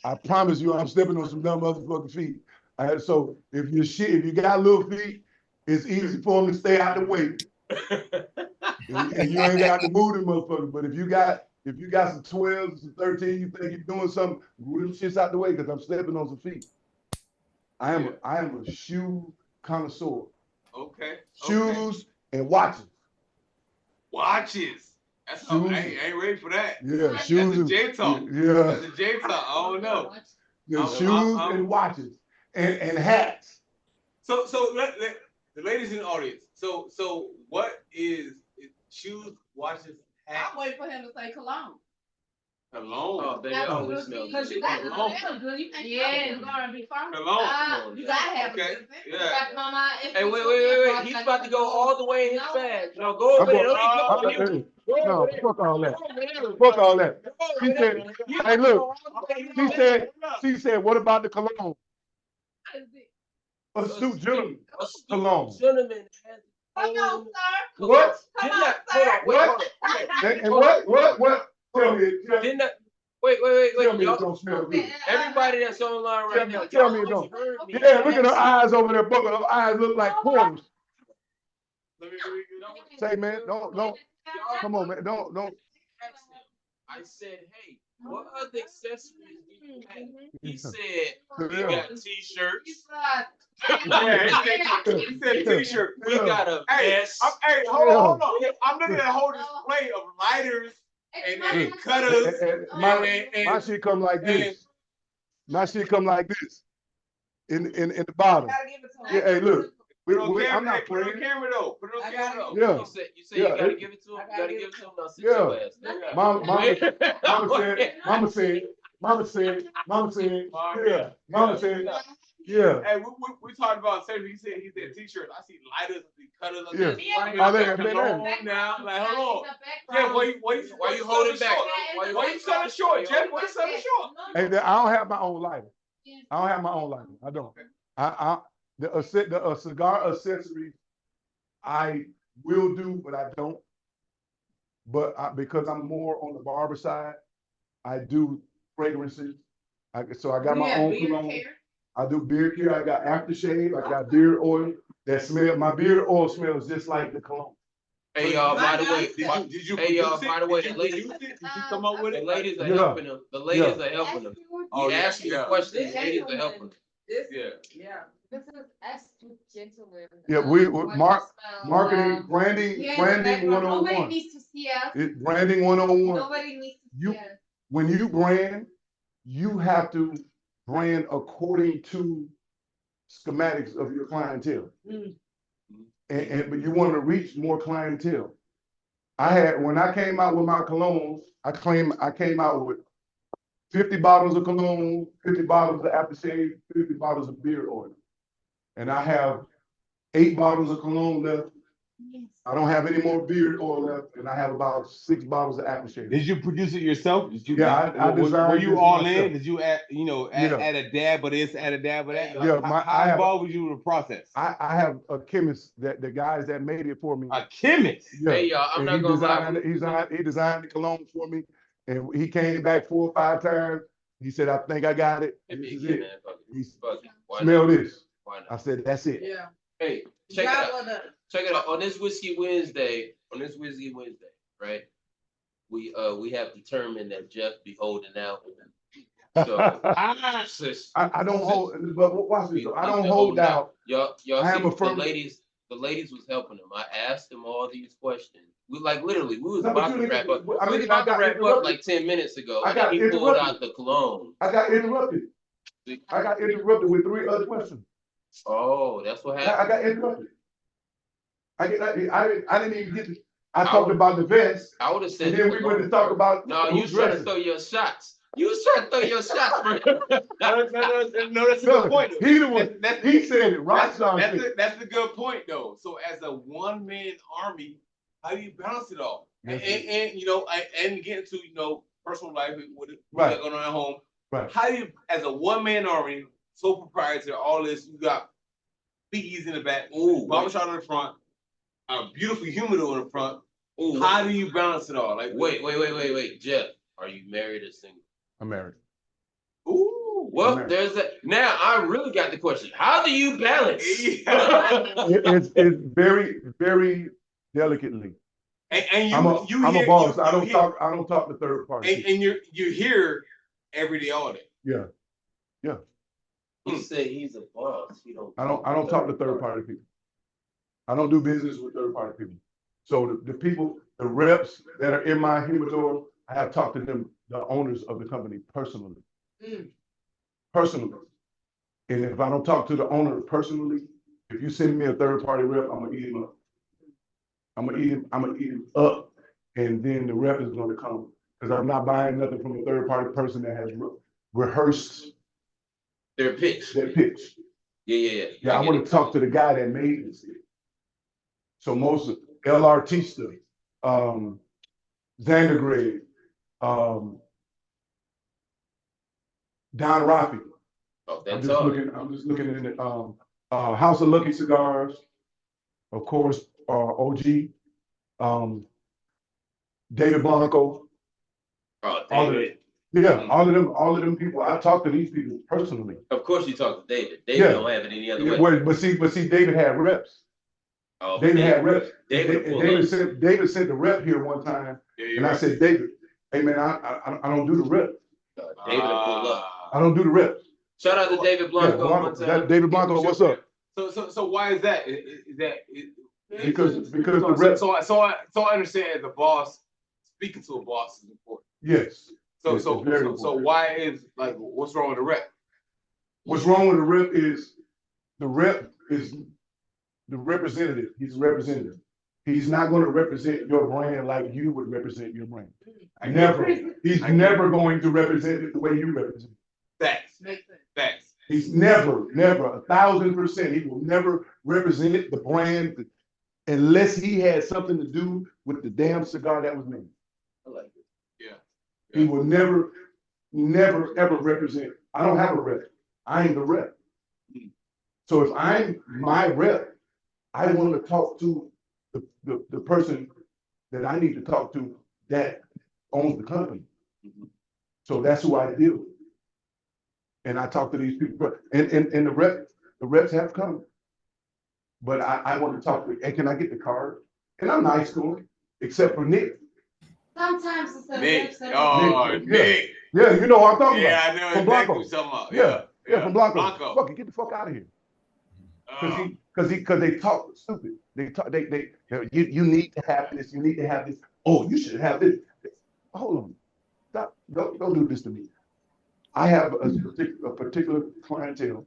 I promise you, I'm stepping on some dumb motherfucking feet. So if you got little feet, it's easy for them to stay out the way. and you ain't got to move them motherfuckers. But if you got some 12s, some 13, you think you're doing something, move them shits out the way because I'm stepping on some feet. I am a shoe connoisseur. Okay. Shoes and watches. Watches. That's I ain't ready for that. Yeah, shoes That's a J talk. Yeah. That's a J talk. I don't know. Yeah, shoes and watches and hats. So the ladies in the audience. So what is shoes, watches, hats? I'm waiting for him to say cologne. Cologne. Oh, baby, I always smell Because good. you got to Cologne. smell good. You can't it's gonna be fun. Cologne. You gotta have Okay. it. Yeah. Mama, Hey, wait. He's about to go all the way in his bag. No, go over there. No, fuck all that. Fuck all that. She said, hey, look. She said, what about the cologne? Astute gentleman. Cologne. Gentleman. Come on, sir. What? Come on, What? And what? Tell me. Didn't that? Wait. Tell me it Y'all, don't smell good. everybody that's online right now. Tell me it don't. Yeah, look at her eyes over there, bucket. Her eyes look like quarters. Say, man, don't. Come on, man. Don't. I said, hey, what other accessories do you have? He said, we got t-shirts. He said t-shirt. We got a vest. Hey, hold on. I'm looking at a whole display of lighters and cutters. My shit come like this. My shit come like this. In the bottom. Yeah, hey, look. I'm not Put it playing. on camera though. Put it on camera though. Yeah. You said you gotta give it to him. You gotta give it to him. Now sit your ass. Mama said, yeah. Mama said, yeah. Hey, we talked about safety. He said t-shirts. I see lighters, I see cutters. Now, like, hold on. Yeah, why you holding back? Why you selling short, Jeff? Why you selling short? Hey, I don't have my own lighter. I don't. The cigar accessories, I will do, but I don't. But because I'm more on the barber side, I do fragrances. So I got my own cologne. I do beard care. I got aftershave. I got beard oil that smell. My beard oil smells just like the cologne. Hey y'all, by the way, did you the ladies, did you come up with it? the ladies are helping them. The ladies are helping them. You ask me questions, the ladies are helping them. Yeah. This is Astute gentleman. Yeah, marketing, branding 101. Nobody needs to see us. Branding 101. Nobody needs to see us. When you brand, you have to brand according to schematics of your clientele. But you want to reach more clientele. When I came out with my colognes, I came out with 50 bottles of cologne, 50 bottles of aftershave, 50 bottles of beard oil. And I have 8 bottles of cologne left. I don't have any more beard oil left, and I have about 6 bottles of aftershave. Did you produce it yourself? Did you? Yeah, I designed. Were you all myself. in? Did you add a dab of this, add a dab of that? Yeah, how involved was you in the process? I have a chemist the guys that made it for me. A chemist. Yeah. Hey y'all, I'm not gonna lie. He designed the cologne for me, and he came back 4 or 5 times. He said, "I think I got it. This is it." He smell this. I said, "That's it." Yeah. Hey, check it out. On this Whiskey Wednesday, right? We have determined that Jeff be holding out. So I don't hold, but watch this. I don't hold out. Y'all I am see, a firm. the ladies was helping them. I asked them all these questions. We was about to wrap up. I mean, about to wrap up like 10 minutes ago. I he pulled out the cologne. I got interrupted. With 3 other questions. Oh, that's what happened. I got interrupted. I didn't even get to. I talked about the vest. I would have said. And then we went to talk about. No, you trying to throw your shots. You was trying to throw your shots, bro. No, that's a good point. He the one. He said it. Rockstar. That's a good point, though. So as a one-man army, how do you balance it all? And get into personal life with what's going on at home. Right. How do you, as a one-man army, so proprietary, all this, you got biggies in the back, barbershop in the front, a beautiful humidor in the front. Ooh, how do you balance it all? Like, wait, Jeff, are you married or single? I'm married. Ooh, well, there's that. Now I really got the question. How do you balance? It's very, very delicately. And I'm a boss. I don't talk to third party. And you're here every day, all day. Yeah. He said he's a boss. He don't. I don't talk to third party people. I don't do business with third party people. So the people, the reps that are in my humidor, I have talked to them, the owners of the company personally. Personally. And if I don't talk to the owner personally, if you send me a third party rep, I'm gonna eat him up. I'm gonna eat him up. And then the rep is gonna come. Because I'm not buying nothing from a third party person that has rehearsed their pitch. Yeah, I want to talk to the guy that made this. So most of El Artista, Xandergrade, Don Rafi. Oh, I'm just looking in the House of Lucky Cigars, of course, OG, David Blanco. Oh, David. All of them people. I talk to these people personally. Of course, you talk to David. David don't have it any other way. But see, David had reps. Oh, David had reps. David sent the rep here one time, and I said, David, hey man, I don't do the rep. David will pull up. I don't do the reps. Shout out to David Blanco. David Blanco, what's up? So why is that? Because the rep. So I understand as a boss, speaking to a boss is important. Yes. So why is what's wrong with the rep? What's wrong with the rep is the representative. He's a representative. He's not going to represent your brand like you would represent your brand. Never. He's never going to represent it the way you represent it. Facts. He's never, 1,000%. He will never represent it, the brand, unless he had something to do with the damn cigar that was made. I like it. He will never, ever represent. I don't have a rep. I am the rep. So if I'm my rep, I want to talk to the person that I need to talk to that owns the company. So that's who I deal with. And I talk to these people. And the reps have come. But I want to talk to, and can I get the card? And I'm nice to him, except for Nick. Sometimes it's a Nick. Nick. Yeah, you know what I'm talking about. I know from exactly Blanco. what you're talking about. Yeah, from Blanco. Blanco. Fucking get the fuck out of here. Because they talk stupid. You need to have this. You need to have this. Oh, you should have this. Hold on. Stop. Don't do this to me. I have a particular clientele,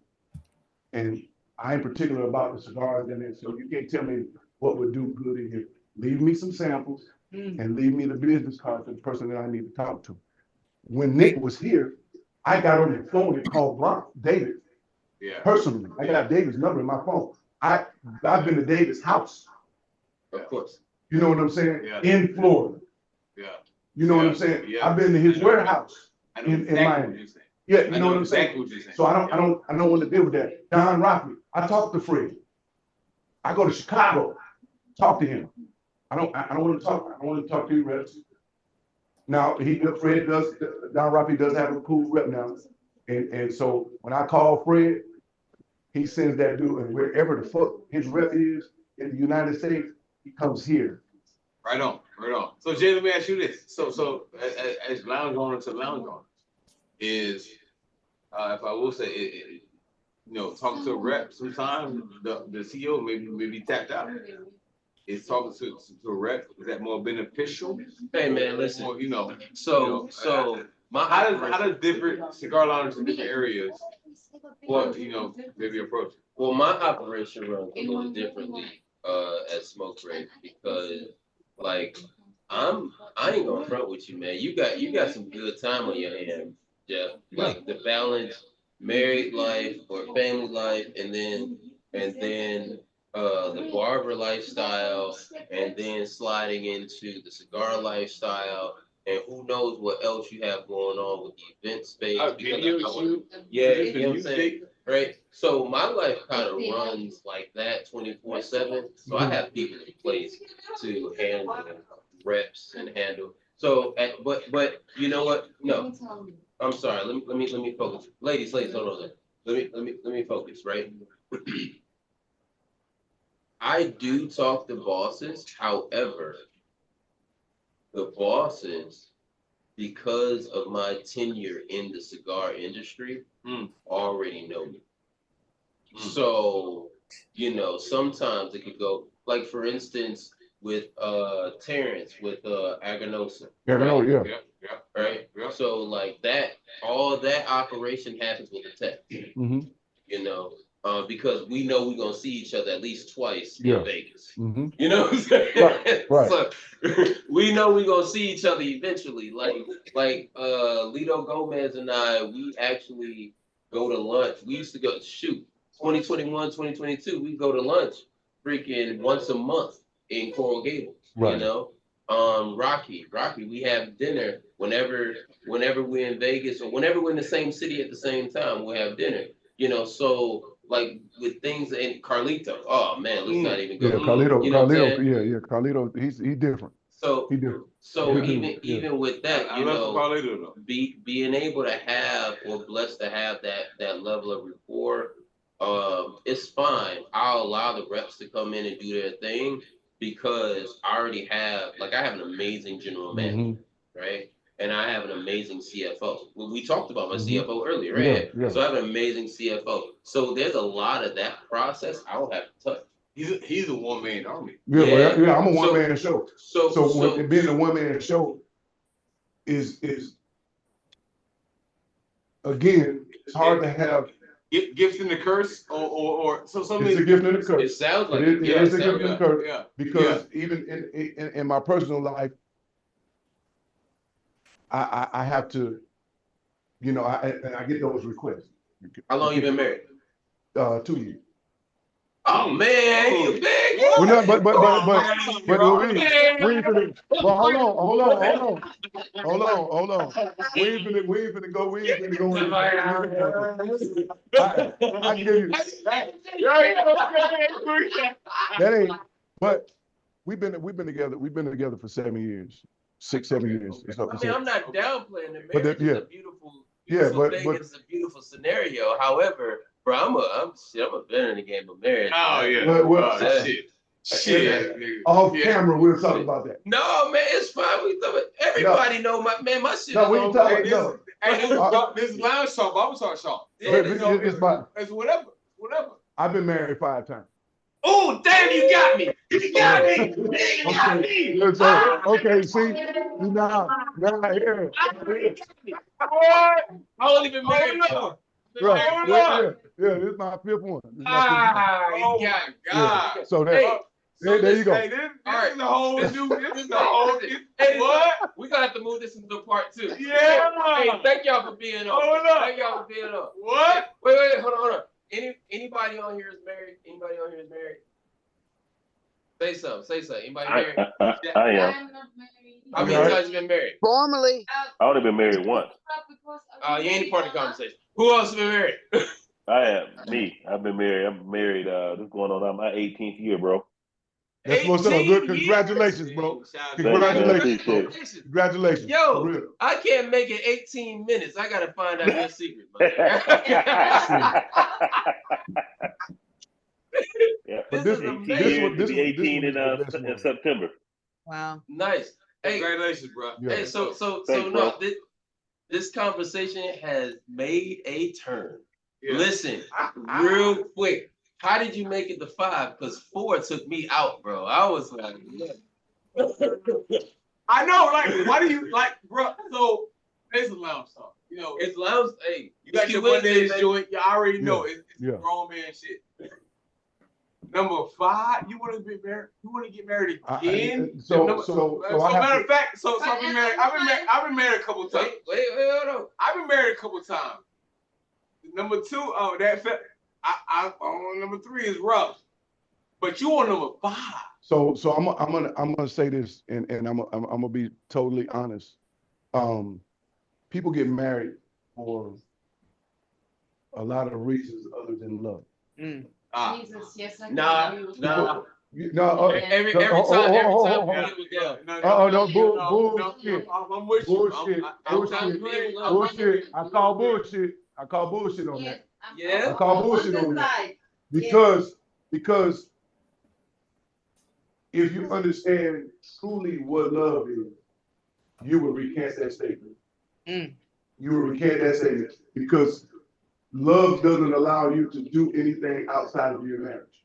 and I am particular about the cigars in it. So you can't tell me what would do good in here. Leave me some samples and leave me the business card for the person that I need to talk to. When Nick was here, I got on the phone and called David. Yeah. Personally, I got David's number in my phone. I've been to David's house. Of course. You know what I'm saying? Yeah. In Florida. Yeah. You know what I'm saying? Yeah. I've been to his warehouse in exactly Miami. Yeah, you know what I'm saying? So I don't want to deal with that. Don Rocky, I talk to Fred. I go to Chicago, talk to him. I don't want to talk. I want to talk to you reps. Now Fred does. Don Rocky does have a cool rep now, and so when I call Fred, he sends that dude, and wherever the fuck his rep is in the United States, he comes here. Right on. So Jay, let me ask you this. So as lounge owner to lounge owner, is if I will say talking to a rep, sometimes the CEO may be tapped out. Is talking to a rep, is that more beneficial? Hey man, listen. Or, how does different cigar lounges in different areas maybe approach it? Well, my operation runs a little differently at Smokefest because I ain't gonna front with you, man. You got some good time on your hands, Jeff. Like the balance, married life or family life, and then the barber lifestyle, and then sliding into the cigar lifestyle, and who knows what else you have going on with the event space. You know what I'm saying? Right? So my life kind of runs like that 24/7. So I have people in place to handle reps and handle. So, but you know what? No, I'm sorry. Let me focus. Ladies, hold on. Let me focus. Right. I do talk to bosses. However, the bosses, because of my tenure in the cigar industry, already know me. So, sometimes it could go, like for instance, with Terrence with Aganosa. Yeah. Right? So like that, all that operation happens with the text. Because we know we're gonna see each other at least twice in Vegas. You know what I'm saying? Right. So we know we're gonna see each other eventually. Like Lito Gomez and I, we actually go to lunch. We used to go 2021, 2022, we go to lunch freaking once a month in Coral Gables. Right. Rocky, we have dinner whenever we're in Vegas or whenever we're in the same city at the same time, we'll have dinner. So like with things in Carlito, oh man, let's not even go. Yeah, Carlito, he's different. So he different. So even with that, being able to have or blessed to have that level of rapport, it's fine. I'll allow the reps to come in and do their thing because I already have, I have an amazing general manager, right? And I have an amazing CFO. We talked about my CFO earlier, right? Yeah. So I have an amazing CFO. So there's a lot of that process I don't have to touch. He's a one-man army. Yeah, I'm a one-man show. So when being a one-man show is again, it's hard to have Gifts and the curse, or so something. It's a gift and a curse. It sounds like it's a gift and a curse. Yeah. Because even in my personal life, I have to, I get those requests. How long you been married? 2 years. Oh man, you big. Well, no, but we ain't finna. Well, hold on. We ain't finna go. I can give you. That ain't. But we've been together. We've been together for 7 years, 7 years. I'm not downplaying the marriage. But it's a beautiful. It's a beautiful scenario. However, bro, I'm a veteran in the game of marriage. Oh yeah. Well, shit. Off camera, we'll talk about that. No, man, it's fine. Everybody know my shit. No, we ain't talking. This is lounge talk, barber talk. It's whatever. I've been married 5 times. Oh, damn, you got me. Okay, see, now here. What? I only been married. Right. Yeah, this is my 5th one. God. So there you go. Hey, this is the whole what? We gonna have to move this into part 2. Yeah. Hey, thank y'all for being on. Thank y'all for being on. What? Wait, hold on. Anybody on here is married? Say something. Anybody married? I am. How many times you been married? Formally. I only been married once. You ain't part of the conversation. Who else has been married? I am. Me. I've been married. I'm married. This going on my 18th year, bro. That's what's up. Good. Congratulations, bro. Congratulations. Yo, I can't make it 18 minutes. I gotta find out your secret, man. This will be 18 in September. Wow. Nice. Hey, congratulations, bro. Yeah. Hey, so this conversation has made a turn. Yeah. Listen, real quick. How did you make it to 5? Because 4 took me out, bro. I was like, I know, why do you bro? So it's a lounge talk. It's lounge. Hey, you got your Mondays joint. You already know it's grown man shit. Number 5, you want to get married? You want to get married again? So matter of fact, I've been married. I've been married a couple times. Wait, hold on. I've been married a couple times. Number 2, number 3 is rough, but you on number 5. So I'm gonna say this, and I'm gonna be totally honest. People get married for a lot of reasons other than love. Jesus, yes, I No. Every time. No, bullshit. I'm with you. Bullshit. I call bullshit on that. Yeah. I call bullshit on that. Because if you understand truly what love is, you will recant that statement. You will recant that statement because love doesn't allow you to do anything outside of your marriage.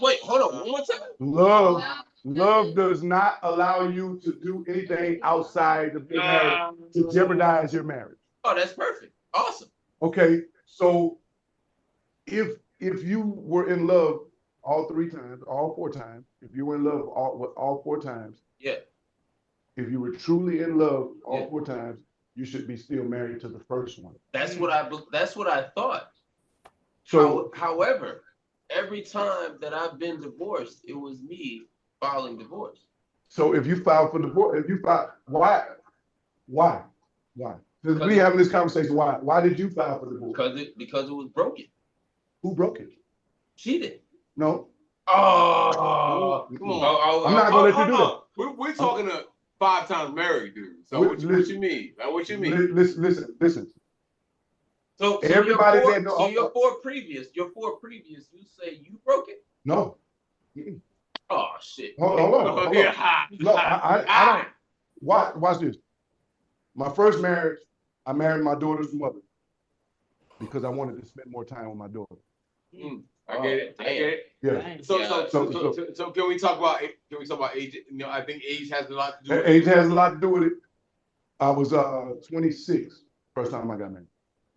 Wait, hold on. One more time. Love does not allow you to do anything outside of your marriage to jeopardize your marriage. Oh, that's perfect. Awesome. Okay, so if you were in love all 3 times, all 4 times, if you were in love all 4 times, Yeah. if you were truly in love all 4 times, you should be still married to the first one. That's what I thought. So, However, every time that I've been divorced, it was me filing divorce. so if you filed for divorce, why? Since we having this conversation, why did you file for divorce? Because it was broken. Who broke it? She did. No. Oh, come on. I'm not gonna let you do that. We're talking to 5 times married dudes. So what you mean? Like, what you mean? Listen. So everybody your 4 previous, you say you broke it? No. Oh shit. Hold on. No, I don't. Watch this. My first marriage, I married my daughter's mother because I wanted to spend more time with my daughter. I get it. Yeah. So can we talk about age? You know, I think age has a lot to do with it. Age has a lot to do with it. I was 26 first time I got married.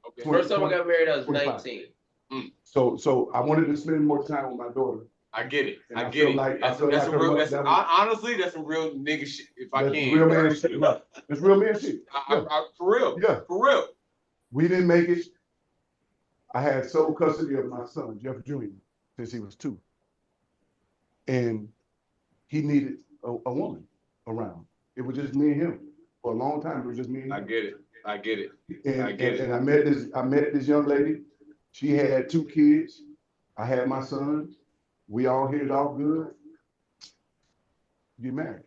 Okay. First time I got married, I was 19. So I wanted to spend more time with my daughter. I get it. And I get it. Honestly, that's some real nigga shit. If I can. Real man shit. It's real man shit. For real. Yeah. For real. We didn't make it. I had sole custody of my son, Jeff Jr., since he was 2. And he needed a woman around. It was just me and him. For a long time, it was just me and him. I get it. And I met this young lady. She had 2 kids. I had my son. We all hit it off good. Get married.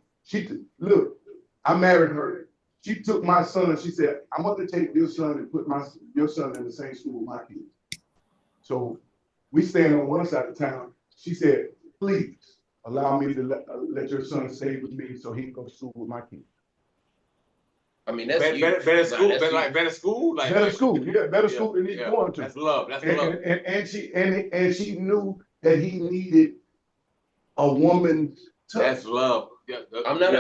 Look, I married her. She took my son. She said, "I'm going to take your son and put your son in the same school with my kids." So we stand on one side of town. She said, "Please allow me to let your son stay with me so he can go to school with my kids." I mean, that's better school. Better school than he's going to. That's love. And she knew that he needed a woman's touch. That's love. Yeah, I'm not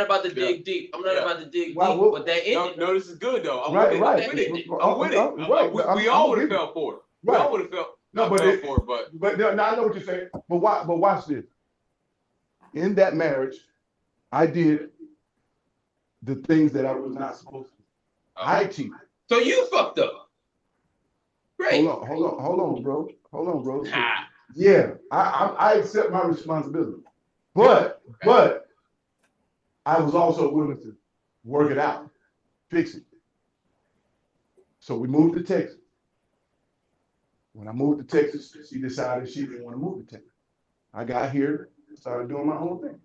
about to dig deep. I'm not about to dig deep. But that ended. No, this is good though. I'm right. with it. We all would have fell for it. We all would have fell. But no, I know what you're saying. But watch this. In that marriage, I did the things that I was not supposed to. I cheated. So you fucked up. Great. Hold on, bro. Yeah, I accept my responsibility. But I was also willing to work it out, fix it. So we moved to Texas. When I moved to Texas, she decided she didn't want to move to Texas. I got here, started doing my own thing.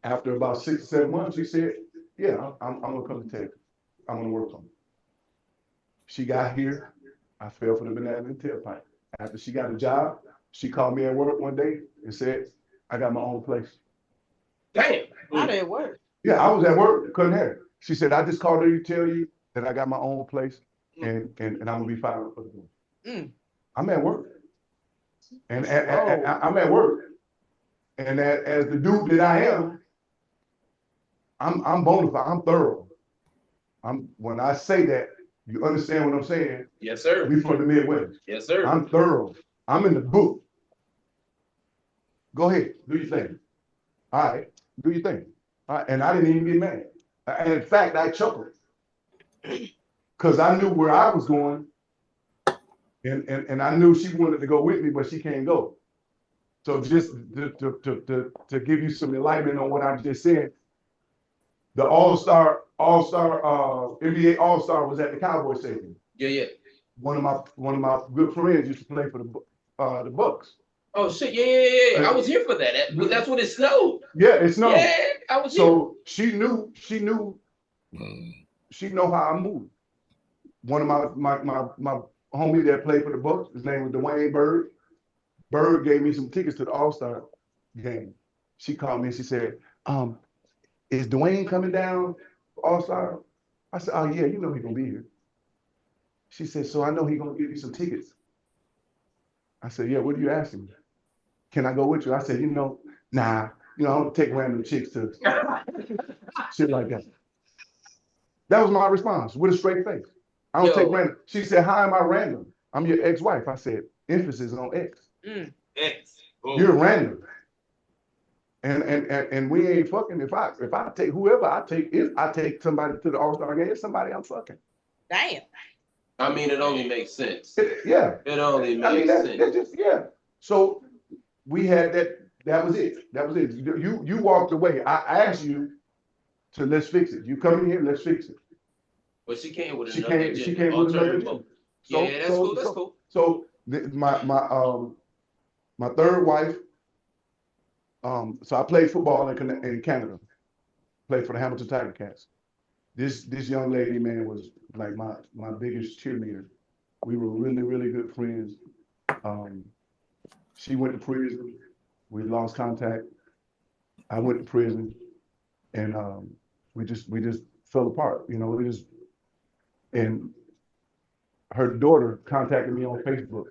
After about 6 or 7 months, she said, "Yeah, I'm gonna come to Texas. I'm gonna work on it." She got here. I fell for the banana in the tailpipe. After she got a job, she called me at work one day and said, "I got my own place." Damn. How did it work? Yeah, I was at work, couldn't have it. She said, "I just called her to tell you that I got my own place and I'm gonna be filing for the board." I'm at work. And I'm at work. And as the dude that I am, I'm bona fide, I'm thorough. When I say that, you understand what I'm saying? Yes, sir. We from the Midwest. Yes, sir. I'm thorough. I'm in the book. Go ahead, do your thing. All right, do your thing. All right, and I didn't even get mad. And in fact, I chuckled because I knew where I was going, and I knew she wanted to go with me, but she can't go. So just to give you some enlightenment on what I just said, the All-Star NBA All-Star was at the Cowboy Stadium. Yeah. One of my good friends used to play for the Bucks. Oh shit! Yeah. I was here for that. That's when it snowed. Yeah, it snowed. Yeah, I was here. So she knew how I moved. One of my homie that played for the Bucks, his name was Dwayne Bird. Bird gave me some tickets to the All-Star game. She called me and she said, "Is Dwayne coming down for All-Star?" I said, oh yeah, you know he's gonna be here. She said, so I know he's gonna give you some tickets. I said, yeah, what are you asking me? Can I go with you? I said, nah, I don't take random chicks to shit like that. That was my response with a straight face. I don't take random. She said, how am I random? I'm your ex-wife. I said, emphasis on ex. X. You're random. And we ain't fucking. If I take whoever I take somebody to the All-Star game, it's somebody I'm fucking. Damn. I mean, it only makes sense. Yeah. It only I mean, makes sense. that's just, yeah. So we had that. That was it. That was it. You walked away. I asked you to let's fix it. You come in here, let's fix it. But she came with She another came. She came with another agenda. Yeah, that's cool. That's cool. So my third wife. So I played football in Canada. Played for the Hamilton Tiger Cats. This young lady, man, was like my biggest cheerleader. We were really, really good friends. She went to prison. We lost contact. I went to prison, and we just fell apart. And her daughter contacted me on Facebook,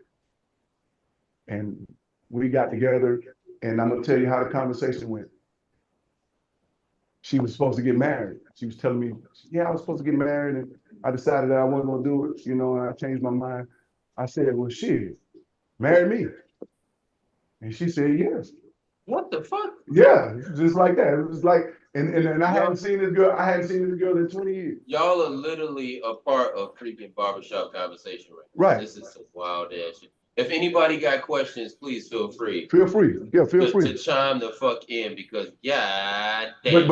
and we got together. And I'm gonna tell you how the conversation went. She was supposed to get married. She was telling me, yeah, I was supposed to get married, and I decided that I wasn't gonna do it, and I changed my mind. I said, well, shit, marry me. And she said, yes. What the fuck? Yeah, just like that. It was like, and I hadn't seen this girl in 20 years. Y'all are literally a part of freaking barbershop conversation Right. This is some wild ass shit. If anybody got questions, please feel free. Feel free. Yeah, feel free. To chime the fuck in because god damn.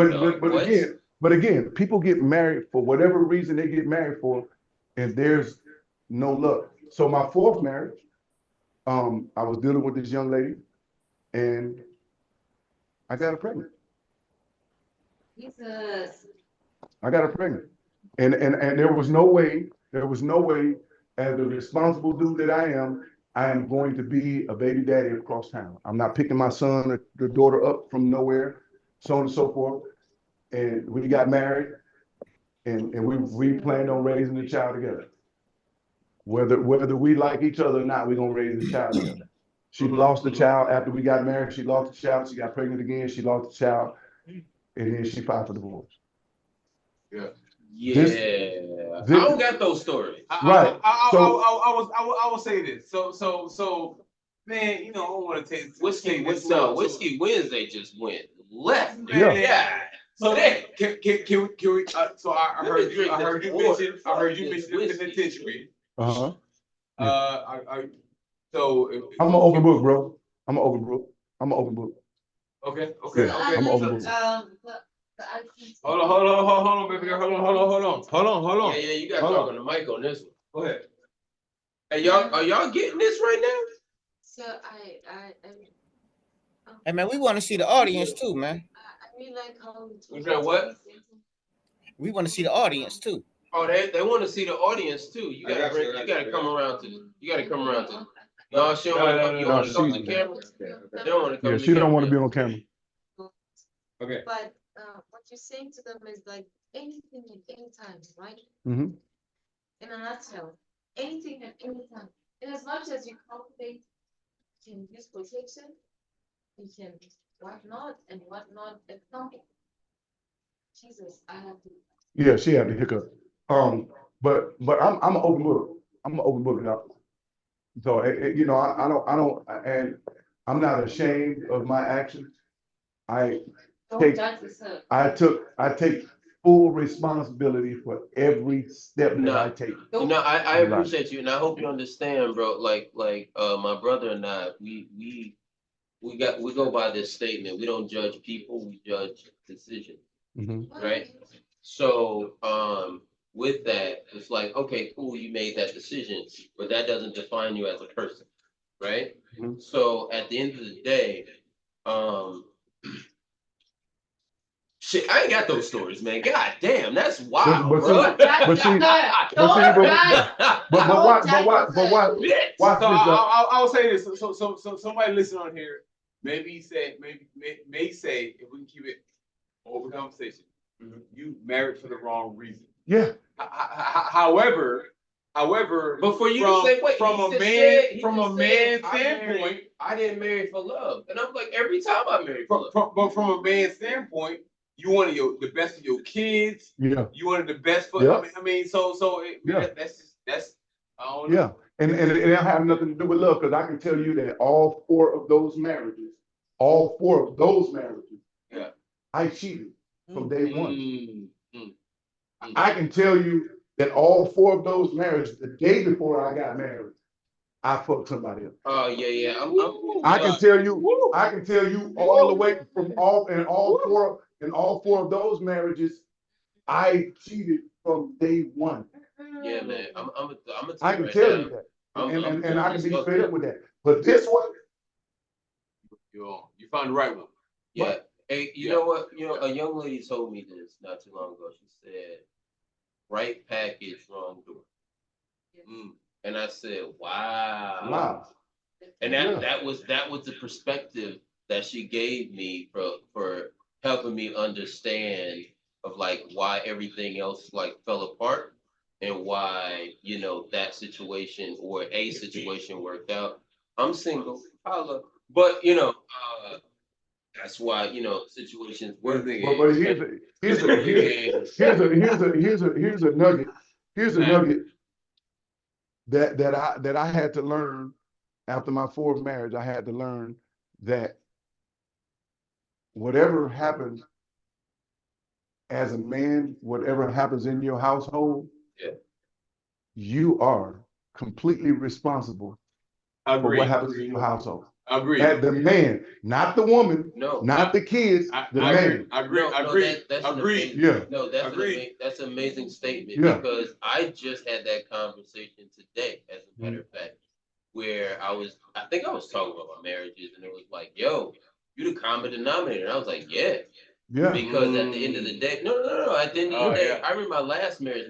But again, people get married for whatever reason they get married for, and there's no luck. So my fourth marriage, I was dealing with this young lady, and I got her pregnant. Jesus. I got her pregnant, and there was no way, as the responsible dude that I am going to be a baby daddy across town. I'm not picking my son or the daughter up from nowhere, so on and so forth. And we got married, and we planned on raising the child together. Whether we like each other or not, we're gonna raise the child together. She lost the child after we got married. She lost the child. She got pregnant again. She lost the child, and then she filed for divorce. Yeah. I This- don't got those stories. Right. I will say this. So, man, I don't want to take Whiskey Wednesday just went left. Yeah. So then, can we? So I heard you mention the penitentiary. So I'm an open book, bro. I'm an open book. Okay. Yeah, I'm an open book. Hold on, baby girl. Hold on. Yeah, you got to talk on the mic on this one. Go ahead. Hey, are y'all getting this right now? So I Hey man, we want to see the audience too, man. I mean like how You said what? We want to see the audience too. Oh, they want to see the audience too. You gotta come around to. No, she don't want to come to the camera. They don't want to come. Yeah, she don't want to be on camera. Okay. But what you're saying to them is like anything at any time, right? Mm-hmm. In a nutshell, anything at any time. And as much as you cultivate, you can use protection, you can whatnot and whatnot. At some point, Jesus, I have to. Yeah, she had the hiccup. But I'm an open book. I'm an open book, y'all. So I don't, and I'm not ashamed of my actions. I take full responsibility for every step that I take. I appreciate you, and I hope you understand, bro. Like my brother and I, we go by this statement: we don't judge people, we judge decisions, right? So with that, it's like, okay, cool, you made that decision, but that doesn't define you as a person, right? So at the end of the day, shit, I ain't got those stories, man. God damn, that's wild, bro. Watch this. I will say this. So somebody listen on here. May say if we can keep it over conversation. You married for the wrong reason. Yeah. However, But for you from, to say, wait, from he a just man, said- he from just a said, man's I standpoint, married- I didn't marry for love, and I'm like, every time I marry for love. but from a man's standpoint, you wanted the best of your kids. Yeah. You wanted the best for. Yeah. I mean, so Yeah. that's. I don't know. Yeah, and it don't have nothing to do with love, because I can tell you that all four of those marriages, Yeah. I cheated from day one. Mm. I can tell you that all four of those marriages, the day before I got married, I fucked somebody else. Oh yeah. I can tell you all the way from all four of those marriages, I cheated from day one. Yeah, man. I'm I can tell you that. And I can be straight up with that. But this one, You found the right one. Yeah. Hey, you know what? You know, a young lady told me this not too long ago. She said, "Right package, wrong door." And I said, "Wow." Wow. And that was the perspective that she gave me for helping me understand of like why everything else like fell apart and why, you know, that situation or a situation worked out. I'm single, holla. But you know, that's why, you know, situations work. But here's a nugget. Here's a nugget that I had to learn after my fourth marriage. I had to learn that whatever happens as a man, whatever happens in your household, you are completely responsible for what happens in your household. Agree. At the man, not the woman, not the kids, the man. Agree. That's an amazing statement, Yeah. because I just had that conversation today, as a matter of fact, where I think I was talking about my marriages, and it was like, yo, you the common denominator. And I was like, yeah. Yeah. Because at the end of the day, no. At the end of the day, I remember my last marriage,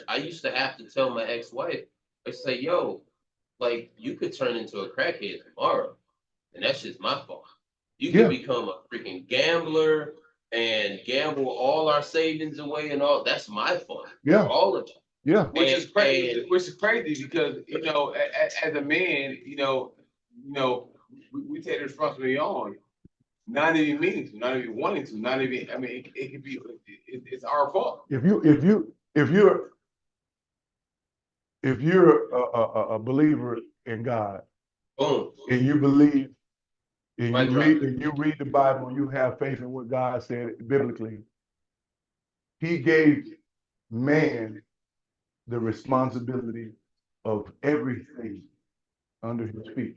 I used to have to tell my ex-wife, I say, yo, like, you could turn into a crackhead tomorrow, and that's just my fault. You could become a freaking gambler and gamble all our savings away and all. That's my fault. Yeah. All of it. Yeah. Which is crazy because, you know, as a man, you know, we take the responsibility on, not even meaning to, not even wanting to, not even. I mean, it could be. It's our fault. If you're a believer in God, boom, and you believe, and you read the Bible, and you have faith in what God said biblically, He gave man the responsibility of everything under his feet.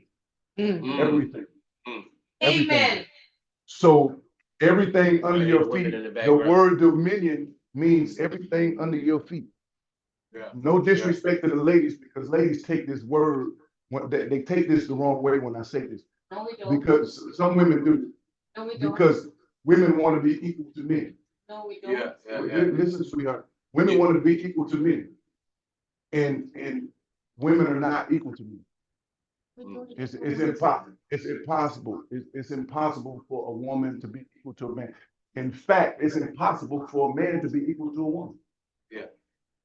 Everything. Amen. So everything under your feet, the word dominion means everything under your feet. Yeah. No disrespect to the ladies, because ladies take this word, they take this the wrong way when I say this. No, we don't. Because some women do. No, we don't. Because women want to be equal to men. No, we don't. Listen, sweetheart. Women want to be equal to men. And women are not equal to men. It's impossible. It's impossible. It's impossible for a woman to be equal to a man. In fact, it's impossible for a man to be equal to a woman.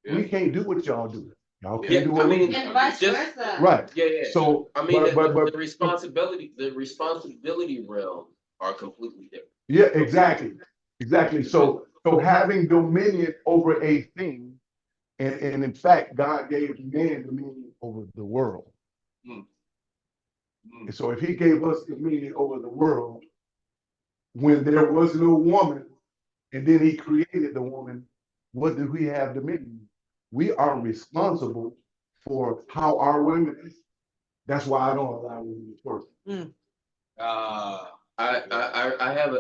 We can't do what y'all do. Y'all can't do what we do. And vice versa. Right. Yeah. So I mean, but the responsibility realm are completely different. Yeah, exactly. So having dominion over a thing, and in fact, God gave man dominion over the world. And so if He gave us dominion over the world, when there was no woman, and then He created the woman, what do we have dominion? We are responsible for how our women is. That's why I don't allow women to twerk. I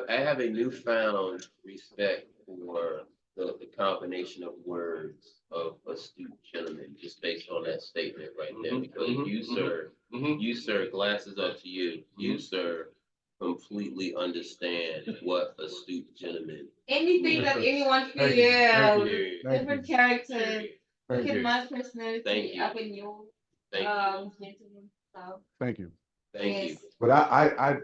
have a newfound respect for the combination of words of Astute gentleman, just based on that statement right there. Because you sir, glasses up to you. You sir completely understand what Astute gentleman. Anything that anyone feels, different characters. Look at my personality up in yours. Gentleman stuff. Thank you. Thank you. But I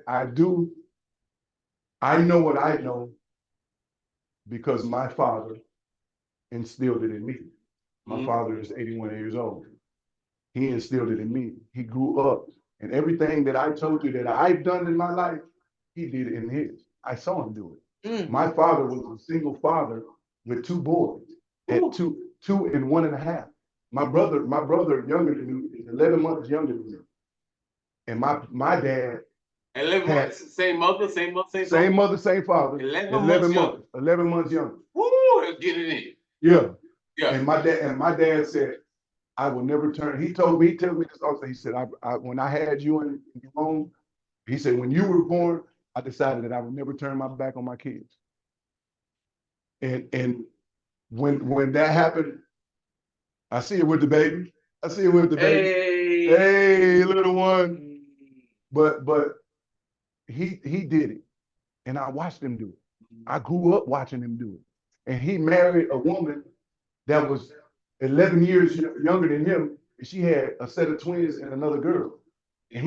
know what I know because my father instilled it in me. My father is 81 years old. He instilled it in me. He grew up, and everything that I told you that I've done in my life, he did it in his. I saw him do it. My father was a single father with 2 boys at 2 and 1.5. My brother younger than me is 11 months younger than me. And my dad 11 months, same mother, same mother, same father. 11 months, 11 months younger. Woo, let's get it in. Yeah. Yeah. And my dad said, I will never turn. He tells me this also. He said, when I had you in your home, he said, when you were born, I decided that I would never turn my back on my kids. And when that happened, I see it with the baby. I see it with the baby. Hey, little one. But he did it. And I watched him do it. I grew up watching him do it. And he married a woman that was 11 years younger than him. And she had a set of twins and another girl. And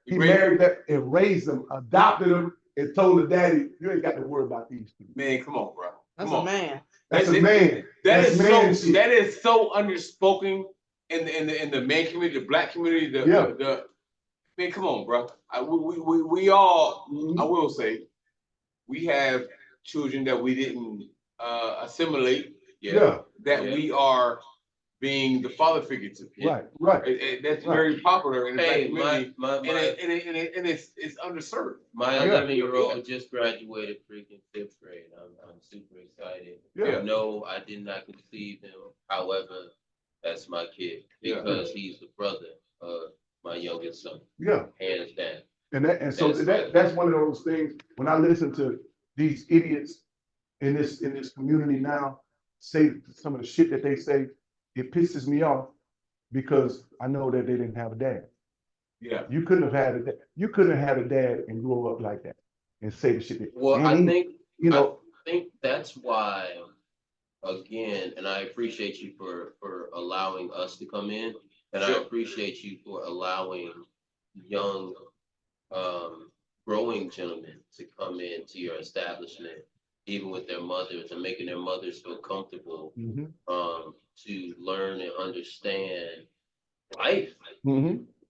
he married that and raised them, adopted them, and told the daddy, you ain't got to worry about these two. Man, come on, bro. That's a man. That's a man. That is so underspoken in the man community, the black community, the man, come on, bro. We all, I will say, we have children that we didn't assimilate yet, we are being the father figure to. Right. That's very popular in the black community, and it's underserved. My 11-year-old just graduated freaking 5th grade. I'm super excited. Yeah. No, I did not conceive him. However, that's my kid because he's the brother of my youngest son. Yeah. Hands down. And so that's one of those things. When I listen to these idiots in this community now say some of the shit that they say, it pisses me off because I know that they didn't have a dad. Yeah. You couldn't have had a dad and grow up like that and say the shit. Well, I think that's why, again, and I appreciate you for allowing us to come in, and I appreciate you for allowing young, growing gentlemen to come into your establishment, even with their mothers, and making their mothers feel comfortable to learn and understand life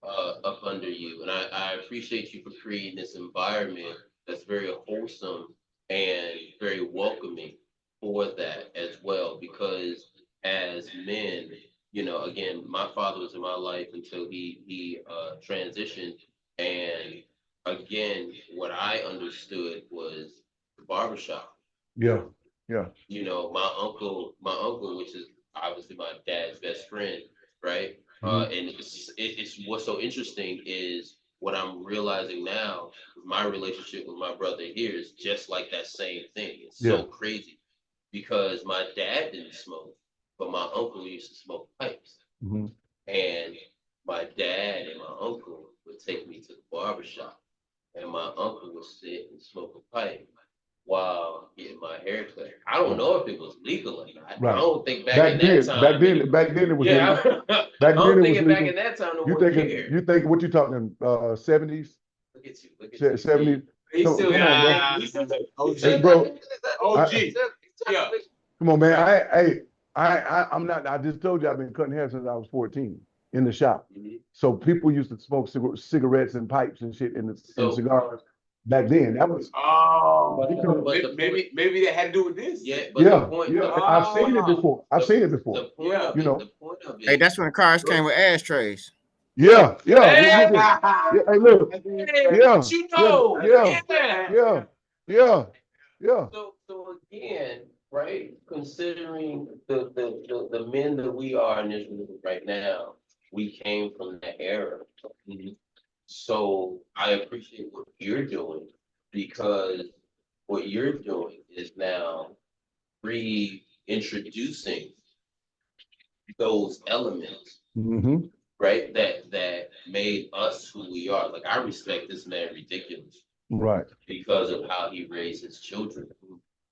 up under you. And I appreciate you for creating this environment that's very wholesome and very welcoming for that as well. Because as men, again, my father was in my life until he transitioned. And again, what I understood was the barbershop. Yeah. My uncle, which is obviously my dad's best friend, right? And it's what's so interesting is what I'm realizing now, my relationship with my brother here is just like that same thing. It's so crazy because my dad didn't smoke, but my uncle used to smoke pipes. And my dad and my uncle would take me to the barbershop, and my uncle would sit and smoke a pipe while getting my hair cut. I don't know if it was legal or not. Right. I don't think back in that time. Back then it was. Yeah, I don't think back in that time. You think what you talking 70s? Look at you. 70s. He's still Hey, bro. OG. Yeah. Come on, man. I'm not. I just told you I've been cutting hair since I was 14 in the shop. So people used to smoke cigarettes and pipes and shit and cigars. Back then, that was maybe that had to do with this. I've seen it before. The point of it, Hey, that's when cars came with ashtrays. Yeah. Hey, look. So again, right? Considering the men that we are in this room right now, we came from that era. So I appreciate what you're doing, because what you're doing is now reintroducing those elements, right? That made us who we are. Like, I respect this man ridiculous, right? Because of how he raised his children,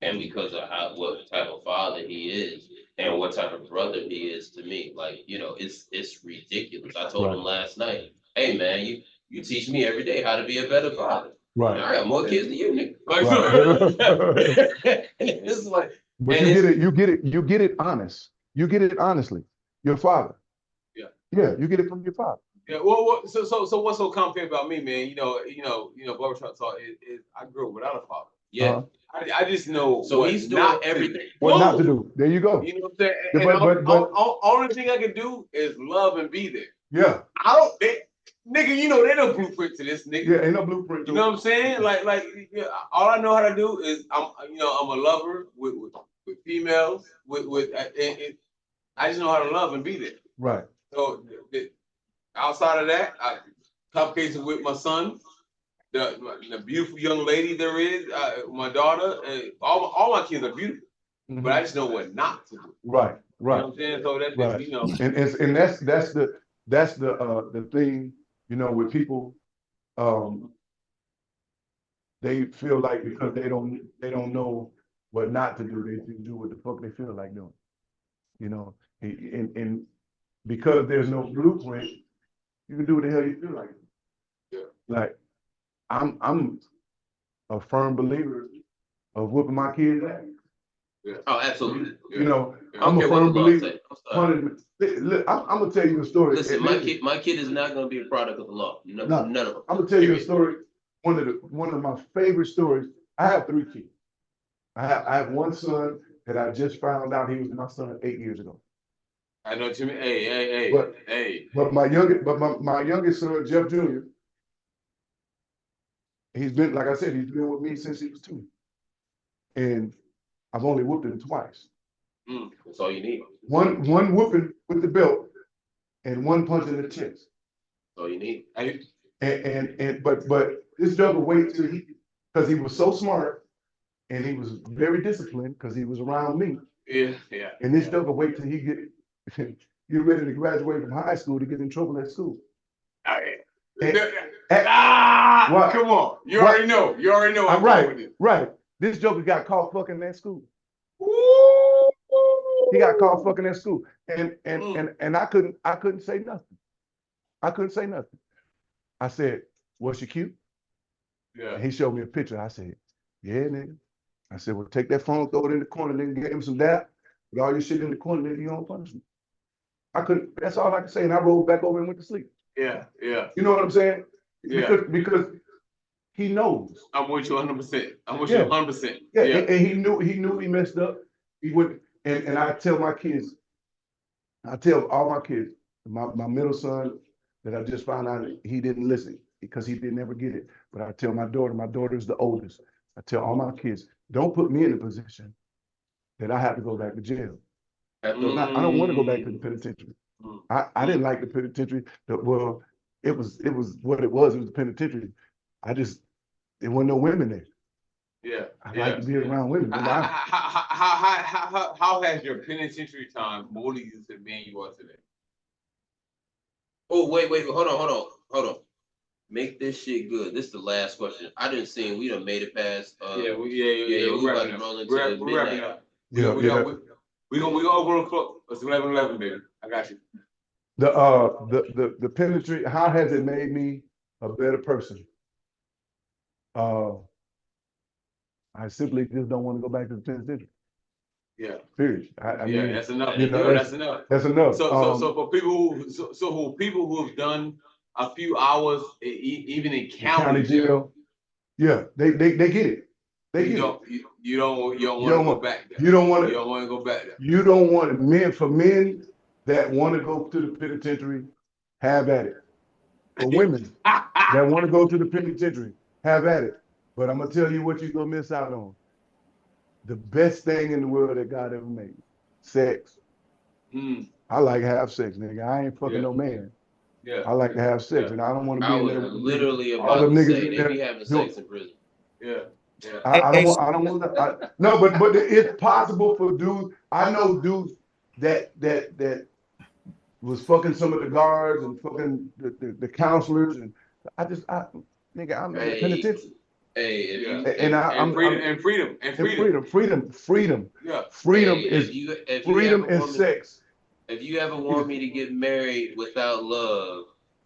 and because of what type of father he is, and what type of brother he is to me. Like, it's ridiculous. I told him last night, hey man, you teach me every day how to be a better father. Right. I got more kids than you, nigga. Right. It's like, But And you get it honest. You get it honestly. Your father. Yeah. Yeah, you get it from your father. Yeah, well, so what's so complicated about me, man? Barbershop Talk is I grew up without a father. Yeah. I just know. So he's doing everything. What not to do. There you go. You know what I'm saying? Yeah, And only thing I can do is love and be there. Yeah. Nigga, you know, there's no blueprint to this, nigga. Yeah, ain't no blueprint. You know what I'm saying? Yeah, all I know how to do is I'm a lover with females. I just know how to love and be there. Right. So outside of that, complications with my son, the beautiful young lady there is, my daughter, all my kids are beautiful, but I just know what not to do. Right. Right. You know what I'm saying? So that's right. you know, and that's the thing, you know, with people, they feel like because they don't know what not to do, they just do what the fuck they feel like doing. You know, and because there's no blueprint, you can do what the hell you feel like. Yeah. Like I'm a firm believer of whooping my kids' ass. Yeah. Oh, absolutely. You know, Yeah. I'm a firm believer. I'm gonna tell you a story. Listen, my kid is not gonna be a product of the law. None of them. I'm gonna tell you a story. One of my favorite stories. I have 3 kids. I have one son that I just found out he was my son 8 years ago. I know what you mean. Hey. But my youngest son, Jeff Jr., he's been, like I said, he's been with me since he was 2. And I've only whooped him twice. That's all you need. One whooping with the belt and one punch in the chest. That's all you need. But this joker wait till because he was so smart and he was very disciplined because he was around me. Yeah. And this joker wait till he get ready to graduate from high school to get in trouble at school. Come on. You already know. I'm right. This joker got caught fucking at school. He got caught fucking at school. And I couldn't say nothing. I couldn't say nothing. I said, was she cute? Yeah. And he showed me a picture. I said, yeah, nigga. I said, well, take that phone, throw it in the corner, then give him some dap. Put all your shit in the corner, then you don't punish me. I couldn't, that's all I could say. And I rolled back over and went to sleep. Yeah. You know what I'm saying? Yeah. Because he knows. I'm with you 100%. I'm with you 100%. Yeah. And he knew he messed up. He wouldn't, and I tell my kids, I tell all my kids, my middle son that I just found out he didn't listen because he didn't ever get it. But I tell my daughter's the oldest. I tell all my kids, don't put me in a position that I have to go back to jail. I don't want to go back to the penitentiary. I didn't like the penitentiary. Well, it was what it was. It was the penitentiary. There weren't no women there. Yeah. I like to be around women. How has your penitentiary time molded you to the man you are today? Oh, wait, hold on. Make this shit good. This is the last question. I didn't see we done made it past. We're about to roll into wrapping up. We gonna open the clock. It's 11:11, baby. I got you. The penitentiary. How has it made me a better person? I simply just don't want to go back to the penitentiary. Yeah. Period. I mean, that's enough. That's enough. That's enough. So for people who have done a few hours, even in county jail, yeah, they get it. They get it. You don't want to go back there. You don't want to go back there. You don't want it. Men that want to go to the penitentiary, have at it. For women that want to go to the penitentiary, have at it. But I'm gonna tell you what you're gonna miss out on. The best thing in the world that God ever made, sex. I like to have sex, nigga. I ain't fucking no man. Yeah. I like to have sex, and I don't want to be in there. Literally about to say they be having sex in prison. Yeah. I don't want to. No, but it's possible for dudes. I know dudes that was fucking some of the guards and fucking the counselors, and I'm in the penitentiary. Freedom. Yeah. Freedom is sex. If you ever want me to get married without love,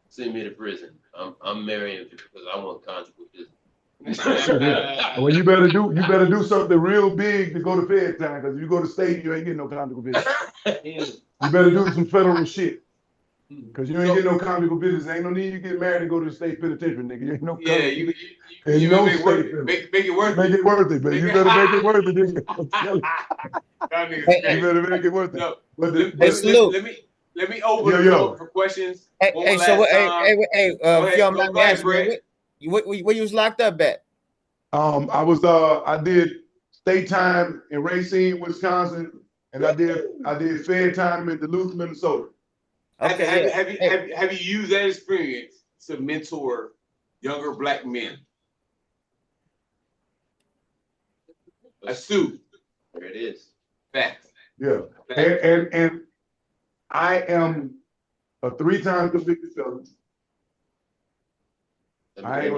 send me to prison. I'm marrying because I want conjugal business. Well, you better do something real big to go to Fed time, because if you go to state, you ain't getting no conjugal visits. You better do some federal shit. Cause you ain't getting no conjugal visits. Ain't no need you get married and go to the state penitentiary, nigga. You ain't no You make make it worth Make it worth it, but you better make it worth it, nigga. You better make it worth it. No, But let me open the floor for questions. Hey, so if you don't mind me asking, Brett. where you was locked up at? I did state time in Racine, Wisconsin, and I did Fed time in Duluth, Minnesota. Okay, Have you used that experience to mentor younger Black men? Astute. There it is. Facts. Yeah. And I am a 3-time convicted felon. But I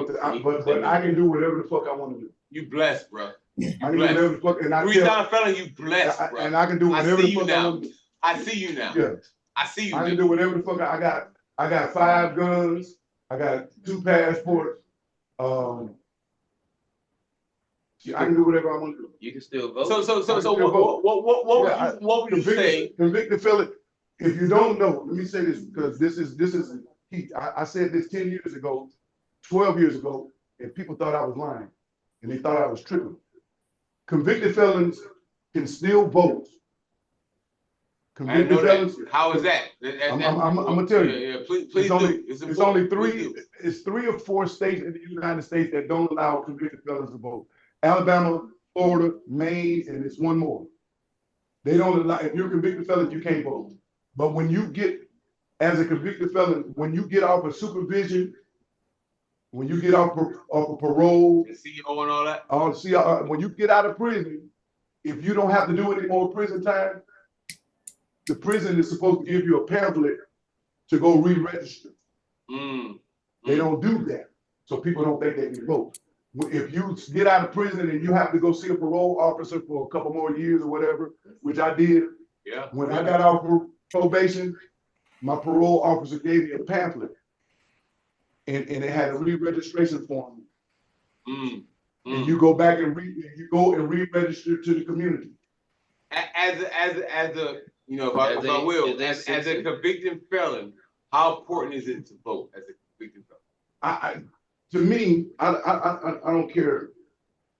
can do whatever the fuck I want to do. You blessed, bro. I can do whatever the fuck, and I 3-time felon, you blessed, bro. and I can do whatever the fuck I want to do. I see you now. Yeah. I see you. I can do whatever the fuck I got. I got 5 guns. I got 2 passports. I can do whatever I want to do. You can still vote. So what would you say? Convicted felon. If you don't know, let me say this, because this is key. I said this 10 years ago, 12 years ago, and people thought I was lying, and they thought I was tripping. Convicted felons can still vote. Convicted felons. How is that? I'm gonna tell you. Yeah, please do. It's only 3. It's 3 or 4 states in the United States that don't allow convicted felons to vote. Alabama, Florida, Maine, and it's one more. They don't allow. If you're a convicted felon, you can't vote. But when you get, as a convicted felon, when you get off of supervision, when you get off of parole, CEO and all that. When you get out of prison, if you don't have to do any more prison time, the prison is supposed to give you a pamphlet to go re-register. They don't do that, so people don't think they can vote. If you get out of prison and you have to go see a parole officer for a couple more years or whatever, which I did. Yeah. When I got off probation, my parole officer gave me a pamphlet, and it had a re-registration form. And you go back and re-register to the community. As a if I will, as a convicted felon, how important is it to vote as a convicted felon? To me, I don't care.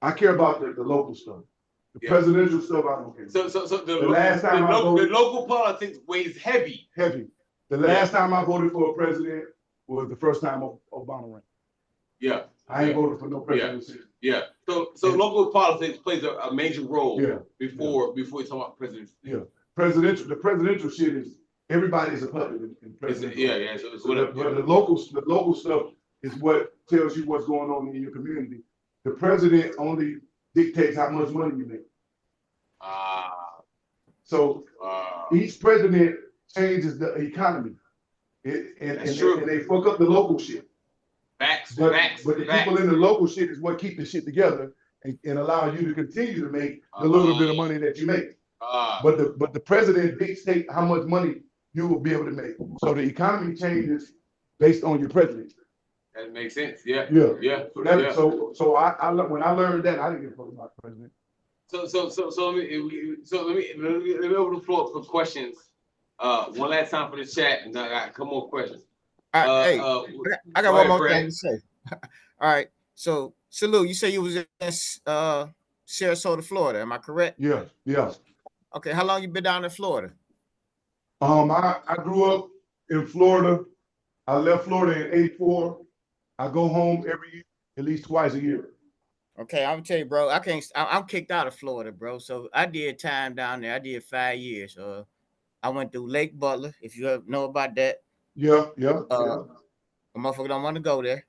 I care about the local stuff. The presidential stuff, I don't care. So the local politics weighs heavy. Heavy. The last time I voted for a president was the first time Obama ran. Yeah. I ain't voted for no president. Yeah. So local politics plays a major role. Yeah. Before you talk about presidency. Yeah. The presidential shit is everybody's a puppet in presidential. Yeah. So the local stuff is what tells you what's going on in your community. The president only dictates how much money you make. So each president changes the economy. And they fuck up the local shit. Facts. But the people in the local shit is what keep the shit together and allow you to continue to make the little bit of money that you make. But the president dictates how much money you will be able to make. So the economy changes based on your president. That makes sense. Yeah. So I when I learned that, I didn't give a fuck about the president. So let me open the floor for questions. One last time for the chat, and I got a couple more questions. I got one more thing to say. All right. So Salute, you say you was in Sarasota, Florida. Am I correct? Yeah. Okay. How long you been down in Florida? I grew up in Florida. I left Florida in '84. I go home every year, at least twice a year. Okay, I'm gonna tell you, bro. I'm kicked out of Florida, bro. So I did time down there. I did 5 years. I went through Lake Butler. If you know about that. Yeah. A motherfucker don't want to go there.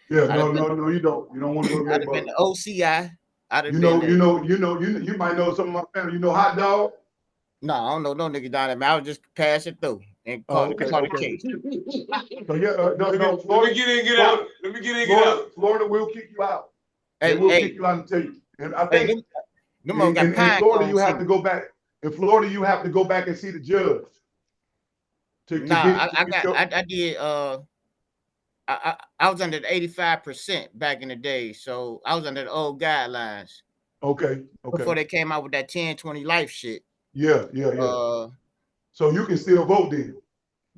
No, you don't. You don't want to go to Lake Butler. I've been to OCI. You might know some of my family. You know Hot Dog? No, I don't know no nigga down there, man. I was just passing through and call the case. So no, Florida, let me get in, get out. Florida will kick you out. They will kick you out and tell you. And I think in Florida you have to go back. In Florida, you have to go back and see the judge. I did I was under the 85% back in the day, so I was under the old guidelines Okay, before okay. they came out with that 10-20 life shit. Yeah. So you can still vote then?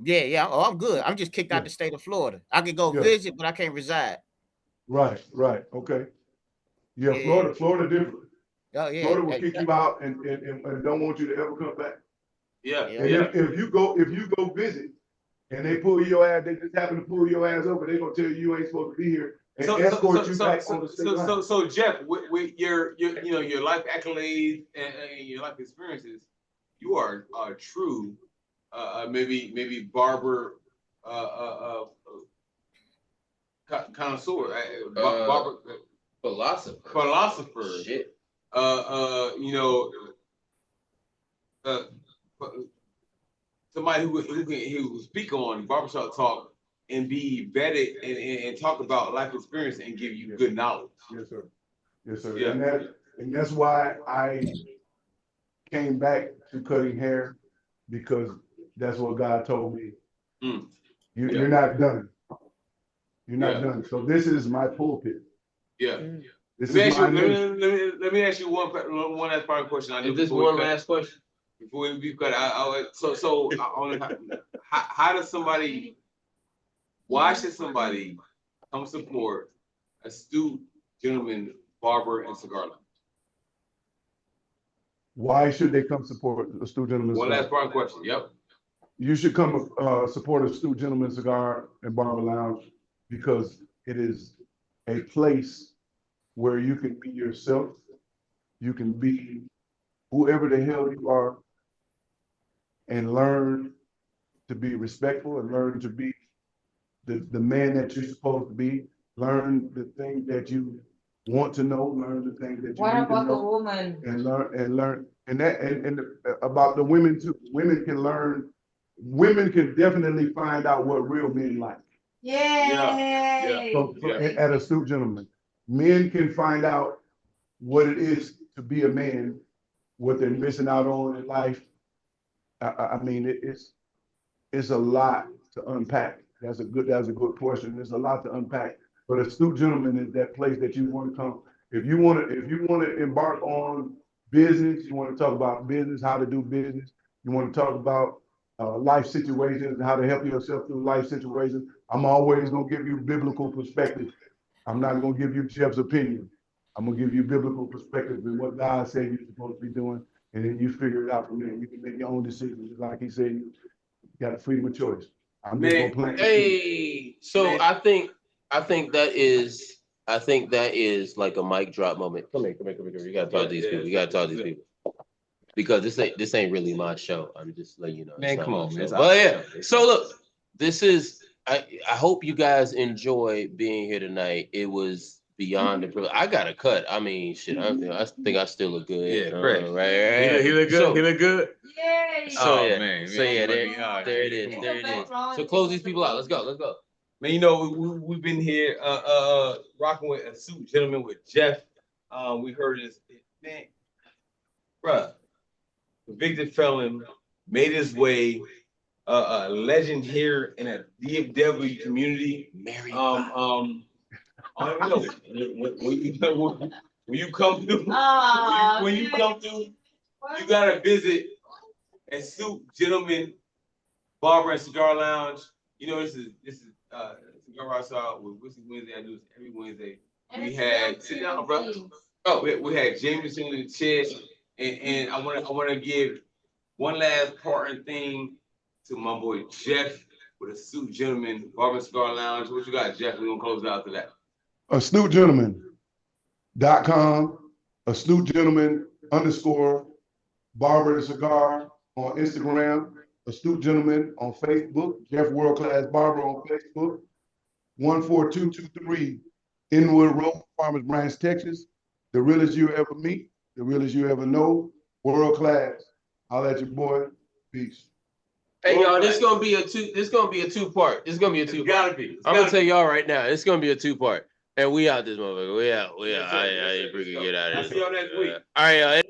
Yeah. Oh, I'm good. I'm just kicked out the state of Florida. I could go visit, but I can't reside. Right. Okay. Yeah, Yeah. Florida different. Oh yeah. Florida will kick you out and don't want you to ever come back. Yeah. And if you go visit and they pull your ass, they just happen to pull your ass over, they're gonna tell you ain't supposed to be here and escort you back on the state line. So Jeff, with your your life accolades and your life experiences, you are a true maybe barber connoisseur, barber philosopher. Shit. Somebody who can speak on barbershop talk and be vetted and talk about life experience and give you good knowledge. Yes, sir. Yeah. And that's why I came back to cutting hair, because that's what God told me. You're not done. You're not done. So this is my pulpit. Yeah. This let is my me ask you one last part question. Is this one last question? Before we cut, how does somebody? Why should somebody come support Astute Gentleman Barber and Cigar Lounge? Why should they come support Astute Gentleman? One last part question. Yep. You should come support Astute Gentleman Cigar and Barber Lounge, because it is a place where you can be yourself. You can be whoever the hell you are and learn to be respectful and learn to be the man that you're supposed to be. Learn the things that you want to know, learn the things that you What need about to know. the woman? And learn and about the women too. Women can learn, women can definitely find out what real men like. Yay! At Astute Gentleman. Men can find out what it is to be a man, what they're missing out on in life. I mean, it's a lot to unpack. That's a good question. There's a lot to unpack. But Astute Gentleman is that place that you want to come. If you want to embark on business, you want to talk about business, how to do business. You want to talk about life situations, how to help yourself through life situations. I'm always gonna give you biblical perspective. I'm not gonna give you Jeff's opinion. I'm gonna give you biblical perspective and what God said you're supposed to be doing, and then you figure it out from there. You can make your own decisions. Just like he said, you got a freedom of choice. I'm just gonna play. Hey, so man. I think that is like a mic drop moment. Come here. You gotta talk to these people. You gotta talk to these people. Because this ain't really my show. I'm just letting you know. Man, come on, man. But yeah. So look, this is I hope you guys enjoy being here tonight. It was beyond the privilege. I got a cut. I mean, shit. I think I still look good. Yeah, great. Right. He look good. So, he look good. Yay! So yeah, man. so yeah, there it is. So close these people out. Let's go. Man, we've been here rocking with Astute Gentleman with Jeff. We heard this man, bruh, convicted felon, made his way, a legend here in a DFW community. Mary. I don't know when you come through, when you come through, you gotta visit Astute Gentleman Barber and Cigar Lounge. This is Cigar Rockstar with Whiskey Wednesday. I do this every Wednesday. We had sit down, bro. Oh, we had James in the chair, and I wanna give one last parting thing to my boy Jeff with Astute Gentleman Barber and Cigar Lounge. What you got, Jeff? We're gonna close it out to that. AstuteGentleman.com, Astute Gentleman _ Barber and Cigar on Instagram, Astute Gentleman on Facebook, Jeff World Class Barber on Facebook, 14223 Inwood Road, Farmers Branch, Texas. The realest you ever meet, the realest you ever know, world class. I'll let your boy. Peace. Hey y'all, this gonna be a two-part. It's gotta be. I'm gonna tell y'all right now, it's gonna be a 2-part. And we out this motherfucker. We out. I ain't freaking get out of here. I'll see y'all next week. All right, y'all.